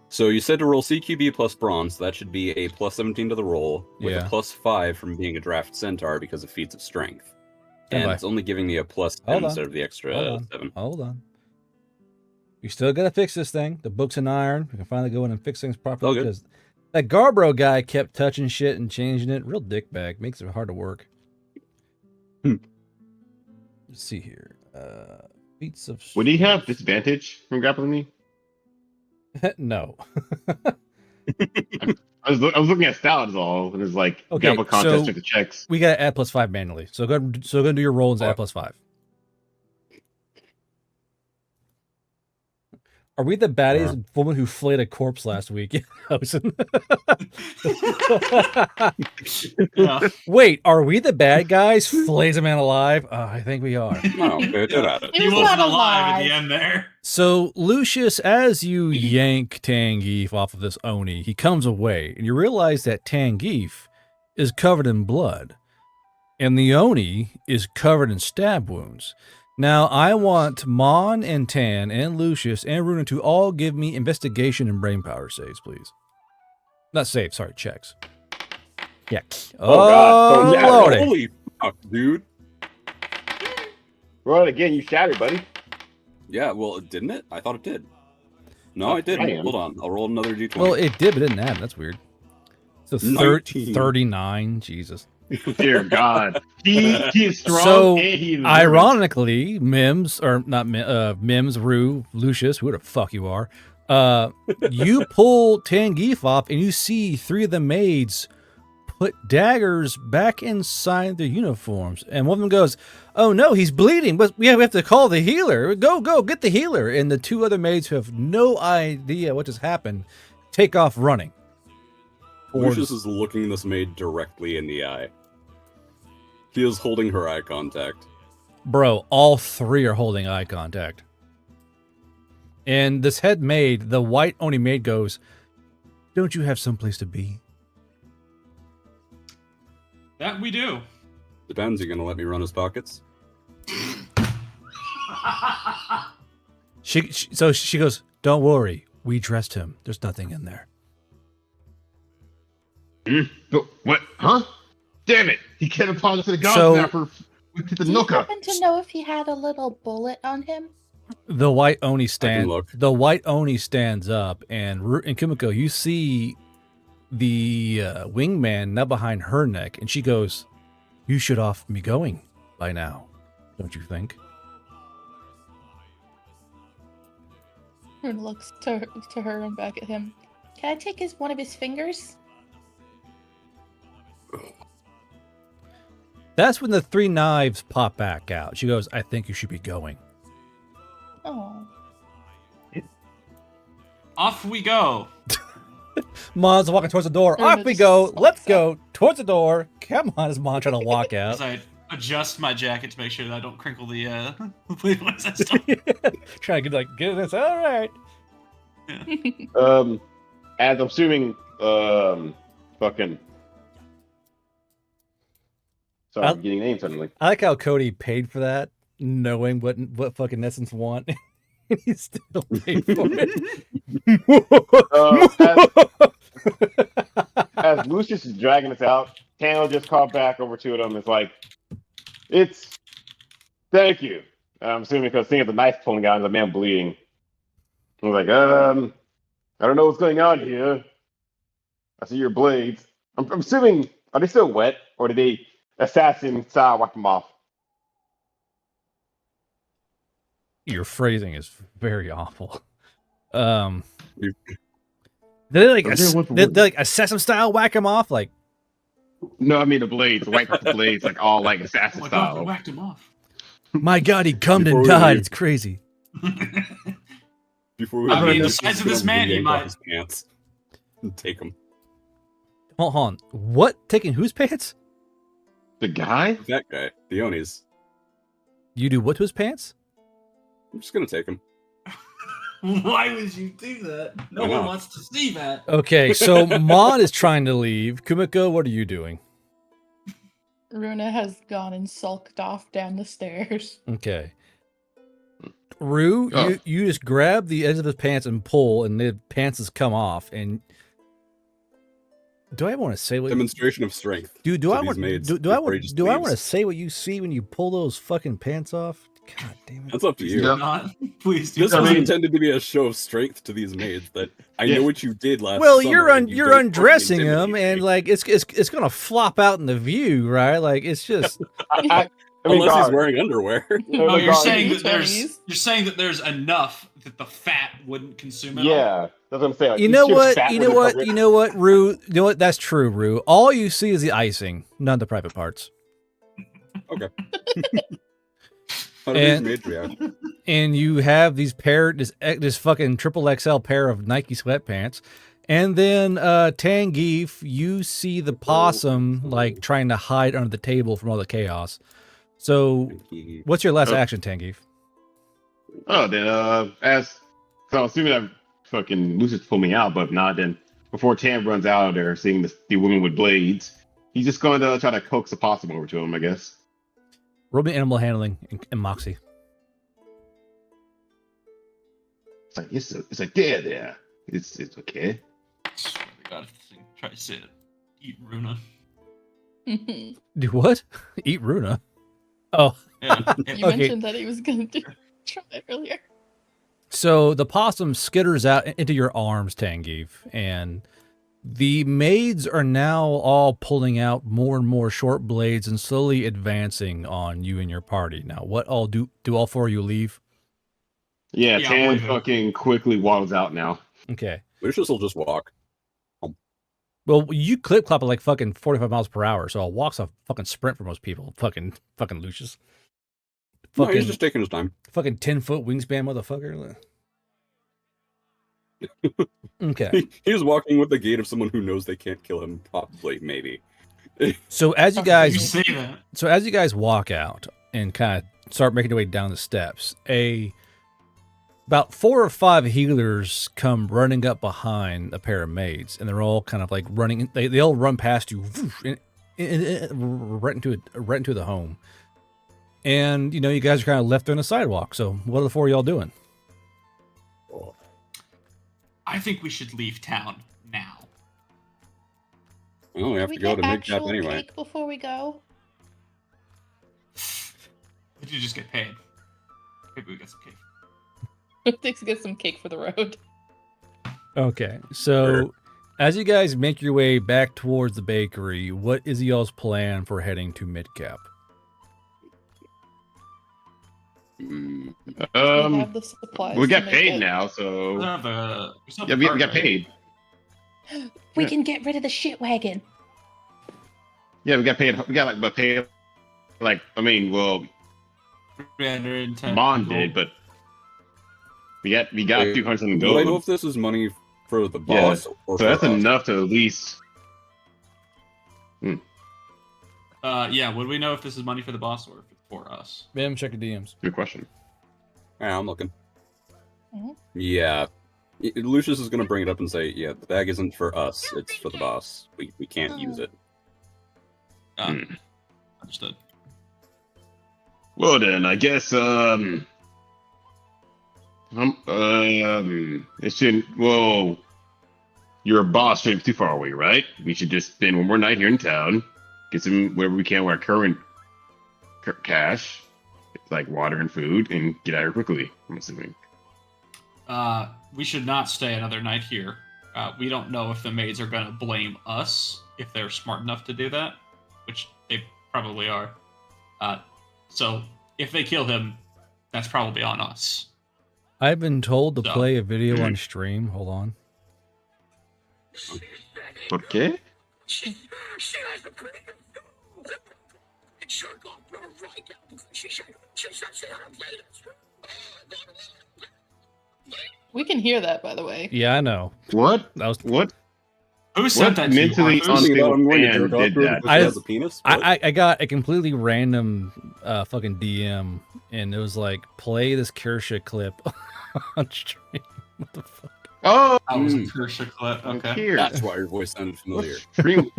So you said to roll CQB plus Brawn, so that should be a +17 to the roll, with Yeah. a +5 from being a draft centaur because of feats of strength. Stand And by. it's only giving me a +10 Hold on. instead of the extra Hold on. 7. Hold on. You still gotta fix this thing. The book's in iron. We can finally go in and fix things properly All good. because that Garbro guy kept touching shit and changing it. Real dickbag. Makes it hard to work. Hmm. Let's see here. Feats of Would he have disadvantage from grappling me? no. I was looking at stout is all, and it's like Okay, grapple contest so- with the checks. We gotta add +5 manually. So go ahead and do your roll and add +5. Are we the baddies woman who flayed a corpse last week? Yeah. Wait, are we the bad guys? Flays a man alive? I think we are. No, good at it. He was wasn't not alive at alive. the end there. So, Lucius, as you yank Tangeef off of this Oni, he comes away, and you realize that Tangeef is covered in blood, and the Oni is covered in stab wounds. Now, I want Mon and Tan and Lucius and Runa to all give me investigation and brain power saves, please. Not saves, sorry, checks. Yeah. God. Oh, Lordy. Holy fuck, dude. Roll it again. You shattered, buddy. Yeah, well, didn't it? I thought it did. No, it didn't. Damn. Hold on. I'll roll another d20. Well, it did, but it didn't add. That's weird. So 19. 39. Jesus. Dear God. He is strong. So, and he is ironically, Mims, or not Mims, Rue, Lucius, who the fuck you are, you pull Tangeef off and you see 3 of the maids put daggers back inside their uniforms. And one of them goes, "Oh no, he's bleeding, but we have to call the healer. Go, get the healer." And the 2 other maids who have no idea what just happened take off running. Lucius is looking this maid directly in the eye. He is holding her eye contact. Bro, all 3 are holding eye contact. And this head maid, the white Oni maid, goes, "Don't you have someplace to be?" That we do. Depends, you gonna let me run his pockets? So she goes, "Don't worry, we dressed him. There's nothing in there." What? Huh? Damn it! He can't apologize to the gods So- now for to the Do you Nuka. happen to know if he had a little bullet on him? The white Oni look. The white Oni stands up, and Kimiko, you see the wingman now behind her neck, and she goes, "You should off me going by now, don't you think?" Rune looks to her and back at him. Can I take one of his fingers? That's when the 3 knives pop back out. She goes, "I think you should be going." Oh. Off we go. Mon's walking towards the door. Runa Off we just go. stalks Let's out. go towards the door. Come on, is Mon trying to walk out? As I adjust my jacket to make sure that I don't crinkle the what is that stuff? Trying to get this. All right. As I'm assuming, fucking. Sorry, I'm getting names suddenly. I like how Cody paid for that, knowing what fucking Essence want. And he still paid for it. As Lucius is dragging us out, Tan will just call back over to them. It's like, thank you. I'm assuming because seeing the knife pulling out and the man bleeding. I was like, I don't know what's going on here. I see your blades. I'm assuming, are they still wet, or did they assassin style wipe them off? Your phrasing is very awful. Did they like did they like assassin style whack him off? Like, no, I mean the blades, wipe off the blades, like all like Oh assassin my god, they style. whacked him off. my God, he cummed Before and we died. leave. It's crazy. Before we I mean, leave, the just size of gonna this man, he yank might- off his pants and take them. Hold on. What? Taking whose pants? The guy? That guy, the Onis. You do what to his pants? I'm just gonna take him. Why would you do that? No I one know. wants to see that. Okay, so Mon is trying to leave. Kumiko, what are you doing? Runa has gone and sulked off down the stairs. Okay. Rue, Oh. you just grab the edge of his pants and pull, and the pants has come off. And do I want to say what? Demonstration of strength. Do to I these want? maids Do I before he want? just Do I leaves. want to say what you see when you pull those fucking pants off? God damn it! That's up to you. Yeah. Not. Please do This not. was intended to be a show of strength to these maids. That I Yeah. know what you did last. Well, summer, you're and you you're don't fucking undressing him, intimidate and me. like it's gonna flop out in the view, right? Like it's just I mean, Unless he's guard. wearing underwear. Oh, you're guard. saying that 20s. there's enough that the fat wouldn't consume it all? Yeah, that's what I'm saying. Like, you he's know just what? fat You with know a what? cover- You know what, Rue? You know what? That's true, Rue. All you see is the icing, none of the private parts. Okay. How do And- these maids react? And you have this fucking triple XL pair of Nike sweatpants. And then Tangeef, you see the possum like trying to hide under the table from all the chaos. So what's your last Oh. action, Tangeef? Oh, then so I'm assuming that fucking Lucius pulled me out, but if not, then before Tam runs out of there, seeing the woman with blades, he's just going to try to coax the possum over to him, I guess. Roll me animal handling and Moxie. It's like there. It's okay. I swear to God, if this thing tries to say it, eat Runa. You Do what? Eat Runa. Oh, Yeah. Okay. mentioned that he was going to try it earlier. so the possum skitters out into your arms, Tangeef, and the maids are now all pulling out more and more short blades and slowly advancing on you and your party. Now, what all do all four of you leave? Yeah, Yeah, Tam I'm leaving. fucking quickly waddles out now. Okay. Lucius will just walk. Well, you clip clop at like fucking 45 miles per hour, so a walk's a fucking sprint for most people. Fucking Lucius. No, Fucking he's just taking his time. fucking 10-foot wingspan, motherfucker. Okay. He's walking with the gait of someone who knows they can't kill him. Probably, maybe. So as you You guys say that. So as you guys walk out and kind of start making your way down the steps, about 4 or 5 healers come running up behind a pair of maids, and they're all kind of like running. They all run past you, right into the home. And you guys are kind of left on the sidewalk. So what are the 4 of y'all doing? I think we should leave town now. Well, we have we to go get to Midcap actual anyway. cake before we go? Did you just get paid? Maybe we get some cake. Let's get some cake for the road. Okay, so Sure. as you guys make your way back towards the bakery, what is y'all's plan for heading to Midcap? Mm, We have the supplies. We to got make paid it. now, We so have a- we still have yeah, a we cart, got right? paid. We Yeah. can get rid of the shit wagon. Yeah, we got paid. We got but paid. Like, I mean, well, 310 Mon gold. did, but we got Wait, 200 and do I know gold. if this is money for the Yeah, boss or So that's for us? enough to at least. Yeah, would we know if this is money for the boss or if it's for us? Bam, check your DMs. Good question. Yeah, I'm looking. Mhm. Yeah. Lucius is going to bring it up and say, yeah, the bag isn't for us, it's for the boss. We can't use it. Understood. Well then, I guess it shouldn't. Well, your boss shouldn't be too far away, right? We should just spend one more night here in town, get some whatever we can with our current cash, like water and food, and get out of here quickly. I'm assuming. We should not stay another night here. We don't know if the maids are going to blame us if they're smart enough to do that, which they probably are. So if they kill him, that's probably on us. I've been told to So- play a video on stream. Hold on. ¿Por qué? We can hear that, by the way. Yeah, I know. What? That was What? Who sent that to you? mentally Marcus? Something about unstable I'm going to fan jerk off did to her that? because I- she has a penis? What? I got a completely random fucking DM, and it was like, play this Kirsha clip on stream. What the fuck? Oh, That was a Kirsha clip. Okay. here. That's why your voice sounded What familiar. stream?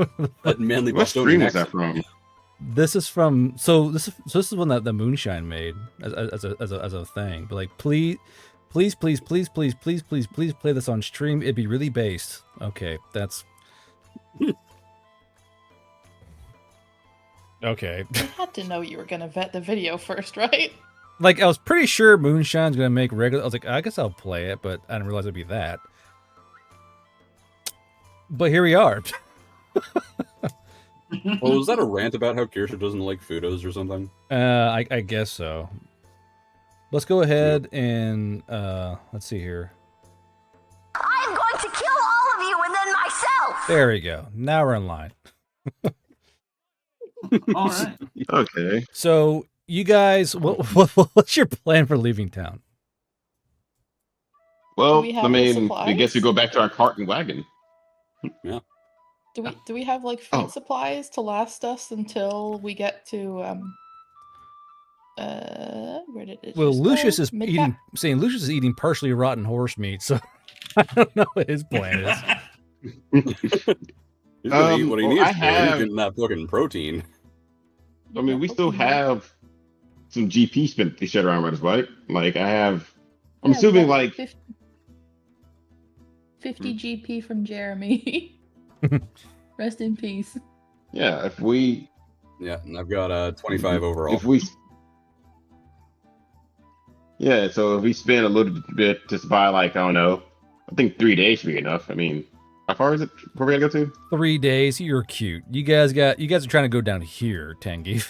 That manly What Bostonian stream was that accent. from? This is from this is one that the Moonshine made as a thing. But like, please play this on stream. It'd be really based. Okay, that's okay. I had to know you were gonna vet the video first, right? Like, I was pretty sure Moonshine's gonna make regular. I was like, I guess I'll play it, but I didn't realize it'd be that. But here we are. Well, was that a rant about how Kirsha doesn't like Fudos or something? I guess so. Let's go ahead and let's see here. I'm going to kill all of you and then myself! There we go. Now we're in line. All right. Okay. So you guys, what's your plan for leaving town? Well, Do we have I any mean, I guess we supplies? go back to our cart and wagon. Do we have like food Oh. supplies to last us until we get to where did it Well, just Lucius go? is Midcap? Lucius is eating partially rotten horse meat, so I don't know what his plan is. He's gonna eat what he well, needs I for have- getting that fucking protein. I mean, we still have some GP spent to shut around us, right? Like, I have. I'm Yeah, assuming, we got like, 50 GP from Jeremy. Rest in peace. yeah, if we. Yeah, and I've got 25 overall. If we. Yeah, so if we spend a little bit to buy, like, I don't know, I think 3 days should be enough. I mean, how far is it? Where we gotta go to? 3 days. You're cute. You guys are trying to go down here, Tangy.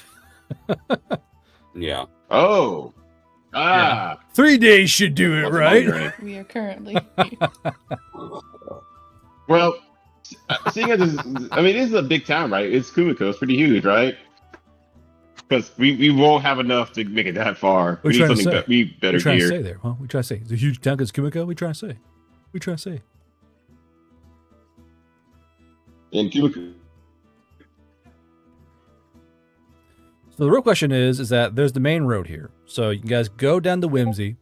Yeah. Oh. Ah. 3 days should do it, What's the right? longer end? We are currently Well, seeing as this, I mean, this is a big town, right? It's Kumiko. It's pretty huge, right? Because we won't have enough to make it that far. What We you need trying to something say? be What better you trying to gear. say there? Huh? We trying to say it's a huge town because Kumiko. We trying to say? We trying to say? And Kumiko. So the real question is that there's the main road here. So you guys go down to Whimsy,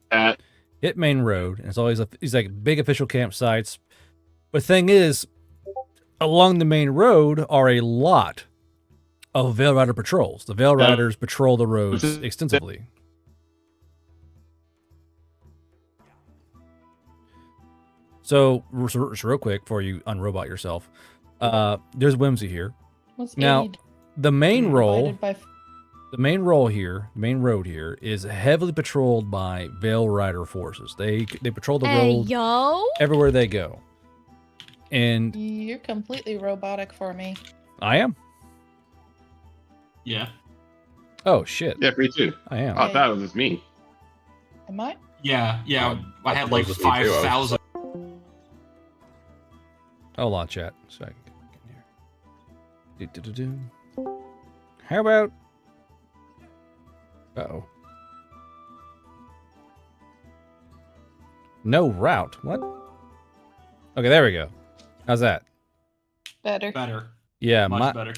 hit main road, and it's always these like big official campsites. But the thing is, along the main road are a lot of Veil Rider patrols. The Veil Riders patrol the roads extensively. So real quick before you unrobot yourself, there's Whimsy here. What's Now, aid the main role. divided by The main road here is heavily patrolled by Veil Rider forces. They patrol the road yo! everywhere they go. And You're completely robotic for me. I am. Yeah. Oh shit. Yeah, me too. I am. Oh, I thought it was just me. Am I? Yeah. I had that like was me too. I was 5,000. Hold on, chat. So I can get in here. Do-do-do-do. How about? Uh-oh. No route. What? Okay, there we go. How's that? Better. Better. Yeah, Much better.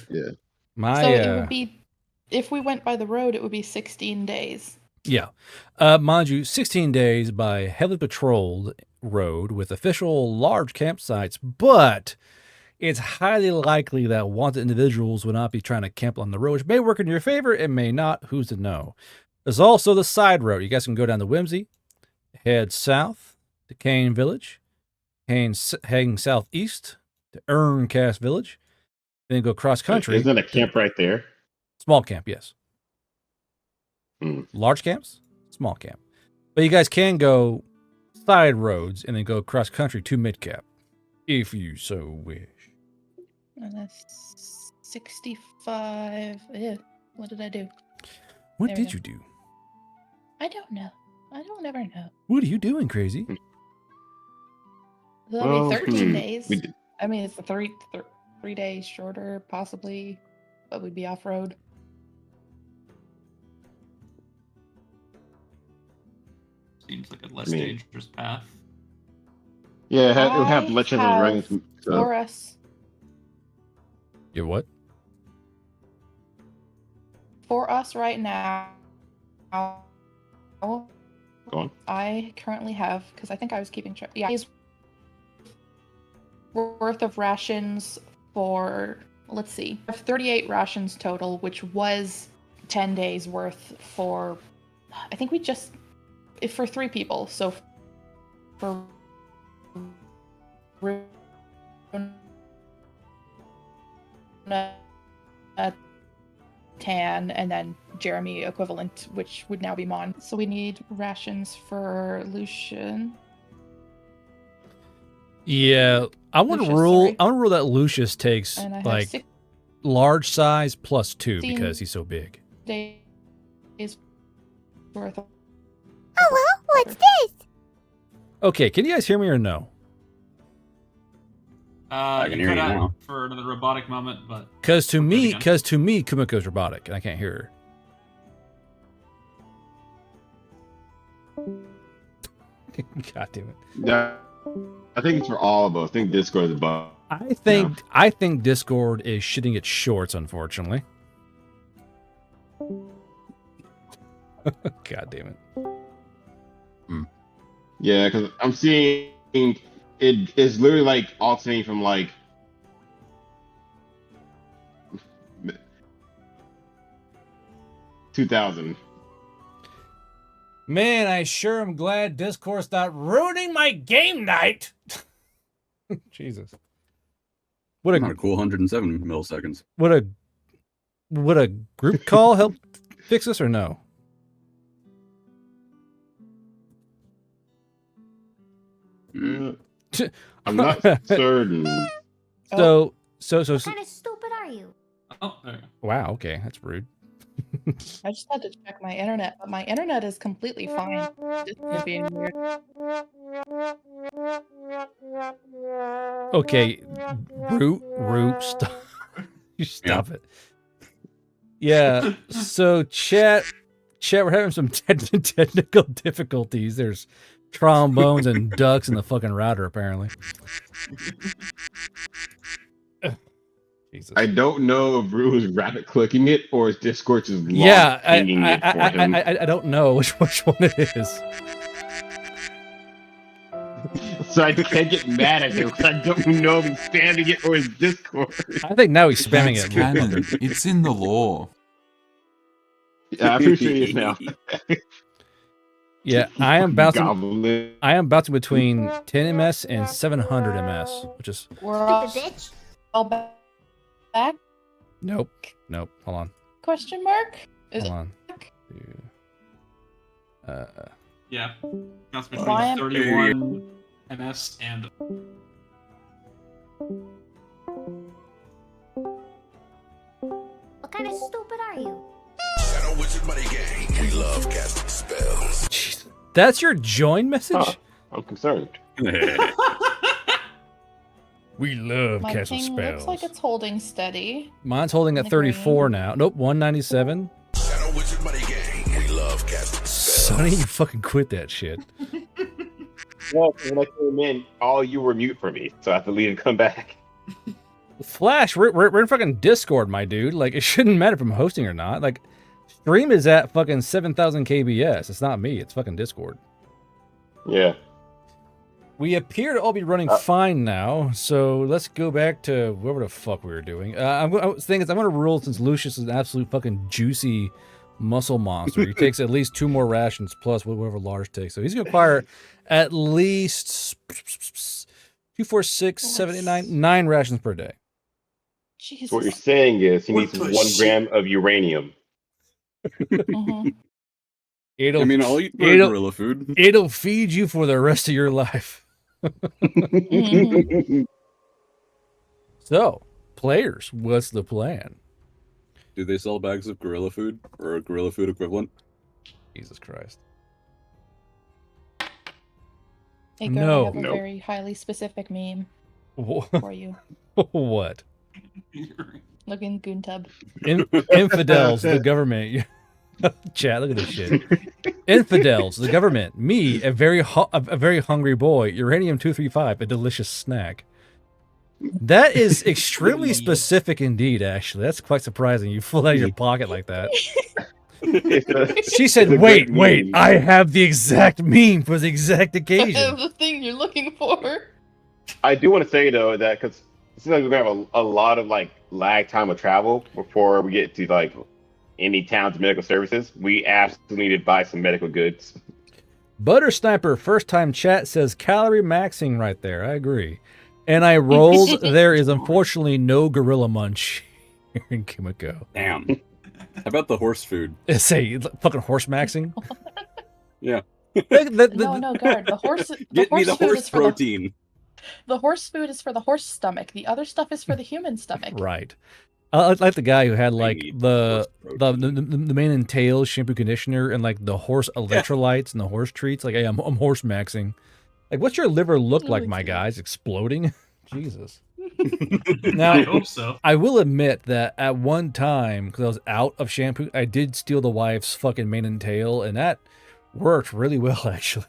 my So it would be, if we went by the road, it would be 16 days. Yeah. Mind you, 16 days by heavily patrolled road with official large campsites, but it's highly likely that wanted individuals would not be trying to camp on the road, which may work in your favor, it may not, who's to know. There's also the side road. You guys can go down to Whimsy, head south to Kane Village, heading southeast to Erncast Village, then go cross country. Isn't a camp right there? Small camp, yes. Large camps, small camp. But you guys can go side roads and then go cross country to mid cap, if you so wish. And that's 65. Ew, what did I do? What There we did go. you do? I don't know. I don't ever know. What are you doing, crazy? That'll be 13 days. We did- I mean, it's 3 days shorter, possibly, but we'd be off road. Seems like a less dangerous path. Yeah, it would have I less chance of running. For us, You what? for us right now, Go on. I currently have, because I think I was keeping track. Yeah, days worth of rations for, let's see, I have 38 rations total, which was 10 days worth for, I think we just, for 3 people. So for Tan, and then Jeremy equivalent, which would now be Mon. So we need rations for Lucian. Yeah, I want to Lucius, rule. sorry. I want to rule that Lucius takes And I have like 6 large size plus 2 16 because he's so big. days worth of. Hello, what's this? Okay, can you guys hear me or no? I can You hear cut you out now. for another robotic moment, but Because to me, again. Kumiko's robotic, and I can't hear her. God damn it! Yeah, I think it's for all of us. I think Discord is above. I think Discord is shitting its shorts, unfortunately. God damn it! Yeah, because I'm seeing it is literally like alternating from like 2000. Man, I sure am glad Discord stopped ruining my game night. Jesus. What Not a a cool 107 milliseconds. would a group call help fix this or no? I'm not certain. So What kind of stupid are you? oh, there you go. wow, okay, that's rude. I just had to check my internet, but my internet is completely fine. This is being weird. Okay, root, stop. You stop it. Yeah. So chat, we're having some technical difficulties. There's trombones and ducks in the fucking router, apparently. Jesus. I don't know if Rue is rabbit clicking it or is Discord just Yeah, pinging it for him. I don't know which one it is. So I can't get mad at him because I don't know if he's spamming it or his Discord. I think now he's spamming That's it. canon. It's in the law. Yeah, I'm pretty sure he is now. Yeah, I am bouncing. Goblin. I am bouncing between 10 ms and 700 ms, which is We're all, Stupid bitch. all back? nope. Hold on. Question mark? Is Hold it on. Yeah. Counts Why between am- 31 ms and What kind of stupid are you? Jeez. That's your join message? Oh, I'm concerned. We love my casting ping spells. looks like it's holding steady. Mine's holding at in the 34 green. now. Nope, 197. Sonny, you fucking quit that shit. Well, when I came in, all you were mute for me, so I have to leave and come back. Flash, we're in fucking Discord, my dude. Like, it shouldn't matter if I'm hosting or not. Like, stream is at fucking 7,000 kbs. It's not me. It's fucking Discord. Yeah. We appear to all be running fine now, so let's go back to whatever the fuck we were doing. I'm going to rule since Lucius is an absolute fucking juicy muscle monster. He takes at least 2 more rations plus whatever Lars takes. So he's going to acquire at least 2, 4, 6, 7, 8, 9 rations per day. Jesus. So what you're saying is he What needs the 1 shit? gram of uranium. Mhm. It'll, I mean, I'll eat more it'll, gorilla food. it'll feed you for the rest of your life. Mhm. So, players, what's the plan? Do they sell bags of gorilla food or a gorilla food equivalent? Jesus Christ. Hey, Gert, I No. have a Nope. very highly specific meme Wha- for you. What? Look in GoonTub. Infidels, the government. Chat, look at this shit. Infidels, the government. Me, a very hungry boy. Uranium 235, a delicious snack. That is extremely specific indeed, actually. That's quite surprising. You pull out of your pocket like that. She said, it's a wait, great wait, meme. I have the exact meme for the exact I occasion. have the thing you're looking for. I do want to say though that because it seems like we're gonna have a lot of like lag time of travel before we get to like any town's medical services. We absolutely need to buy some medical goods. Butter Sniper, first time chat says calorie maxing right there. I agree. And I rolled, there is unfortunately no gorilla munch here in Kimiko. Damn. How about the horse food? Say, fucking horse maxing? Yeah. No, Gert. The horse. Get me the food horse is for protein. the horse food is for the horse stomach. The other stuff is for the human stomach. Right. I like the guy who had like need the horse mane and tail shampoo conditioner and like the horse electrolytes and the horse treats. Like, hey, I'm horse maxing. Like, what's your liver look like, my guys? Exploding? Jesus. Now, I hope so. I will admit that at one time, because I was out of shampoo, I did steal the wife's fucking mane and tail, and that worked really well, actually.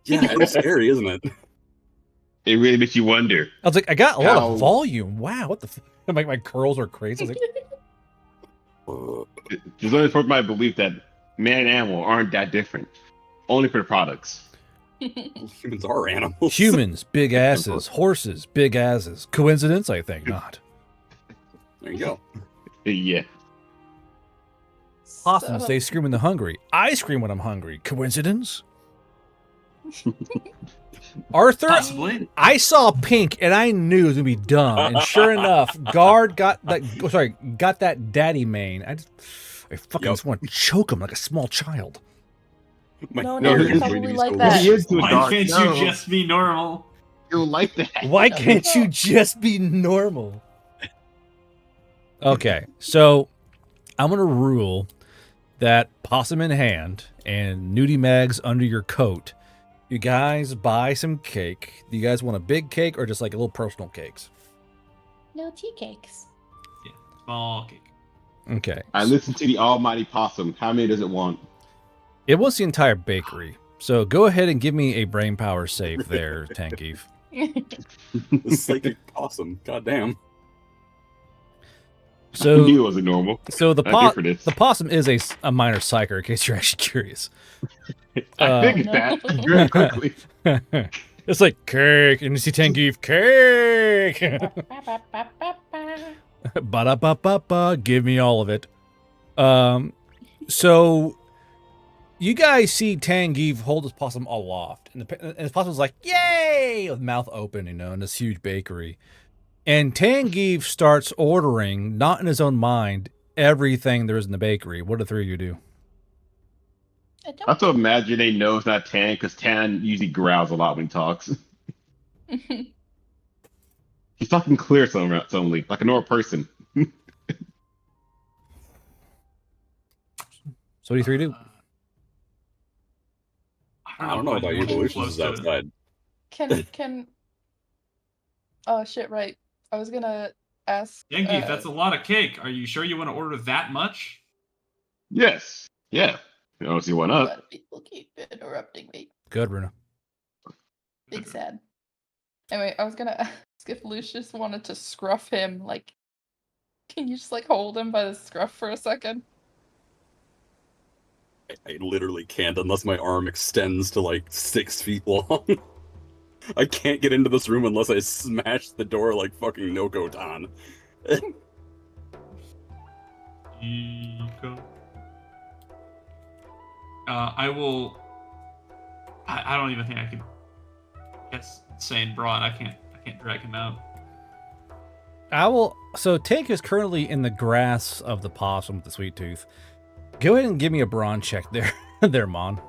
Yeah, it's scary, isn't it? It really makes you wonder. I was like, I got a lot How- of volume. Wow, what the fuck? My curls are crazy. I was like, There's only support my belief that man and animal aren't that different. Only for the products. Humans are animals. humans, big asses. Horses, big asses. Coincidence? I think not. There you go. Yeah. Possums, they scream when they're hungry. I scream when I'm hungry. Coincidence? Arthur, Possibly. I saw pink and I knew it was gonna be dumb. And sure enough, Guard got that daddy mane. I fucking just want to choke him like a small child. No, No, you're he's probably really like so that. He is too Why dark. can't No. you just be normal? You'll like that. Why can't you just be normal? Okay, so I'm gonna rule that possum in hand and nudie mags under your coat. You guys buy some cake. Do you guys want a big cake or just like a little personal cakes? No tea cakes. Yeah, small cake. Okay. I listened to the almighty possum. How many does it want? It wants the entire bakery. So go ahead and give me a brain power save there, Tankeef. The psychic possum. Goddamn. I So knew it wasn't normal. so the I'm here for this. the possum is a minor psyker, in case you're actually curious. I figured no. that very quickly. It's like cake, and you see Tankeef, cake. Ba-da-ba-ba-ba, give me all of it. So you guys see Tangeef hold his possum aloft, and his possum's like, yay, with mouth open, in this huge bakery. And Tangeef starts ordering, not in his own mind, everything there is in the bakery. What do the three of you do? I I have to imagine they know it's not Tan because Tan usually growls a lot when he talks. don't. He's talking clear suddenly, like a normal person. So what do you three do? I don't know about you, but Lucius is outside. Can oh shit, right. I was gonna ask Yankee, that's a lot of cake. Are you sure you want to order that much? Yes. Yeah. You don't see one a up. lot of people keep interrupting me. Good, Runa. Big sad. Anyway, I was gonna ask if Lucius wanted to scruff him, like can you just like hold him by the scruff for a second? I literally can't unless my arm extends to like 6 feet long. I can't get into this room unless I smash the door like fucking Nokotan. Ego. I will. I don't even think I can. That's insane, broad. I can't drag him out. I will. So Tank is currently in the grass of the possum with the sweet tooth. Go ahead and give me a brawn check there, there, Mon.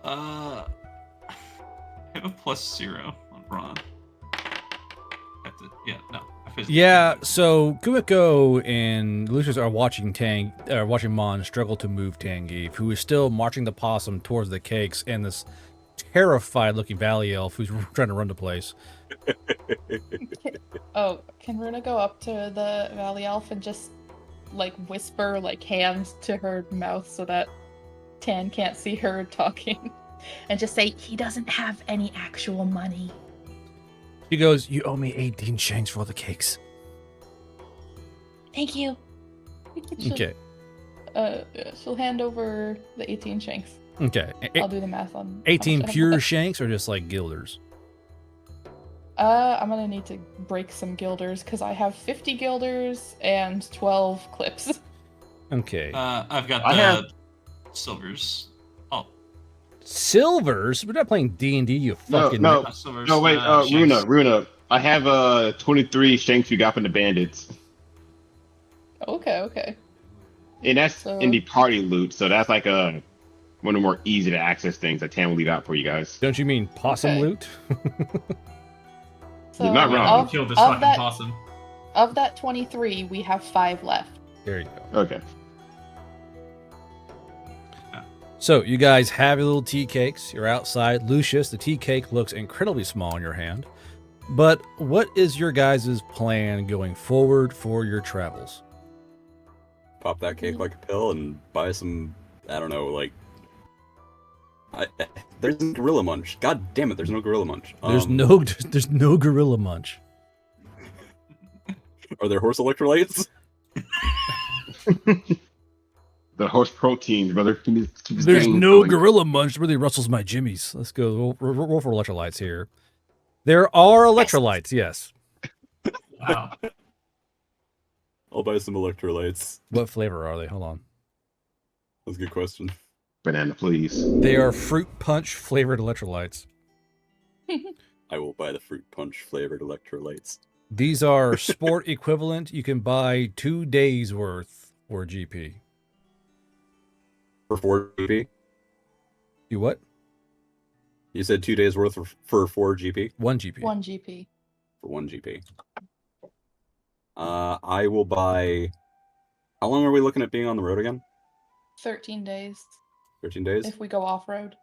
I have a +0 on brawn. Yeah. So Kumiko and Lucius are watching watching Mon struggle to move Tangief, who is still marching the possum towards the cakes, and this terrified-looking valley elf who's trying to run the place. Can Runa go up to the valley elf and just like whisper like hands to her mouth so that Tan can't see her talking, and just say he doesn't have any actual money. She goes, "You owe me 18 shanks for all the cakes." Thank you. Okay. She'll hand over the 18 shanks. Okay. I'll do the math on 18 pure shanks or just like guilders? I'm gonna need to break some guilders because I have 50 guilders and 12 clips. Okay. I've got the silvers. Oh, silvers? We're not playing D&D, you fucking... No, wait, shanks. Runa. I have 23 shanks we got from the bandits. Okay. And that's in the party loot, so that's like one of the more easy to access things that Tam will leave out for you guys. Don't you mean possum loot? So you're not wrong. Kill this fucking possum. Of that 23, we have 5 left. There you go. Okay. So you guys have your little tea cakes. You're outside. Lucius, the tea cake looks incredibly small in your hand. But what is your guys' plan going forward for your travels? Pop that cake like a pill and buy some, I don't know, like... there's no gorilla munch. God damn it, there's no gorilla munch. There's no gorilla munch. Are there horse electrolytes? The horse proteins, brother. There's no gorilla munch. Really rustles my jimmies. Let's go. Roll for electrolytes here. There are electrolytes, yes. Wow. I'll buy some electrolytes. What flavor are they? Hold on. That's a good question. Banana, please. They are fruit punch flavored electrolytes. I will buy the fruit punch flavored electrolytes. These are sport equivalent. You can buy 2 days worth for GP. For 4 GP? You what? You said 2 days worth for 4 GP? 1 GP. 1 GP. For 1 GP. I will buy... How long are we looking at being on the road again? 13 days. 13 days? If we go off-road.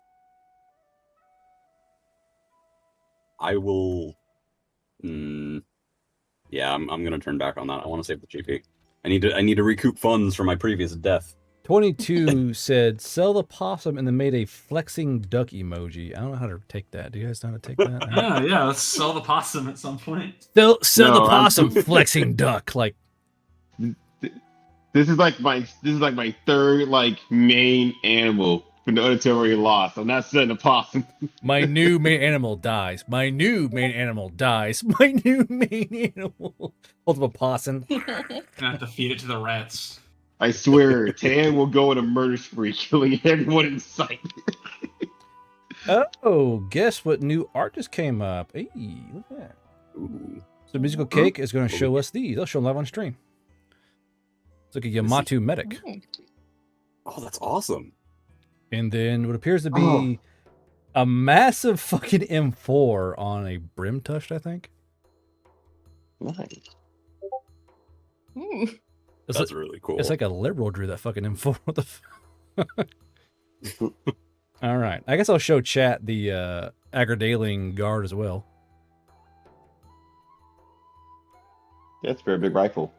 I will... Yeah, I'm gonna turn back on that. I want to save the GP. I need to recoup funds from my previous death. 22 said, sell the possum, and then made a flexing duck emoji. I don't know how to take that. Do you guys know how to take that? Yeah, let's sell the possum at some point. Sell the possum, flexing duck. Like, this is like my third main animal from the other two where you lost. I'm not selling the possum. My new main animal dies. My new main animal dies. My new main animal. Hold up a possum. I have to feed it to the rats. I swear, Tan will go on a murder spree, killing everyone in sight. Oh, guess what new art just came up? Hey, look at that. Ooh. So Musical Cake is going to show us these. They'll show them live on stream. It's like a Yamato medic. Oh, that's awesome. And then what appears to be a massive fucking M4 on a brim touched, I think. Nice. That's really cool. It's like a liberal drew that fucking M4. What the All right. I guess I'll show chat the Agradaling guard as well. That's a very big rifle.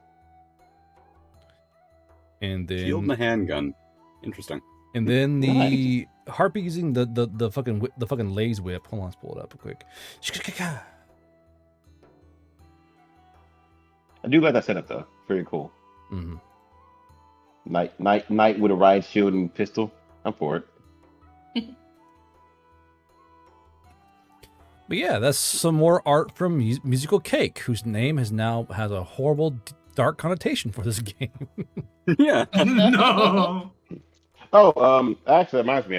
And then shield and a handgun. Interesting. And then the harpy using the fucking laze whip. Hold on, let's pull it up real quick. I do like that setup though. Very cool. Mm-hmm. Knight with a riot shield and pistol. I'm for it. But yeah, that's some more art from Musical Cake, whose name has a horrible dark connotation for this game. Yeah. No. Oh, actually, that reminds me.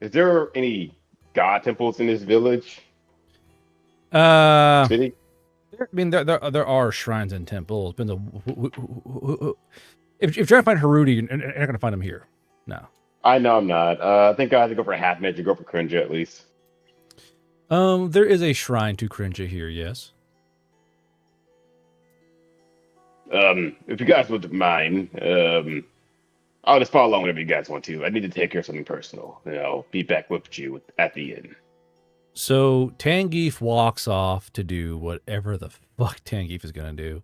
Is there any god temples in this village? City? I mean, there are shrines and temples. But if you're trying to find Haruti, you're not going to find him here. No. I know I'm not. I think I have to go for a half mage and go for Cringe at least. There is a shrine to Crinja here, yes. If you guys wouldn't mind, I'll just follow along whenever you guys want to. I need to take care of something personal. I'll be back with you at the end. So Tangeef walks off to do whatever the fuck Tangeef is going to do.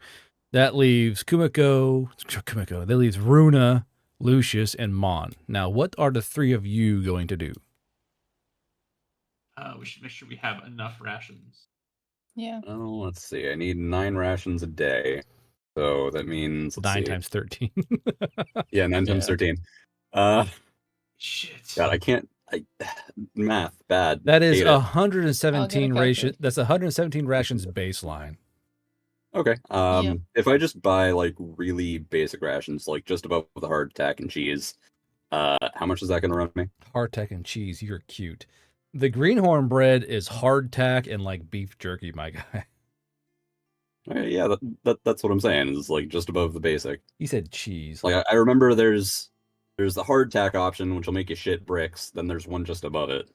That leaves Kumiko. That leaves Runa, Lucius, and Mon. Now, what are the three of you going to do? We should make sure we have enough rations. Yeah. Oh, let's see. I need 9 rations a day. So that means 9 times 13. Yeah, 9 times Yeah. 13. Shit. God, I can't. Math bad. That is Hate it. 117 ration. That's 117 rations baseline. Okay. Yep. If I just buy like really basic rations, like just above the hardtack and cheese, how much is that going to run me? Hardtack and cheese, you're cute. The greenhorn bread is hardtack and like beef jerky, my guy. Yeah, that's what I'm saying. Is like just above the basic. He said cheese. Like I remember there's the hardtack option, which will make you shit bricks. Then there's one just above it.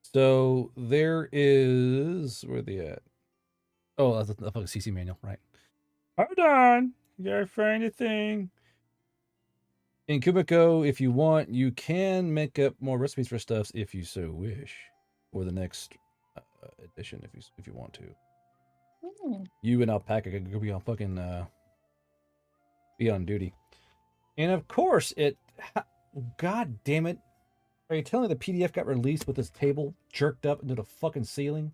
So there is where the at? Oh, that's the fucking CC manual, right? Hold on, you gotta find a thing. In Kubiko, if you want, you can make up more recipes for stuffs if you so wish, for the next edition if you want to. You and Alpaca can go be on fucking be on duty. And of course God damn it. Are you telling me the PDF got released with this table jerked up into the fucking ceiling?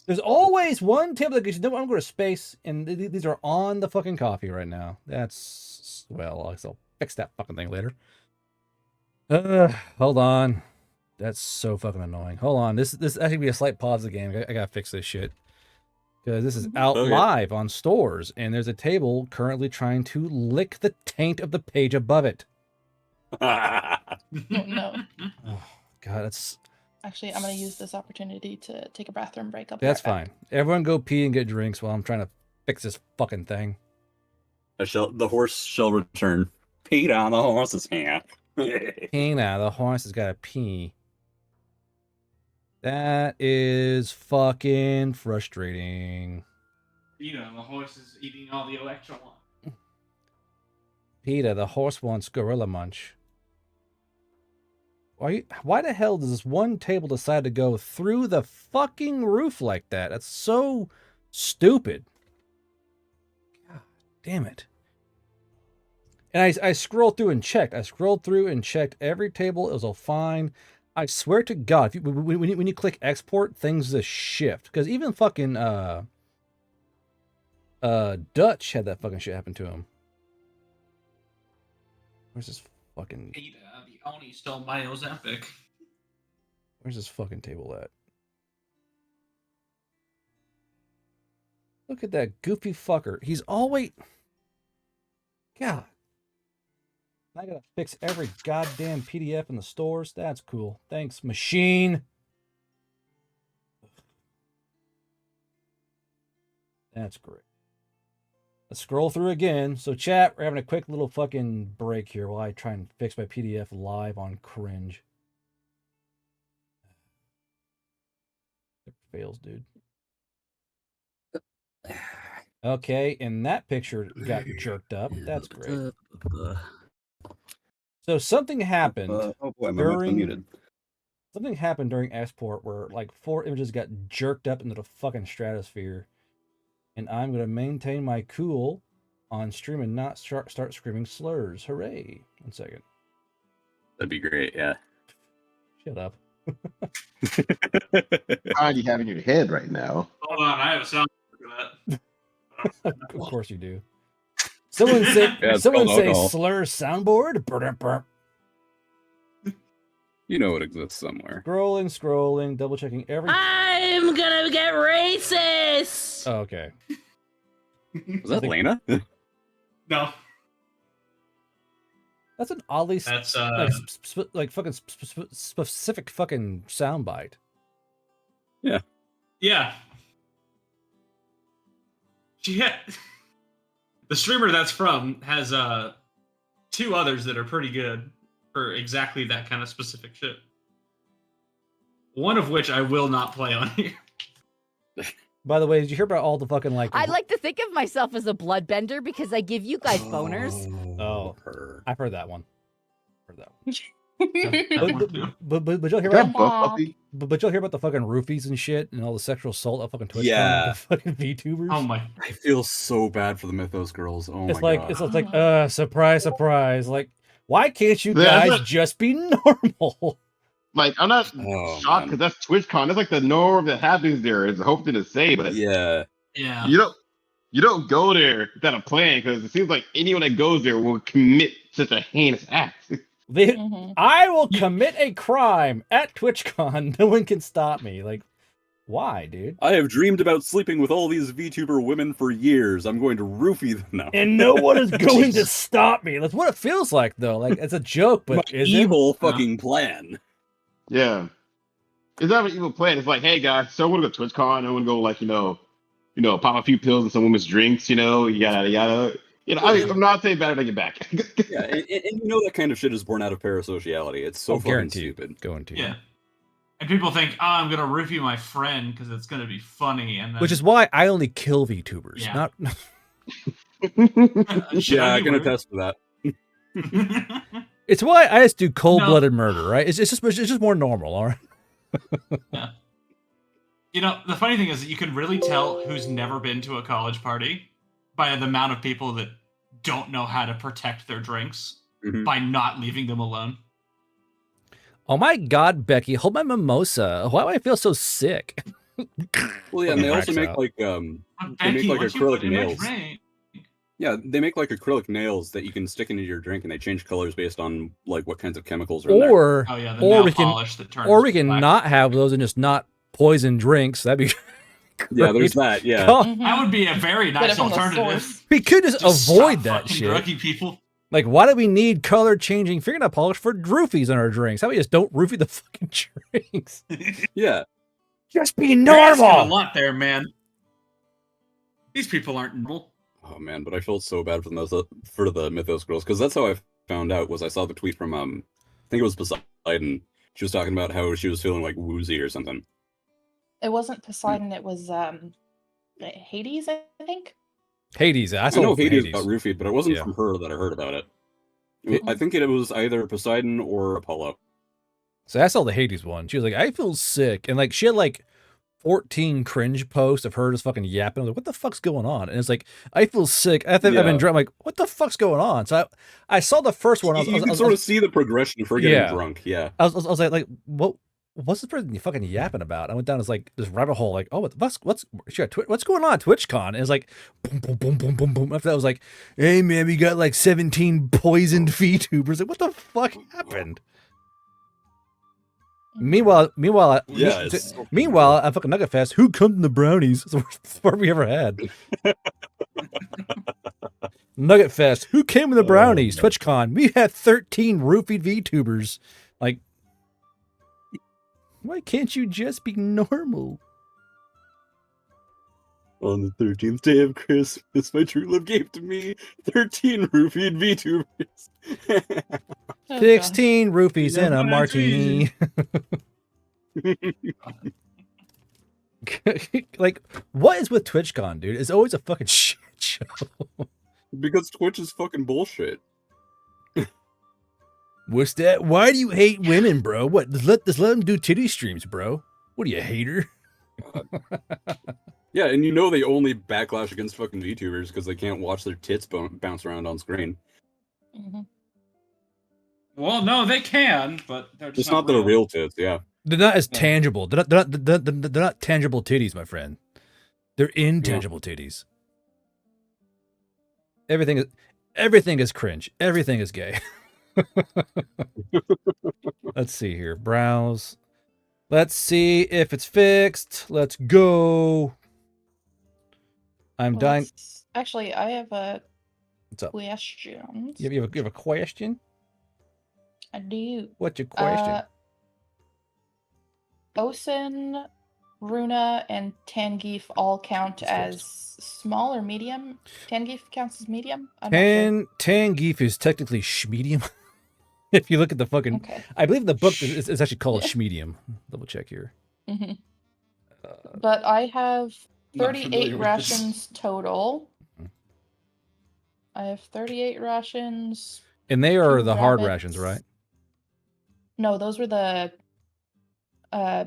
There's always one table that goes, you know what, I'm going to space, and these are on the fucking coffee right now. That's, well, I'll fix that fucking thing later. Hold on. That's so fucking annoying. Hold on. This actually be a slight pause of the game. I gotta fix this shit. Because this is out live on stores, and there's a table currently trying to lick the taint of the page above it. Oh, no. Oh, God, that's... Actually, I'm going to use this opportunity to take a bathroom break. That's fine. Everyone go pee and get drinks while I'm trying to fix this fucking thing. The horse shall return. Peter on the horse's hand. Pina, the horse has got to pee. That is fucking frustrating. You know, the horse is eating all the electrolyte. Peter, the horse wants gorilla munch. Why the hell does this one table decide to go through the fucking roof like that? That's so stupid. God damn it. And I scrolled through and checked. I scrolled through and checked every table. It was all fine. I swear to God, when you click export, things just shift. Because even fucking Dutch had that fucking shit happen to him. Where's this fucking... Peter, the Oni stole my Ozempic. Where's this fucking table at? Look at that goofy fucker. He's always... God. I gotta fix every goddamn PDF in the stores. That's cool. Thanks, machine. That's great. Let's scroll through again. So chat, we're having a quick little fucking break here while I try and fix my PDF live on Cringe. It fails, dude. Okay, and that picture got jerked up. That's great. So something happened Oh boy, my mic's unmuted. Something happened during export where like 4 images got jerked up into the fucking stratosphere. And I'm going to maintain my cool on stream and not start screaming slurs. Hooray. 1 second. That'd be great, yeah. Shut up. How do you have in your head right now? Hold on, I have a sound for that. Of course you do. Someone say, Yeah, someone say alcohol. slur soundboard. Burp. You know it exists somewhere. Scrolling, double checking every... I'm gonna get racist! Oh, okay. Was that Lena? No. That's an oddly That's like fucking specific fucking soundbite. Yeah. Yeah. Yeah. The streamer that's from has 2 others that are pretty good for exactly that kind of specific shit. One of which I will not play on here. By the way, did you hear about all the fucking like? I'd like to think of myself as a bloodbender because I give you guys boners. Oh, I've heard that one. Heard that one. That one too. But you'll hear That about buff puppy. but you'll hear about the fucking roofies and shit and all the sexual assault of fucking Twitch Yeah. the fucking VTubers. Oh my! I feel so bad for the Mythos girls. Oh It's my like god. it's like surprise, surprise. Like, why can't you Yeah, guys just be normal? Like, I'm not Oh, shocked man. because that's TwitchCon. That's like the norm that happens there. Is a hope to say, but Yeah. Yeah. you don't go there without a plan because it seems like anyone that goes there will commit such a heinous act. I will commit a crime at TwitchCon. No one can stop me. Like, why, dude? I have dreamed about sleeping with all these VTuber women for years. I'm going to roofie them now. And no one is going to stop me. That's what it feels like, though. Like, it's a joke, but My is evil fucking plan. Yeah, it's not an evil plan. It's like, hey guys, so I want to go to TwitchCon. I want to go like pop a few pills in some women's drinks. Yada yada. I'm not saying better to get back. Yeah, and you know that kind of shit is born out of parasociality. It's so fucking stupid. Going to. Yeah. And people think, oh, I'm gonna roofie my friend because it's gonna be funny, and then... Which is why I only kill VTubers. Yeah. Not. Yeah, I can attest to that. It's why I just do cold-blooded murder, right? It's just more normal, all right? Yeah. You know, the funny thing is that you can really tell who's never been to a college party by the amount of people that don't know how to protect their drinks by not leaving them alone. Oh my God, Becky, hold my mimosa. Why do I feel so sick? Well, yeah, and they also make like they make like acrylic nails. Yeah, they make like acrylic nails that you can stick into your drink, and they change colors based on like what kinds of chemicals are in there. Or we can not have those and just not poison drinks. That'd be yeah. There's that. Yeah, that would be a very nice alternative. We could just avoid that fucking shit. Druggy people. Like, why do we need color-changing fingernail polish for roofies in our drinks? How about we just don't roofie the fucking drinks? Yeah, just be You're normal. asking a lot there, man. These people aren't normal. Oh man, but I felt so bad for the Mythos girls because that's how I found out. Was I saw the tweet from I think it was Poseidon. She was talking about how she was feeling like woozy or something. It wasn't Poseidon. It was Hades, I think. Hades. I know Hades got roofied, but it wasn't from her that I heard about it. I think it was either Poseidon or Apollo. So I saw the Hades one. She was like, I feel sick. And like, she had like 14 cringe posts of her just fucking yapping. I was like, what the fuck's going on? And it's like, I feel sick. I think I've been drunk. I'm like, what the fuck's going on? So I saw the first one. You can sort of see the progression of her getting drunk. Yeah. I was like, what's this person fucking yapping about? I went down this like this rabbit hole, like, oh, what's going on at TwitchCon? And it's like boom, boom, boom, boom, boom, boom. After that, I was like, hey man, we got like 17 poisoned VTubers. Like, what the fuck happened? Meanwhile, at fucking Nugget Fest, who comes in the brownies? It's the worst part we ever had. Nugget Fest, who came in the brownies? TwitchCon, we had 13 roofied VTubers. Like, why can't you just be normal? On the 13th day of Christmas, my true love gave to me 13 roofied VTubers. 16 roofies in a martini. Like, what is with TwitchCon, dude? It's always a fucking shit show. Because Twitch is fucking bullshit. What's that? Why do you hate women, bro? What? Just let them do titty streams, bro. What are you, a hater? Yeah, and you know they only backlash against fucking VTubers because they can't watch their tits bounce around on screen. Well, no, they can, but they're just it's not their real tits. Yeah, they're not as tangible. They're not tangible titties, my friend. They're intangible titties. Everything is cringe. Everything is gay. Let's see here. Browse. Let's see if it's fixed. Let's go. I'm dying. Actually, I have a What's up? question. You have a question? I do. What's your question? Osen Runa and Tangeef all count as small or medium. Tangeef counts as medium? I'm not sure. Tangeef is technically schmedium. If you look at the fucking... Okay. I believe the book is actually called schmedium. Double check here. Mm-hmm. But I have Not 38 familiar with this. rations total. I have 38 rations. And they are 2 the hard rabbits. rations, right? No, those were the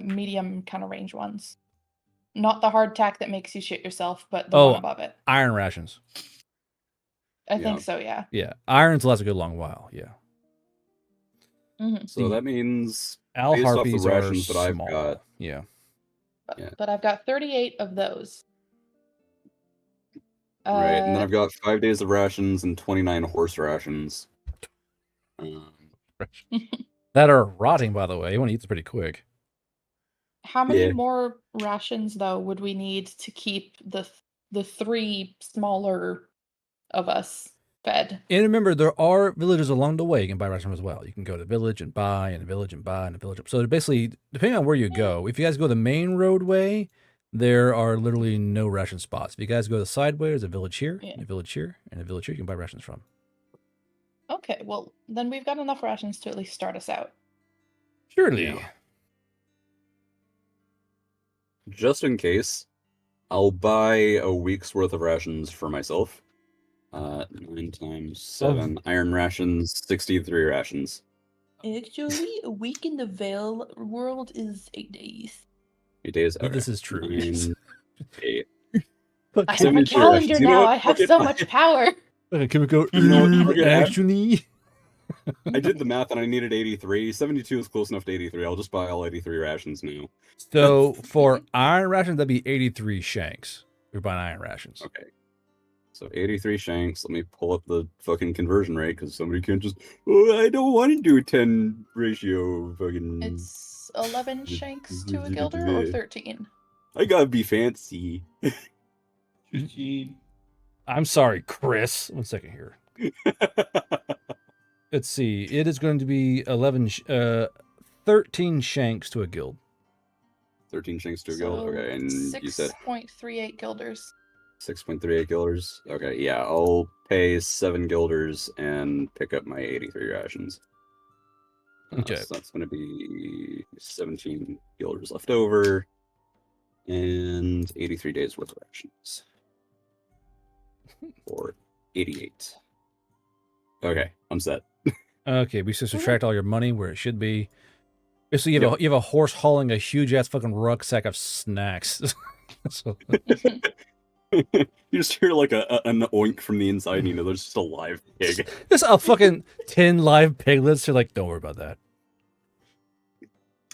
medium kind of range ones. Not the hardtack that makes you shit yourself, but the one above it. Iron rations. I think so, yeah. Yeah, irons lasts a good long while. Yeah. Mm-hmm. So that means Al based off the harpies rations are that I've small. got. Yeah. But I've got 38 of those. Right, and then I've got 5 days of rations and 29 horse rations. That are rotting, by the way. You want to eat them pretty quick. How many more rations, though, would we need to keep the 3 smaller of us fed? And remember, there are villages along the way you can buy rations as well. You can go to the village and buy, and a village and buy, and a village. So basically, depending on where you go, if you guys go the main roadway, there are literally no ration spots. If you guys go the side way, there's a village here, and a village here, and a village here you can buy rations from. Okay, well, then we've got enough rations to at least start us out. Surely. Yeah. Just in case, I'll buy a week's worth of rations for myself. 9 times 7 iron rations, 63 rations. Actually, a week in the Vale world is 8 days. 8 days. Okay. This is true. 9, 8. I have a calendar now. I have so much power. Can we go? Actually, I did the math and I needed 83. 72 is close enough to 83. I'll just buy all 83 rations now. So for iron rations, that'd be 83 shanks. You're buying iron rations. Okay. So 83 shanks. Let me pull up the fucking conversion rate because somebody can't just. Oh, I don't want to do a 10 ratio. Fucking. It's 11 shanks to a guilder or 13. I gotta be fancy. I'm sorry, Chris. 1 second here. Let's see. It is going to be 13 shanks to a guild. 13 shanks to a guild. Okay, and you said 6.38 guilders. 6.38 guilders. Okay, yeah, I'll pay 7 guilders and pick up my 83 rations. Okay, so that's going to be 17 guilders left over, and 83 days worth of rations. Or 88. Okay, I'm set. Okay, we should subtract all your money where it should be. So you have a horse hauling a huge ass fucking rucksack of snacks. So... You just hear like an oink from the inside, and you know there's just a live pig. There's a fucking 10 live piglets. You're like, don't worry about that.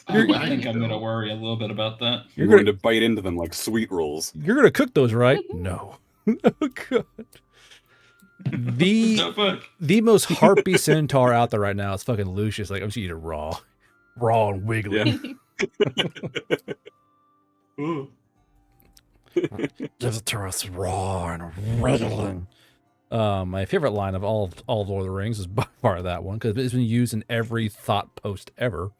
I think I'm gonna worry a little bit about that. You're going to bite into them like sweet rolls. You're gonna cook those, right? No. Oh god. The most harpy centaur out there right now is fucking Lucius. Like, I'm just eating raw and wiggly. Give it to us raw and wriggling. My favorite line of all of Lord of the Rings is by far that one because it's been used in every thought post ever.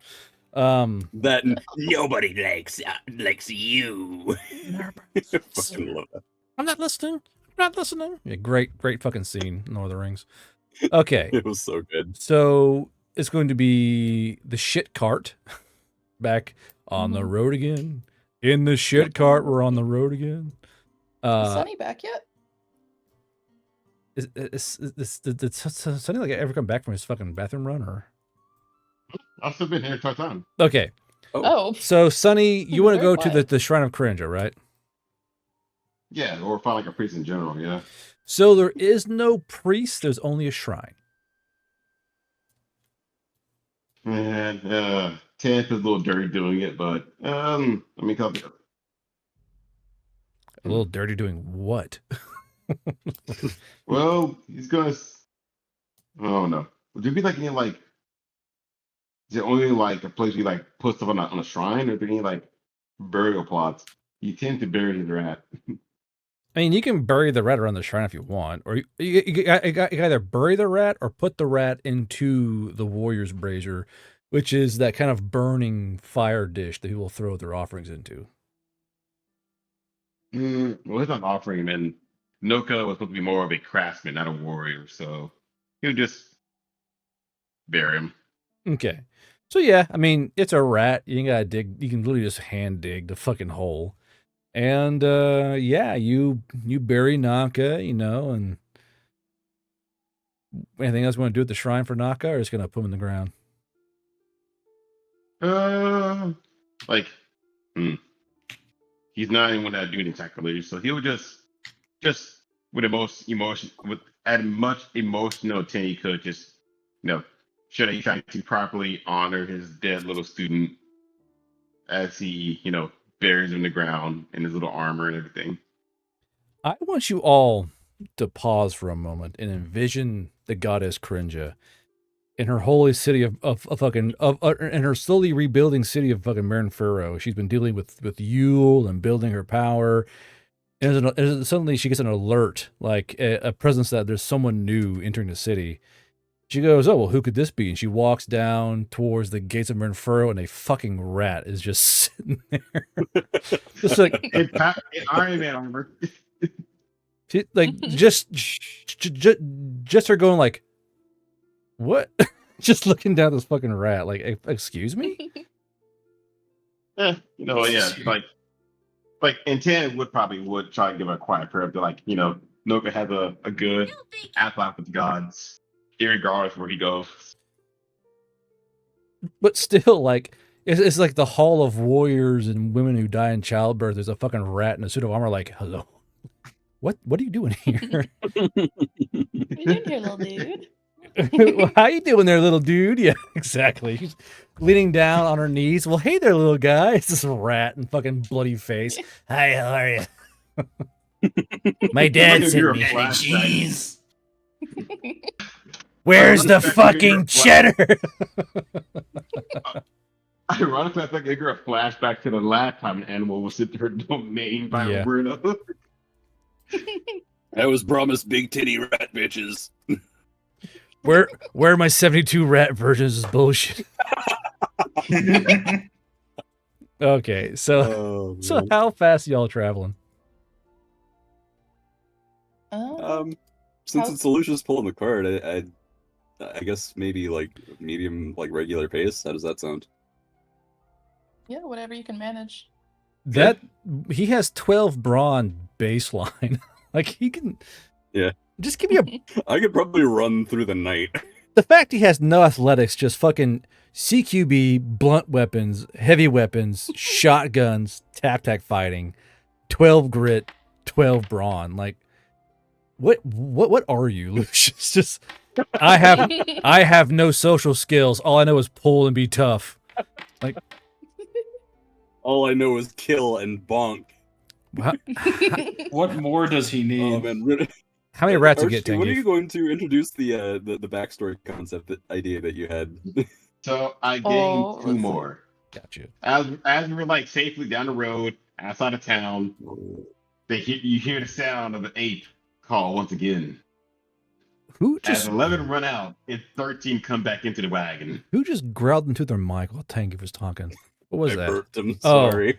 That nobody likes you. Fucking love that. I'm not listening. Yeah, great fucking scene in Lord of the Rings. Okay. It was so good. So it's going to be the shit cart back on the road again. In the shit cart, we're on the road again. Is Sunny back yet? Did Sunny like ever come back from his fucking bathroom run or? I've still been here the time. Okay. Oh. So Sunny, you want to go to the Shrine of Cringer, right? Yeah, or find like a priest in general, yeah. So there is no priest, there's only a shrine. And Tanth is a little dirty doing it, but I mean, a little dirty doing what? Well, he's gonna. Oh no, would you be like in like? Is it only like a place you like put stuff on a shrine, or do you like burial plots? You tend to bury the rat. I mean, you can bury the rat around the shrine if you want, or you either bury the rat or put the rat into the warrior's brazier, which is that kind of burning fire dish that people throw their offerings into. Well, he's not offering him, and Noka was supposed to be more of a craftsman, not a warrior, so he'll just bury him. Okay. So yeah, I mean, it's a rat. You ain't gotta dig. You can literally just hand dig the fucking hole. And yeah, you bury Naka, and anything else you want to do at the shrine for Naka, or just gonna put him in the ground? Like, he's not anyone that do any sacrilege, so he'll just with the most emotion, with as much emotional intent he could, just show that he's trying to properly honor his dead little student as he, buries him in the ground in his little armor and everything. I want you all to pause for a moment and envision the goddess Krinja in her holy city of in her slowly rebuilding city of fucking Marin Furrow. She's been dealing with Yule and building her power. And suddenly she gets an alert, like a presence that there's someone new entering the city. She goes, "Oh, well, who could this be?" And she walks down towards the gates of Marin Furrow, and a fucking rat is just sitting there. Just like in Iron Man armor. She, like just her going like, what? Just looking down this fucking rat, like, excuse me? Yeah, like Intent would try to give her a quiet prayer, but Noka has a good ally with the gods, irregardless where he goes. But still, like, it's like the hall of warriors and women who die in childbirth. There's a fucking rat in a suit of armor. Like, hello, what are you doing here? What are you doing here, little dude? Well, how you doing there, little dude? Yeah, exactly. She's leaning down on her knees. Well, hey there, little guy. It's this rat and fucking bloody face. Hi, how are you? My dad sent me. Jeez. Where's the fucking cheddar? Ironically, I think I hear a flashback to the last time an animal was in her domain by Bruno. I was promised big titty rat bitches. Where are my 72 rat versions is bullshit. Okay, so how fast y'all traveling? Since it's Lucius pulling the cart, I guess maybe like medium, like regular pace. How does that sound? Yeah, whatever you can manage. That he has 12 brawn baseline. Like he can. Yeah. Just give me a. I could probably run through the night. The fact he has no athletics, just fucking CQB, blunt weapons, heavy weapons, shotguns, tap fighting, 12 grit, 12 brawn. Like, what are you, Lucius? Just I have no social skills. All I know is pull and be tough. Like, all I know is kill and bonk. What more does he need? Oh man. How many rats you get, When are you going to introduce the backstory concept idea that you had? So I gained 2 more. Got you. As we were like safely down the road outside of town, you hear the sound of an ape call once again. Who just as 11 run out and 13 come back into the wagon? Who just growled into their mic while Tank was talking? What was that? Burped him, sorry.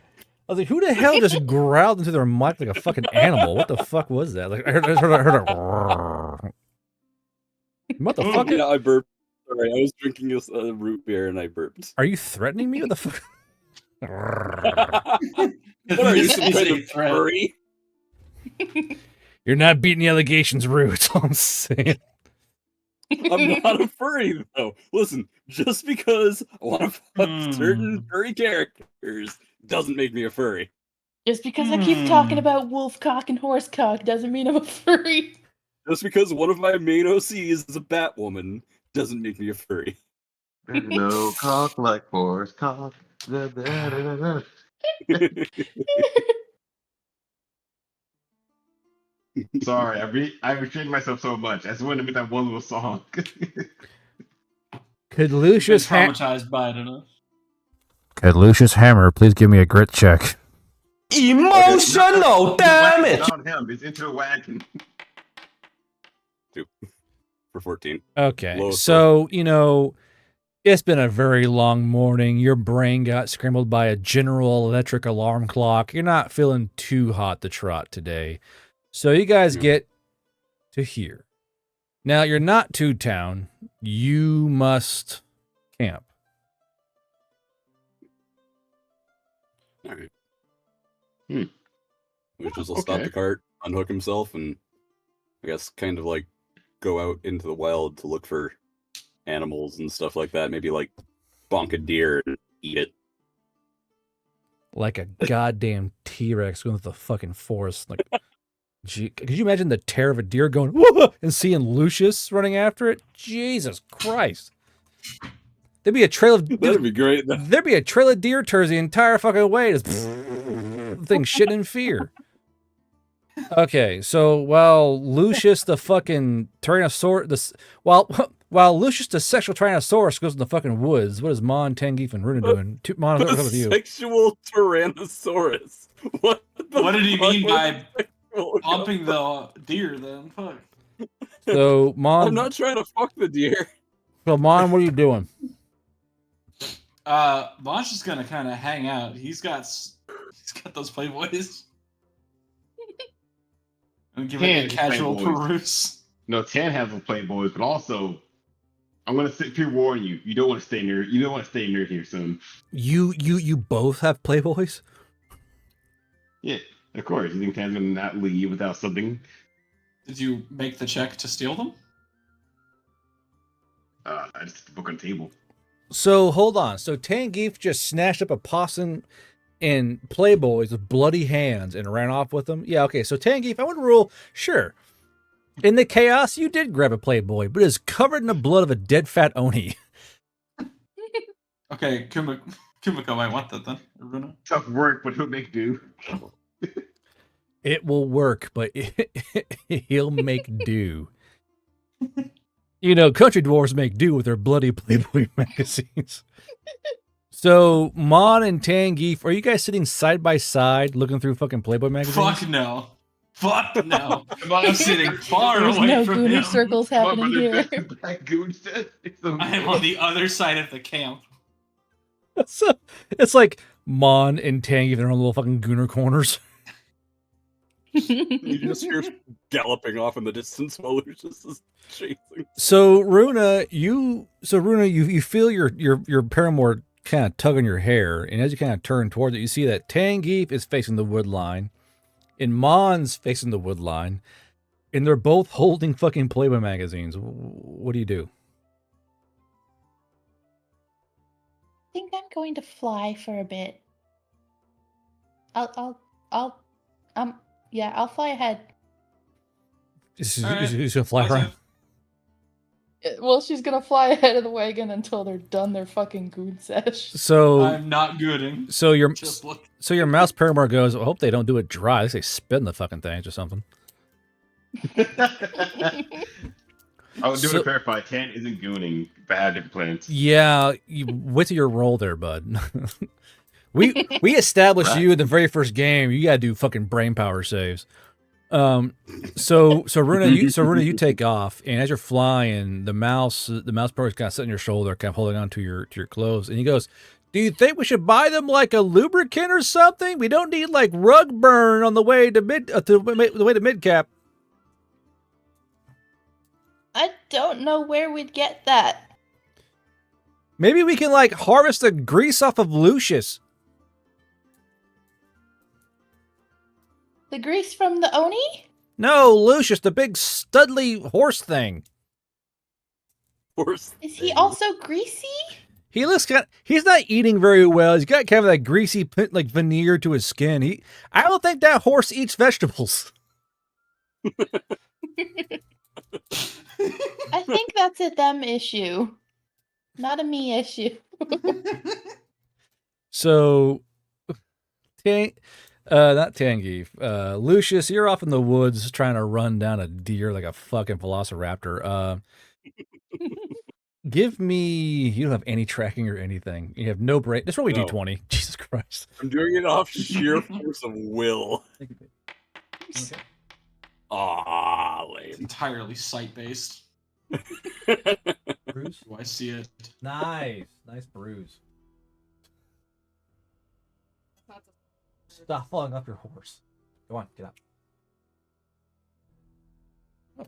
I was like, who the hell just growled into their mic like a fucking animal? What the fuck was that? Like, I heard a what the fuck? Yeah, I burped. Sorry, I was drinking a root beer and I burped. Are you threatening me? What the fuck? What are you, some kind of furry? You're not beating the allegations, Rue. That's all I'm saying. I'm not a furry, though. Listen, just because I want to fuck certain furry characters doesn't make me a furry. Just because I keep talking about wolf cock and horse cock doesn't mean I'm a furry. Just because one of my main OCs is a Batwoman doesn't make me a furry. No cock like horse cock. Sorry, I restrained myself so much. I just wanted to make that one little song. Could Lucius traumatized by it enough? Could Lucius Hammer please give me a grit check? Emotional damage. On him, it's into the wagon. 2 for 14. Okay, Lowest so It's been a very long morning. Your brain got scrambled by a General Electric alarm clock. You're not feeling too hot to trot today. So you guys get to here. Now, you're not to town. You must camp. All right. Lucius will stop the cart, unhook himself, and I guess kind of like go out into the wild to look for animals and stuff like that. Maybe like bonk a deer and eat it. Like a goddamn T-Rex going through the fucking forest. Like, gee, could you imagine the terror of a deer going whoa and seeing Lucius running after it? Jesus Christ! There'd be a trail of that'd be great. There'd be a trail of deer turds the entire fucking way. Just thing shitting in fear. Okay, so while Lucius the fucking Tyrannosaurus, while Lucius the sexual Tyrannosaurus goes in the fucking woods, what is Mon, Tangeef, and Runa doing? Mon, what's up with you? Sexual Tyrannosaurus. What did he mean by bumping the deer then? Fuck. So Mon, I'm not trying to fuck the deer. So Mon, what are you doing? Mon's just gonna kind of hang out. He's got those Playboys. I'm giving it a casual peruse. No, Tan has the Playboys, but also I'm gonna pre-warn you. You don't want to stay near. You don't want to stay near here soon. You both have Playboys? Yeah, of course. You think Tan's gonna not leave without something? Did you make the check to steal them? I just book on the table. So hold on. So Tangeef just snatched up a possum and Playboys with bloody hands and ran off with them. Yeah, okay. So Tangeef, I would rule, sure. In the chaos, you did grab a Playboy, but it's covered in the blood of a dead fat Oni. Okay, Kumiko might want that then. Runa. Tough work, but he'll make do. It will work, but he'll make do. You know, country dwarves make do with their bloody Playboy magazines. So, Mon and Tangeef, are you guys sitting side by side looking through fucking Playboy magazines? Fuck no. Fuck no. I'm sitting far There's away no from Gooner him. circles happening here. I am on the other side of the camp. So, it's like Mon and Tangeef, they're on little fucking Gooner corners. You just hear galloping off in the distance while Lucius is chasing. So Runa, you feel your paramour kind of tug on your hair, and as you kind of turn towards it, you see that Tangeef is facing the wood line, and Mon's facing the wood line, and they're both holding fucking Playboy magazines. What do you do? I think I'm going to fly for a bit. I'll fly ahead. She's gonna fly around. Well, she's gonna fly ahead of the wagon until they're done their fucking goon sesh. So I'm not gooding. So your mouse paramour goes, I hope they don't do it dry. They spit in the fucking things or something. I was doing to clarify, Tan isn't gooning, but I have different plans. Yeah, you wait till your roll there, bud. we established you in the very first game. You gotta do fucking brain power saves. So Runa, you take off, and as you're flying, the mouse person kind of sitting on your shoulder, kind of holding on to your clothes, and he goes, "Do you think we should buy them like a lubricant or something? We don't need like rug burn on the way to mid cap." I don't know where we'd get that. Maybe we can like harvest the grease off of Lucius. The grease from the Oni? No, Lucius, the big studly horse thing. Horse. Is he also greasy? He looks he's not eating very well. He's got kind of that greasy like veneer to his skin. I don't think that horse eats vegetables. I think that's a them issue, not a me issue. So, not Tangeef. Lucius, you're off in the woods trying to run down a deer like a fucking velociraptor. Give me. You don't have any tracking or anything. You have no brain. That's probably D20. Jesus Christ. I'm doing it off sheer force of will. Okay. Ah, lame. It's entirely sight based. Bruise? Do I see it? Nice bruise. Stop falling off your horse. Go on, get up.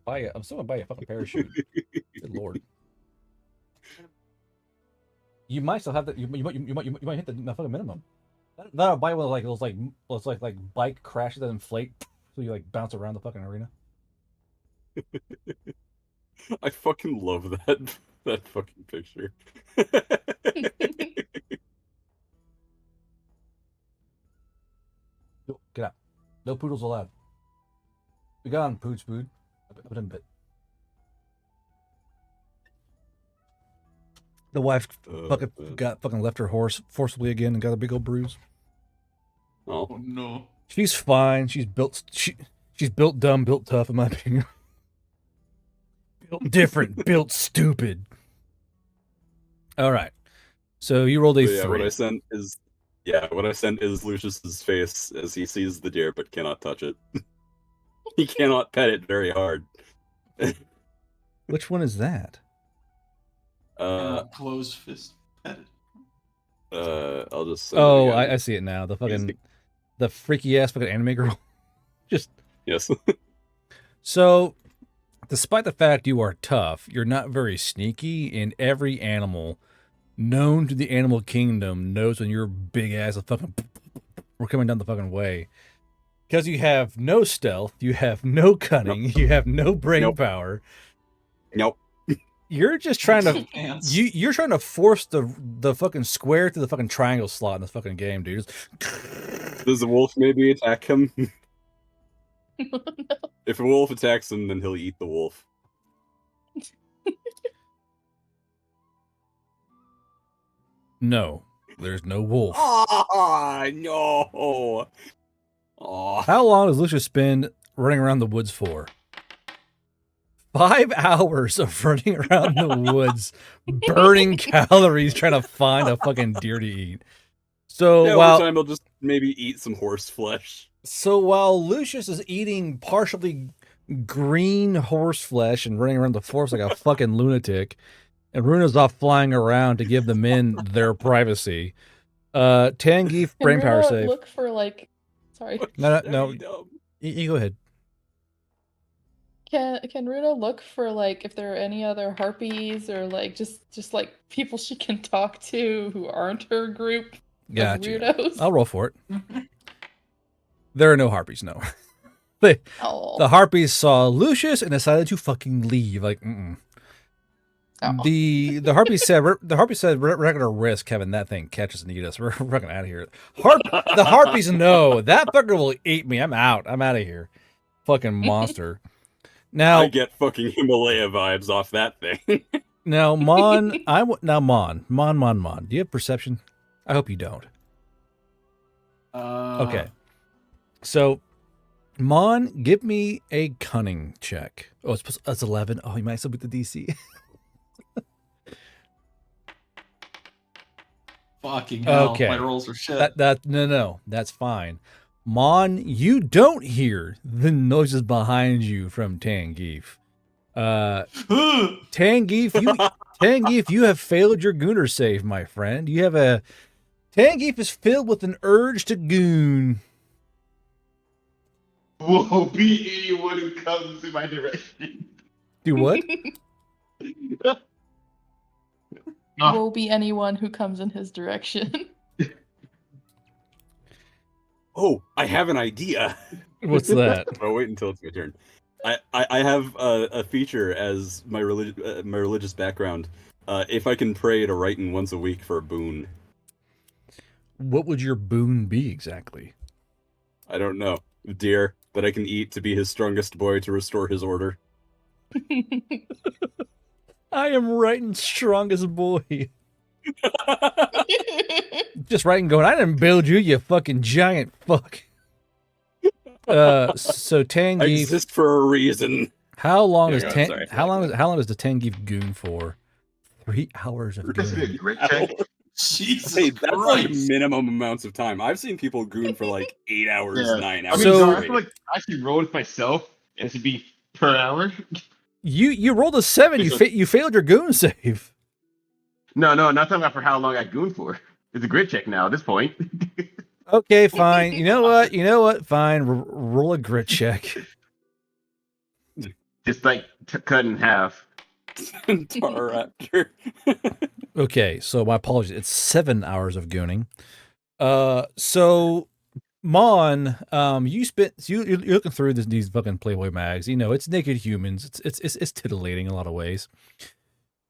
I'm still gonna buy you a fucking parachute. Good lord. You might still have that. You might hit the fucking minimum. That'll buy one of those like bike crashes that inflate, so you like bounce around the fucking arena. I fucking love that fucking picture. Get out. No poodles allowed. Be gone, pooch food. Up in bit. The wife fucking left her horse forcibly again and got a big old bruise. Oh no. She's fine. She's built dumb, built tough, in my opinion. Built different, built stupid. All right. So you rolled a 3. What I sent is Lucius's face as he sees the deer but cannot touch it. He cannot pet it very hard. Which one is that? Closed fist petted. I'll just. Oh, I see it now. The freaky ass fucking anime girl. Just yes. So, despite the fact you are tough, you're not very sneaky, and every animal known to the animal kingdom knows when you're big ass we're coming down the fucking way. Because you have no stealth, you have no cunning, you have no brain power. Nope. You're just trying to you're trying to force the fucking square to the fucking triangle slot in this fucking game, dude. Does the wolf maybe attack him? No. If a wolf attacks him, then he'll eat the wolf. No, there's no wolf. Ah, no. Oh. How long does Lucius spend running around the woods for? 5 hours of running around the woods, burning calories, trying to find a fucking deer to eat. So over time, he'll just maybe eat some horse flesh. So while Lucius is eating partially green horse flesh and running around the forest like a fucking lunatic, and Runa's off flying around to give the men their privacy, Tangeef brain power save. Look for like, sorry. No. You go ahead. Can Runa look for like if there are any other harpies or like just like people she can talk to who aren't her group of weirdos? I'll roll for it. There are no harpies, no. The harpies saw Lucius and decided to fucking leave. Like, The harpy said we're gonna risk having that thing catch us and eat us. We're fucking out of here. The harpies know that fucker will eat me. I'm out. I'm out of here. Fucking monster. Now I get fucking Himalaya vibes off that thing. Now, Mon, Mon. Do you have perception? I hope you don't. Okay. So, Mon, give me a cunning check. Oh, it's 11. Oh, you might still beat the DC. Fucking hell. Okay. My rolls are shit. No, that's fine. Mon, you don't hear the noises behind you from Tangeef. Tangeef, you have failed your gooner save, my friend. Tangeef is filled with an urge to goon. Will be anyone who comes in my direction. Do what? Will be anyone who comes in his direction. Oh, I have an idea. What's that? I'll wait until it's my turn. I have a feature as my religious background. If I can pray to Wrighton once a week for a boon. What would your boon be exactly? I don't know. Deer that I can eat to be his strongest boy to restore his order. I am Wrighton's strongest boy. Just Wrighton going, I didn't build you, you fucking giant fuck. So Tangeef, I exist for a reason. How long does the Tangeef goon for? 3 hours of goon. Jesus hey, that's Christ. like minimum amounts of time. I've seen people goon for like 8 hours, 9 hours. I mean, I feel like I actually roll with myself and it should be per hour. You rolled a 7. You failed your goon save. No, not talking about for how long I gooned for. It's a grit check now at this point. Okay, fine. You know what? Fine. Roll a grit check. Just like cut in half. Raptor. Okay, so my apologies. It's 7 hours of gooning. So Mon, you're looking through these fucking Playboy mags. You know, it's naked humans. It's titillating in a lot of ways.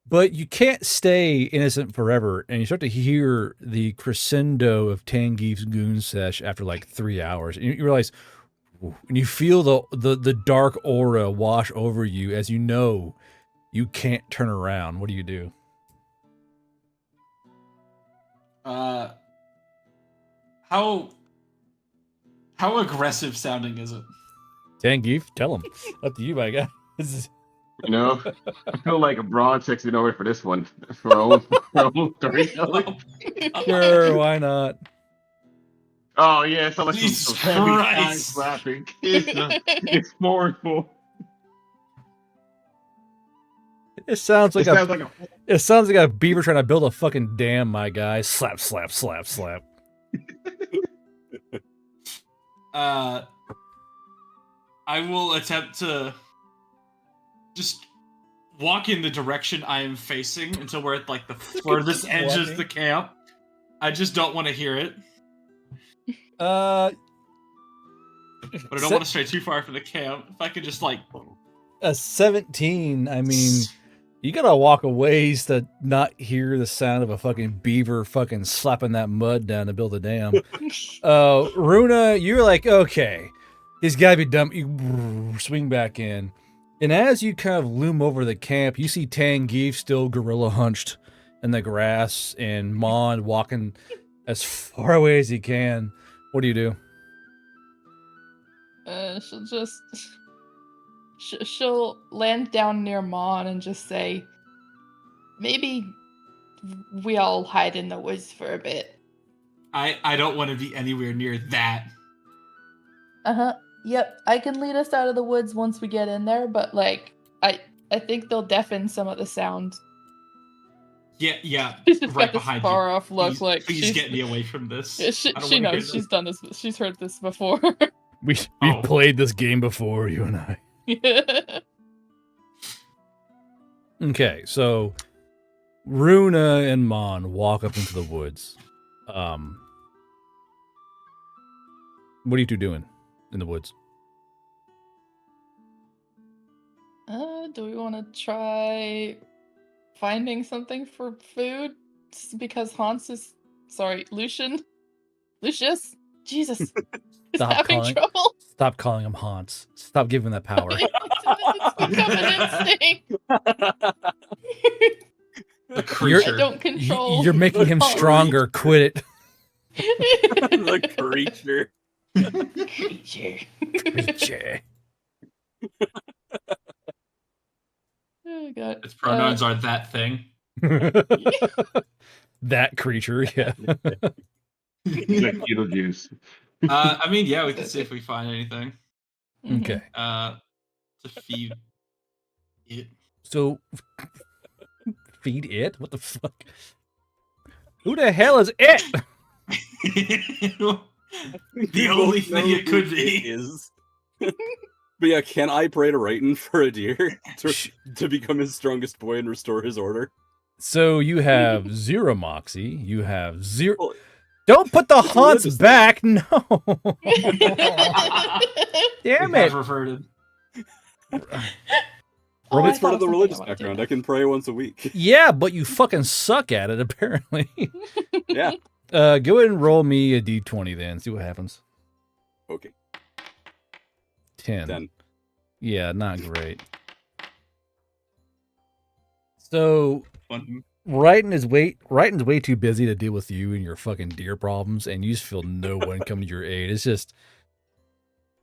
But you can't stay innocent forever, and you start to hear the crescendo of Tangeef's goon sesh after like 3 hours. And you realize, and you feel the dark aura wash over you as you know you can't turn around. What do you do? How aggressive sounding is it? Tangeef, tell him. Up to you, my guy. You know, I feel like a broad checks in over for this one. For our own storytelling. Sure, why not? Oh yeah, it's like Jesus some heavy Christ. slapping. It's mournful. It sounds like a beaver trying to build a fucking dam, my guy. Slap, slap, slap, slap. I will attempt to just walk in the direction I am facing until we're at like the furthest edge of the camp. I just don't want to hear it. But I don't want to stray too far from the camp. If I could just like a 17, I mean, you gotta walk a ways to not hear the sound of a fucking beaver fucking slapping that mud down to build a dam. Runa, you're like, okay, he's gotta be dumb. You swing back in. And as you kind of loom over the camp, you see Tangeef still gorilla hunched in the grass and Mon walking as far away as he can. What do you do? She'll just she'll land down near Mon and just say, maybe we all hide in the woods for a bit. I don't want to be anywhere near that. Yep, I can lead us out of the woods once we get in there, but like I think they'll deafen some of the sound. Yeah, She's right got this behind far you. off look, Please, like please get me away from this. Yeah, she knows she's done this. She's heard this before. We've played this game before, you and I. Okay, so Runa and Mon walk up into the woods. What are you two doing in the woods? Do we want to try finding something for food? Because Lucius, Jesus, is having trouble. Stop calling him Hans. Stop giving him that power. It's become an instinct. The creature. I don't control. You're making him stronger. Quit it. The creature. Creature. Oh god. Its pronouns are that thing. That creature, yeah. Like Beetlejuice. I mean, yeah, we can see if we find anything. Okay. To feed it. So, feed it? What the fuck? Who the hell is it? The only thing it could be is. But yeah, can I pray to Rayton for a deer to become his strongest boy and restore his order? So you have 0 moxie. You have 0. Well, don't put the haunts back. No. Damn it. Reverted. It's part of the religious background. I can pray once a week. Yeah, but you fucking suck at it, apparently. Yeah. Go ahead and roll me a d20 then. See what happens. Okay. 10. Yeah, not great. So, Rayton's way too busy to deal with you and your fucking deer problems, and you just feel no one coming to your aid. It's just,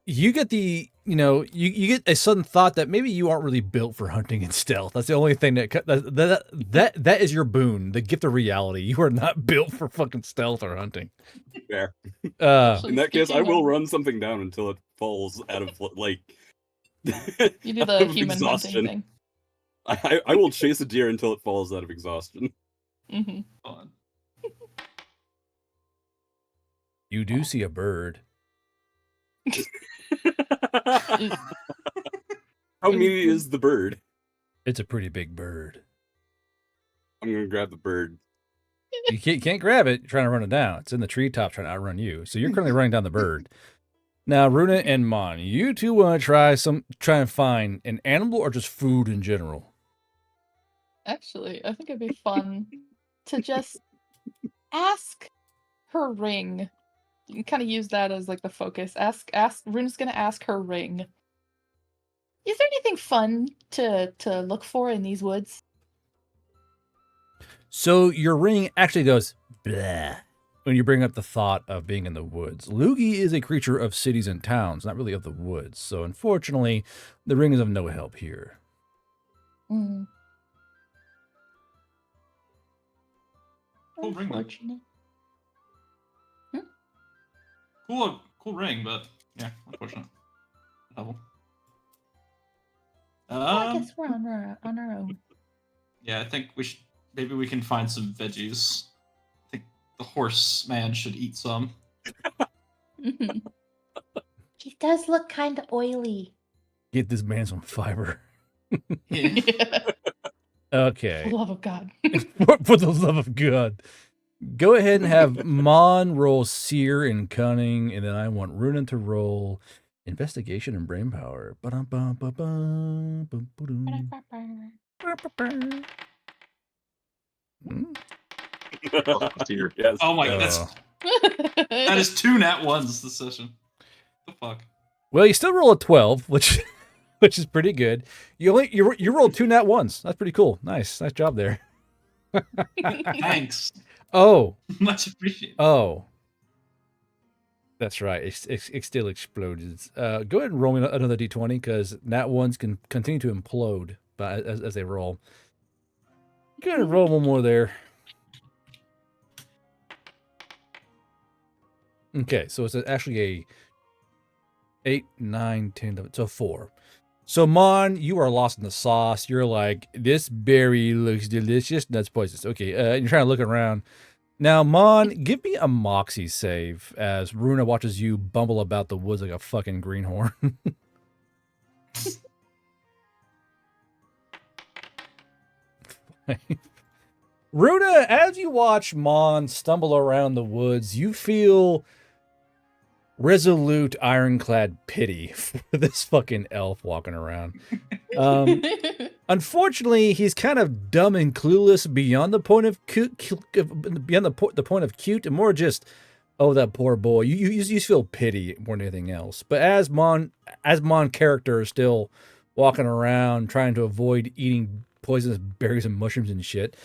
you get you get a sudden thought that maybe you aren't really built for hunting and stealth. That's the only thing that is your boon, the gift of reality. You are not built for fucking stealth or hunting. Fair. In that case, I will run something down until it falls out of like. You do the human hunting thing. I will chase a deer until it falls out of exhaustion. Mm-hmm. Fun. You do see a bird. How meaty is the bird? It's a pretty big bird. I'm gonna grab the bird. You can't grab it. You're trying to run it down. It's in the treetop trying to outrun you. So you're currently running down the bird. Now, Runa and Mon, you two want to try and find an animal or just food in general? Actually, I think it'd be fun to just ask her ring. You can kind of use that as like the focus. Ask. Runa's gonna ask her ring. Is there anything fun to look for in these woods? So your ring actually goes blah when you bring up the thought of being in the woods. Loogie is a creature of cities and towns, not really of the woods. So unfortunately, the ring is of no help here. Mm. Cool ring, though. Unfortunate. Cool ring, but yeah, unfortunate. Level. Well, I guess we're on our own. Yeah, I think maybe we can find some veggies. I think the horse man should eat some. He does look kind of oily. Get this man some fiber. Yeah. Okay. For the love of God. For the love of God. Go ahead and have Mon roll Seer and Cunning, and then I want Runan to roll Investigation and Brain Power. Yes. Oh my god, that is 2 nat ones this session. What the fuck? Well, you still roll a 12, which is pretty good. You rolled 2 nat ones. That's pretty cool. Nice job there. Thanks. Oh, Much appreciated. Oh, that's right. It still exploded. Go ahead and roll me another d20 because nat ones can continue to implode as they roll. Go ahead and roll one more there. Okay, so it's actually a 8, 9, 10, 11, so 4. So, Mon, you are lost in the sauce. You're like, this berry looks delicious. That's poisonous. Okay, you're trying to look around. Now, Mon, give me a Moxie save as Runa watches you bumble about the woods like a fucking greenhorn. Runa, as you watch Mon stumble around the woods, you feel resolute, ironclad pity for this fucking elf walking around. Unfortunately, he's kind of dumb and clueless beyond the point of cute, the point of cute, and more just, oh, that poor boy. You just feel pity more than anything else. But as Mon character is still walking around trying to avoid eating poisonous berries and mushrooms and shit,